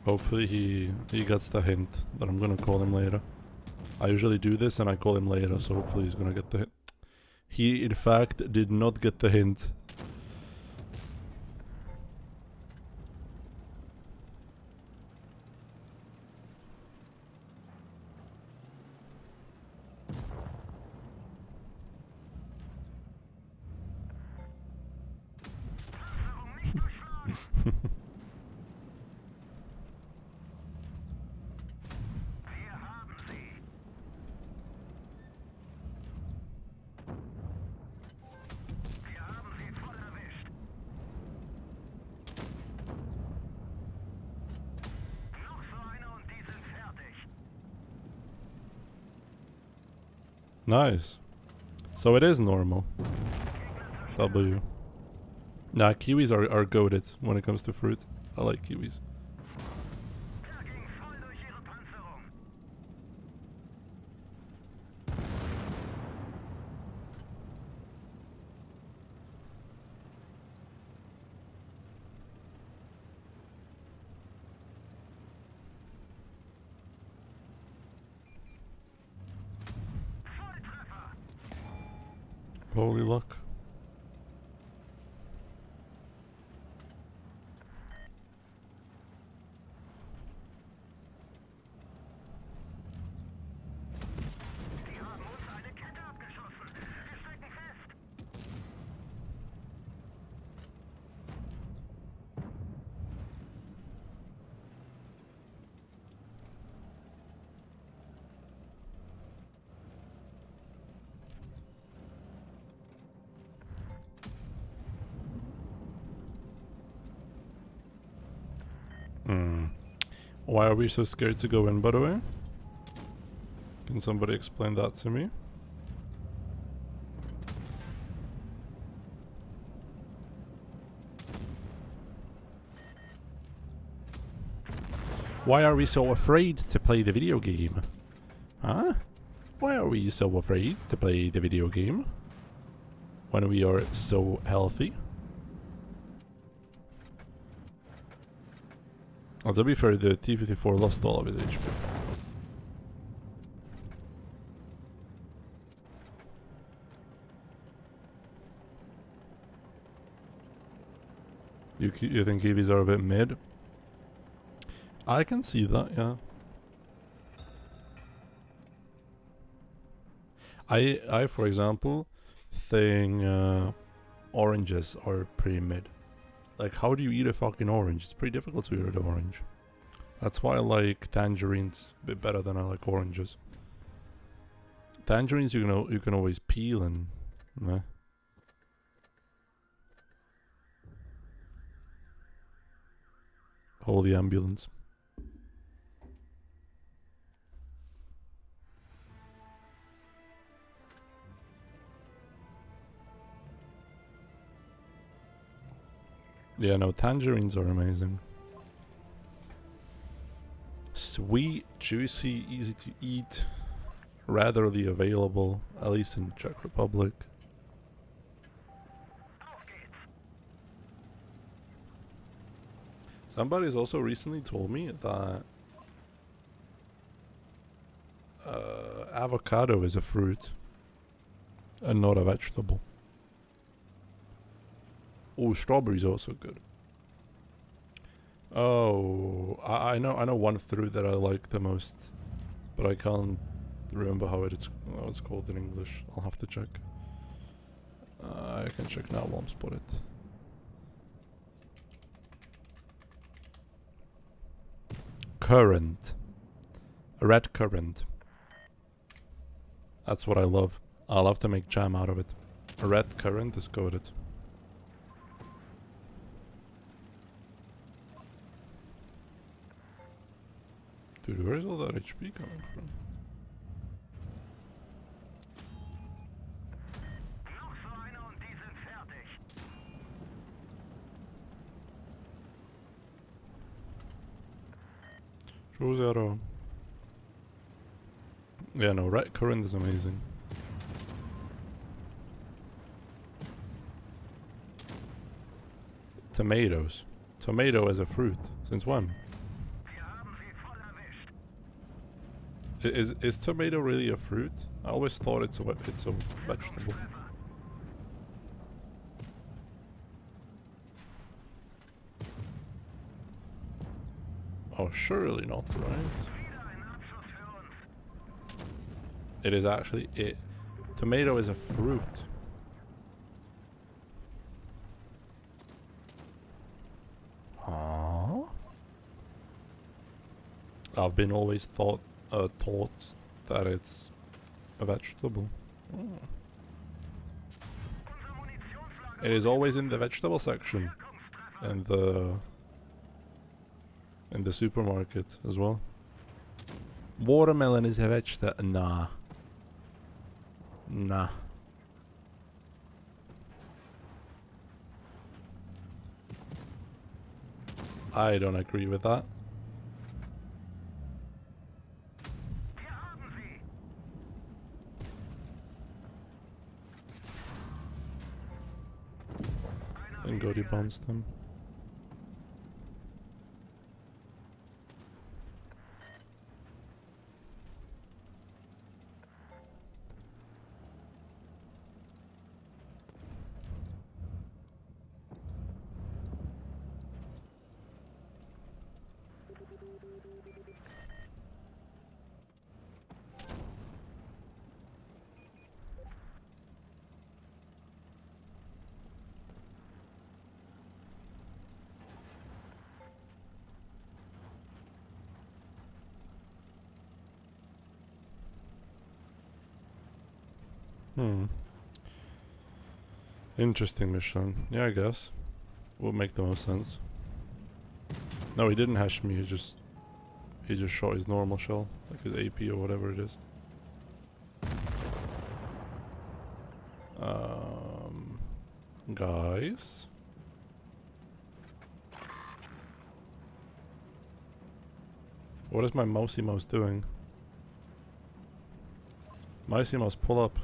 Hopefully he gets the hint that I'm gonna call him later. I usually do this and I call him later, so hopefully he's gonna get the hint. He in fact did not get the hint.
Panzerung nicht durchschlagen. Wir haben sie. Wir haben sie voll erwischt. Noch so einer und die sind fertig.
Nice. So it is normal.
Gegner zerstört.
W. Nah, kiwis are goated when it comes to fruit. I like kiwis.
Da ging's voll durch ihre Panzerung. Volltreffer.
Holy luck.
Die haben uns eine Kette abgeschossen. Wir stecken fest.
Why are we so scared to go in, by the way? Can somebody explain that to me? Why are we so afraid to play the video game? Huh? Why are we so afraid to play the video game? When we are so healthy? Well, to be fair, the T-54 lost all of his HP. You think EVs are a bit mid? I can see that, yeah. I for example, think oranges are pretty mid. Like, how do you eat a fucking orange? It's pretty difficult to eat an orange. That's why I like tangerines a bit better than I like oranges. Tangerines you can always peel and meh. Holy ambulance. Yeah, no, tangerines are amazing. Sweet, juicy, easy to eat, readily available, at least in the Czech Republic. Somebody's also recently told me that avocado is a fruit and not a vegetable. Oh, strawberry's also good. Oh, I know one fruit that I like the most, but I can't remember how it's called in English. I'll have to check. I can check now while I'm spotted. Currant. A red currant. That's what I love. I love to make jam out of it. A red currant is goated. Dude, where is all that HP coming from? Zero. Yeah, no, red currant is amazing. Tomatoes. Tomato as a fruit. Since when? Is tomato really a fruit? I always thought it's a vegetable. Oh, surely not, right? It is actually it. Tomato is a fruit. Huh? I've been always taught that it's a vegetable. Oh. It is always in the vegetable section and in the supermarket as well. Watermelon is a vegetable. Nah. Nah. I don't agree with that. And go debounce them. Interesting mission. Yeah, I guess. Would make the most sense. No, he didn't hash me, he just He just shot his normal shell, like his AP or whatever it is. Guys. What is my mousey mouse doing? Mousey mouse, pull up.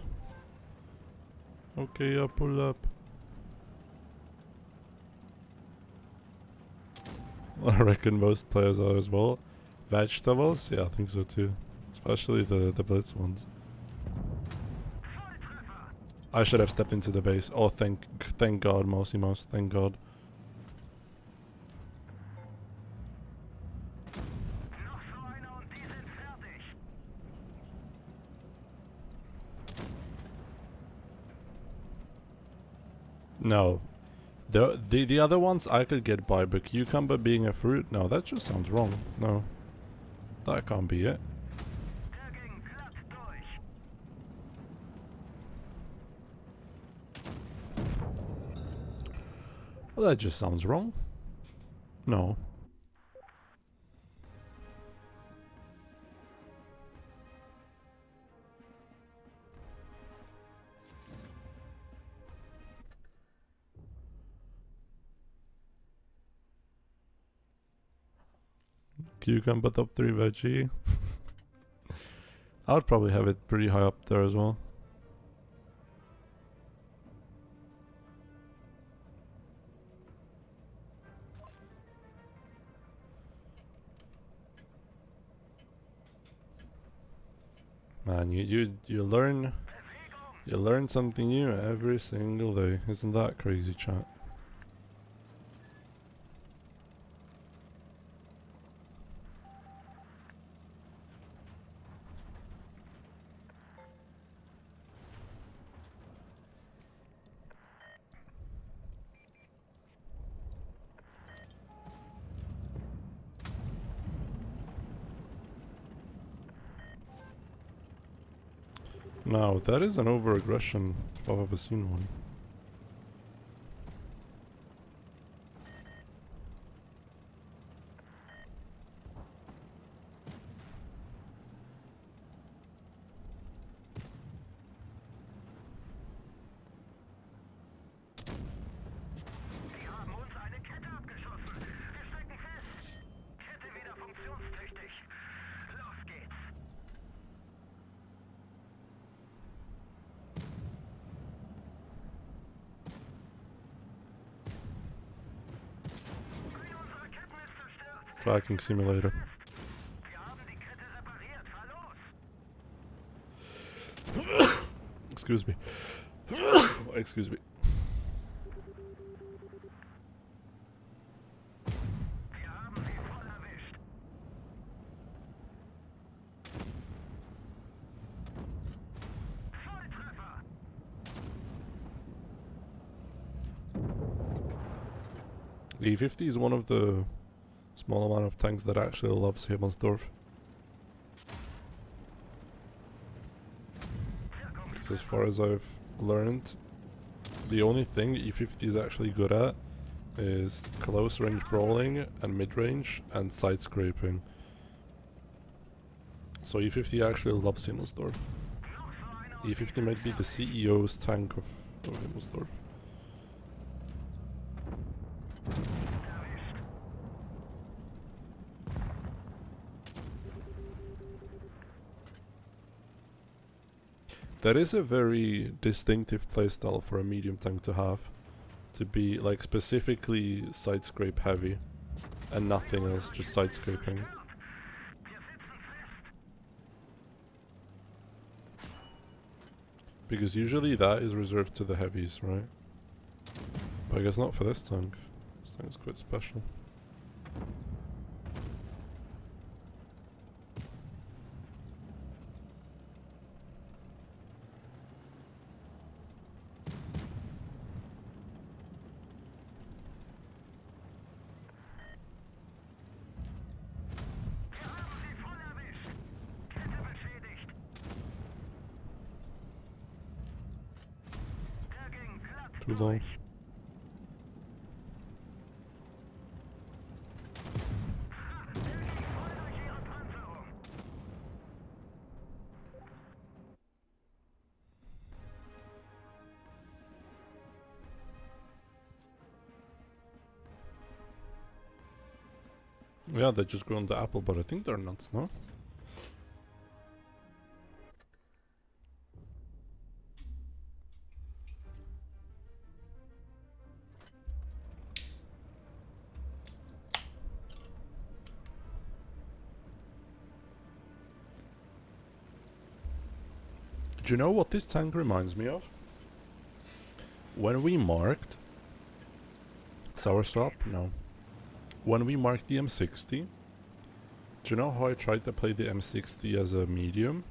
Okay, yeah, pull up. I reckon most players are as well. Vegetables? Yeah, I think so too. Especially the blitz ones. I should have stepped into the base. Oh, thank God, mousey mouse. Thank God. No. The other ones I could get by, but cucumber being a fruit? No, that just sounds wrong. No. That can't be it. Well, that just sounds wrong. No. Cucumber top 3 veggie. I would probably have it pretty high up there as well. Man, you learn something new every single day. Isn't that crazy, chat? Now, that is an over-aggression if I've ever seen one. Tracking simulator. Excuse me. Excuse me. The E50 is one of the small amount of tanks that actually loves Himmelsdorf. Because as far as I've learned, the only thing E50 is actually good at is close range brawling and mid range and side scraping. So E50 actually loves Himmelsdorf. E50 might be the CEO's tank of Himmelsdorf. That is a very distinctive playstyle for a medium tank to have. To be like specifically side scrape heavy and nothing else, just side scraping. Because usually that is reserved to the heavies, right? But I guess not for this tank. This tank is quite special. Too long. Yeah, they just grew on the apple, but I think they're nuts, no? Do you know what this tank reminds me of? When we marked Soursop? No. When we marked the M60, do you know how I tried to play the M60 as a medium?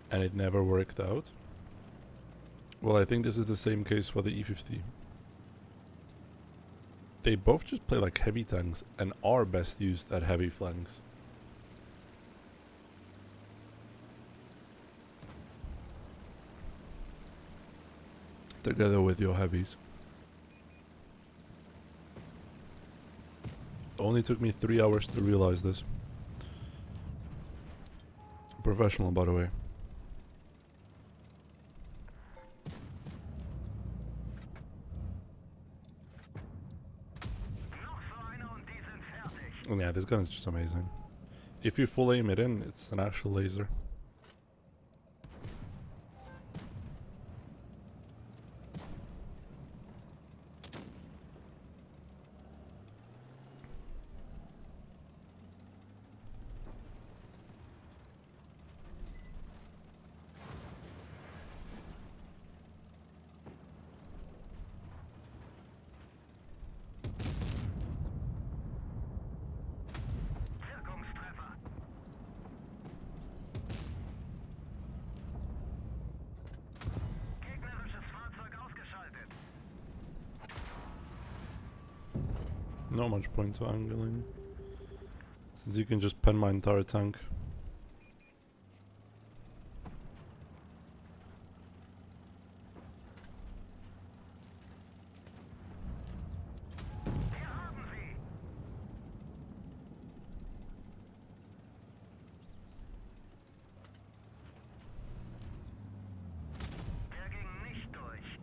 And it never worked out? Well, I think this is the same case for the E50. They both just play like heavy tanks and are best used at heavy flanks. Together with your heavies. Only took me 3 hours to realize this. Professional, by the way.
Noch so einer und die sind fertig.
And yeah, this gun is just amazing. If you full aim it in, it's an actual laser.
Wirkungstreffer. Gegnerisches Fahrzeug ausgeschaltet.
Not much point to angling, since you can just pen my entire tank.
Wir haben sie. Der ging nicht durch.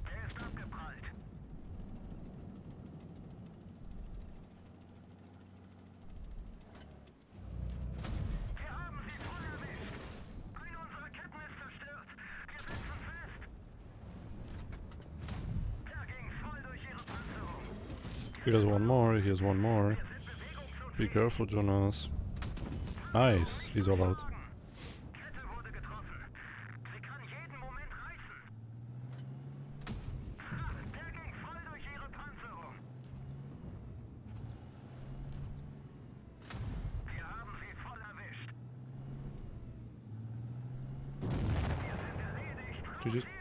Der ist abgeprallt. Wir haben sie voll erwischt. Eine unserer Ketten ist zerstört. Wir sitzen fest. Der ging voll durch ihre Panzerung.
Here's one more, here's one more.
Wir sind bewegungsunfähig.
Be careful, Jonas. Nice, he's all out.
Kette wurde getroffen. Sie kann jeden Moment reißen. Der ging voll durch ihre Panzerung. Wir haben sie voll erwischt. Wir sind erledigt. Raus
GG's.
hier!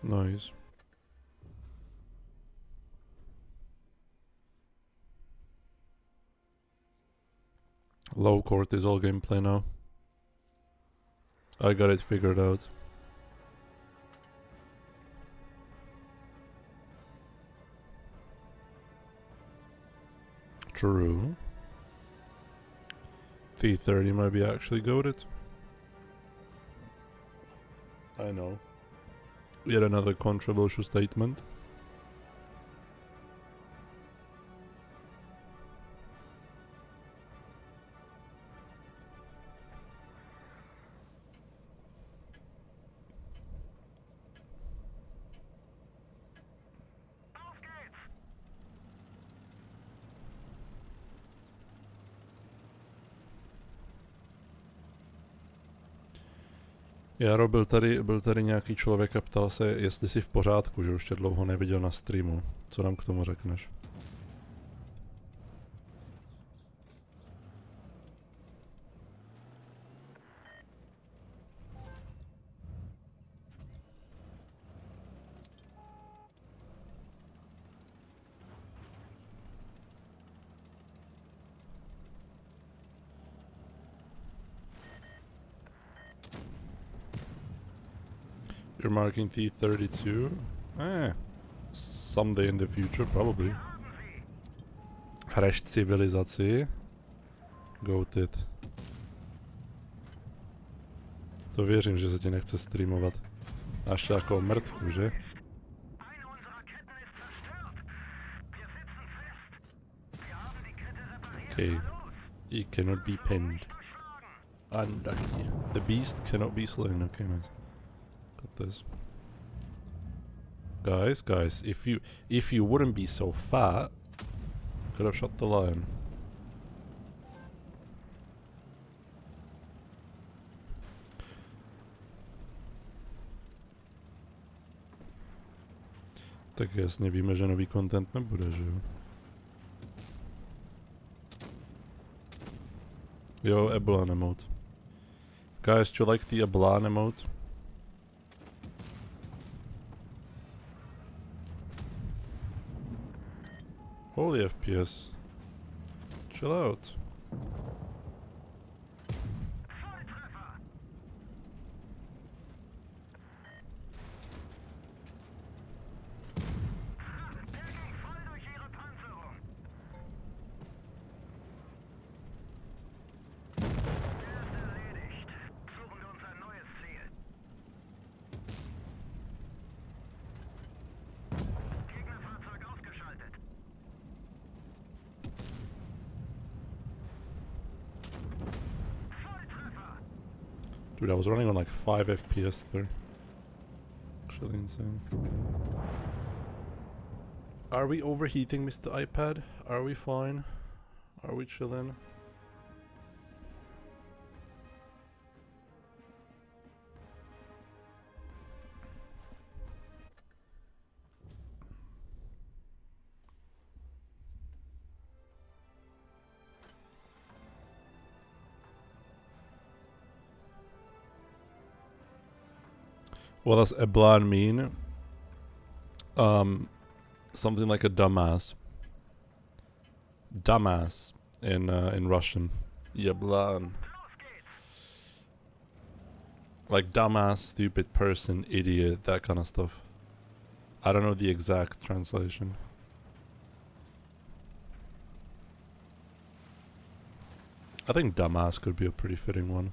Nice. Low court is all gameplay now. I got it figured out. True. T30 might be actually goated. I know. Yet another controversial statement.
Auf geht's!
Jaro, byl tady nějaký člověk a ptal se, jestli jsi v pořádku, že už tě dlouho neviděl na streamu. Co nám k tomu řekneš? You're marking T32? Eh. Someday in the future, probably. Hreš civilizaci? Goated. To věřím, že se ti nechce streamovat. Až jako mrtku, že?
Eine unserer Ketten ist zerstört. Wir sitzen fest. Wir haben die Kette repariert.
Okay.
Na los.
He cannot be pinned.
Durchschlagen.
Unlucky. The beast cannot be slain. Okay, nice. Got this. Guys, if you wouldn't be so fat, could have shot the lion. Tak jasně víme, že nový content nebude, že jo? Jo, Eblan emote. Guys, do you like the Eblan emote? Holy FPS. Chill out.
Volltreffer. Der ging voll durch ihre Panzerung. Der ist erledigt. Suchen wir uns ein neues Ziel. Gegnerfahrzeug ausgeschaltet. Volltreffer.
Dude, I was running on like 5 FPS there. Actually insane. Are we overheating, Mr. iPad? Are we fine? Are we chilling? What does Eblan mean? Something like a dumbass. Dumbass in Russian. Eblan.
Los geht's.
Like dumbass, stupid person, idiot, that kind of stuff. I don't know the exact translation. I think dumbass could be a pretty fitting one.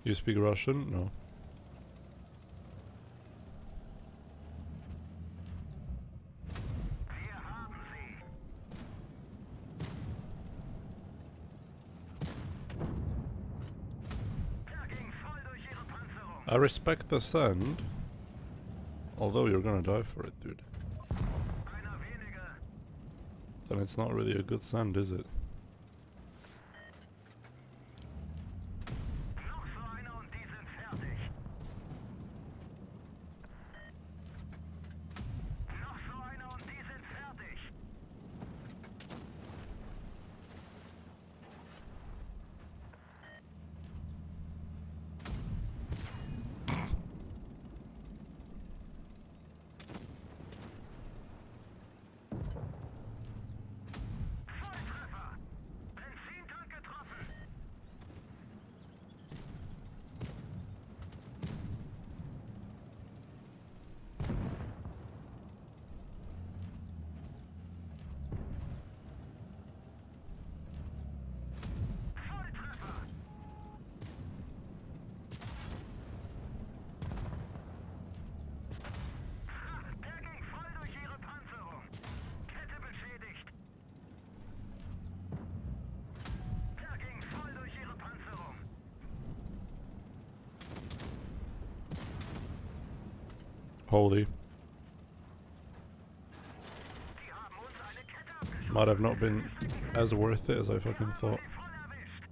You speak Russian? No.
Wir haben sie. Der ging voll durch ihre Panzerung.
I respect the send. Although you're gonna die for it, dude.
Einer weniger.
Then it's not really a good send, is it?
Noch so einer und die sind fertig. Noch so einer und die sind fertig. Volltreffer. Benzintank getroffen. Volltreffer. Der ging voll durch ihre Panzerung. Kette beschädigt. Der ging voll durch ihre Panzerung.
Holy.
Die haben uns eine Kette abgeschossen.
Might have not been as worth it as I fucking thought.
Voll erwischt.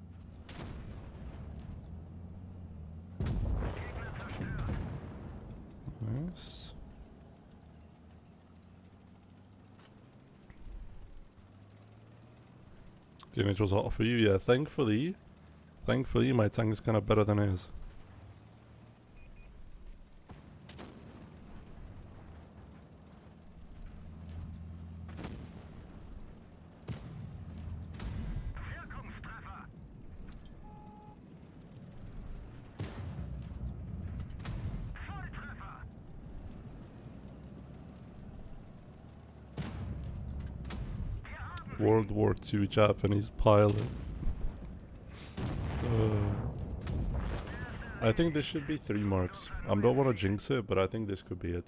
Gegner zerstört.
Nice. The image was hot for you, yeah. Thankfully my tank is kind of better than his. World War II Japanese pilot. I think this should be 3 marks. I don't want to jinx it, but I think this could be it.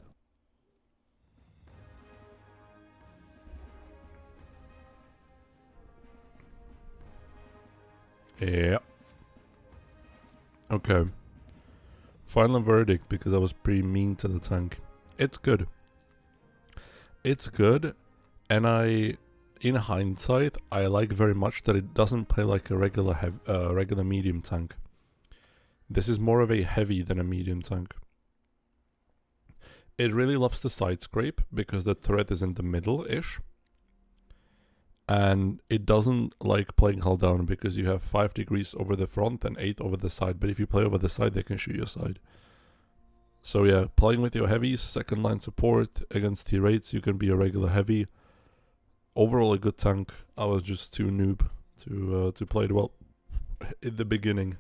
Yeah. Okay. Final verdict, because I was pretty mean to the tank. It's good. It's good, and in hindsight, I like very much that it doesn't play like a regular medium tank. This is more of a heavy than a medium tank. It really loves the side scrape because the turret is in the middle-ish. And it doesn't like playing hull down because you have 5 degrees over the front and 8 over the side. But if you play over the side, they can shoot your side. So yeah, playing with your heavies, second line support against T-rates, you can be a regular heavy. Overall a good tank. I was just too noob to play it well in the beginning.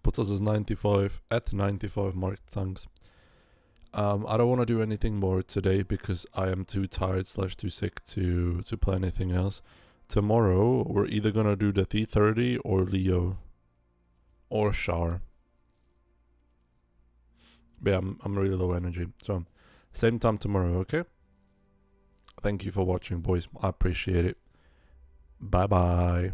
Puts us as 95 at 95 marked tanks. I don't want to do anything more today because I am too tired / too sick to play anything else. Tomorrow we're either gonna do the T30 or Leo or Char. But yeah, I'm really low energy. So same time tomorrow, okay? Thank you for watching, boys. I appreciate it. Bye bye.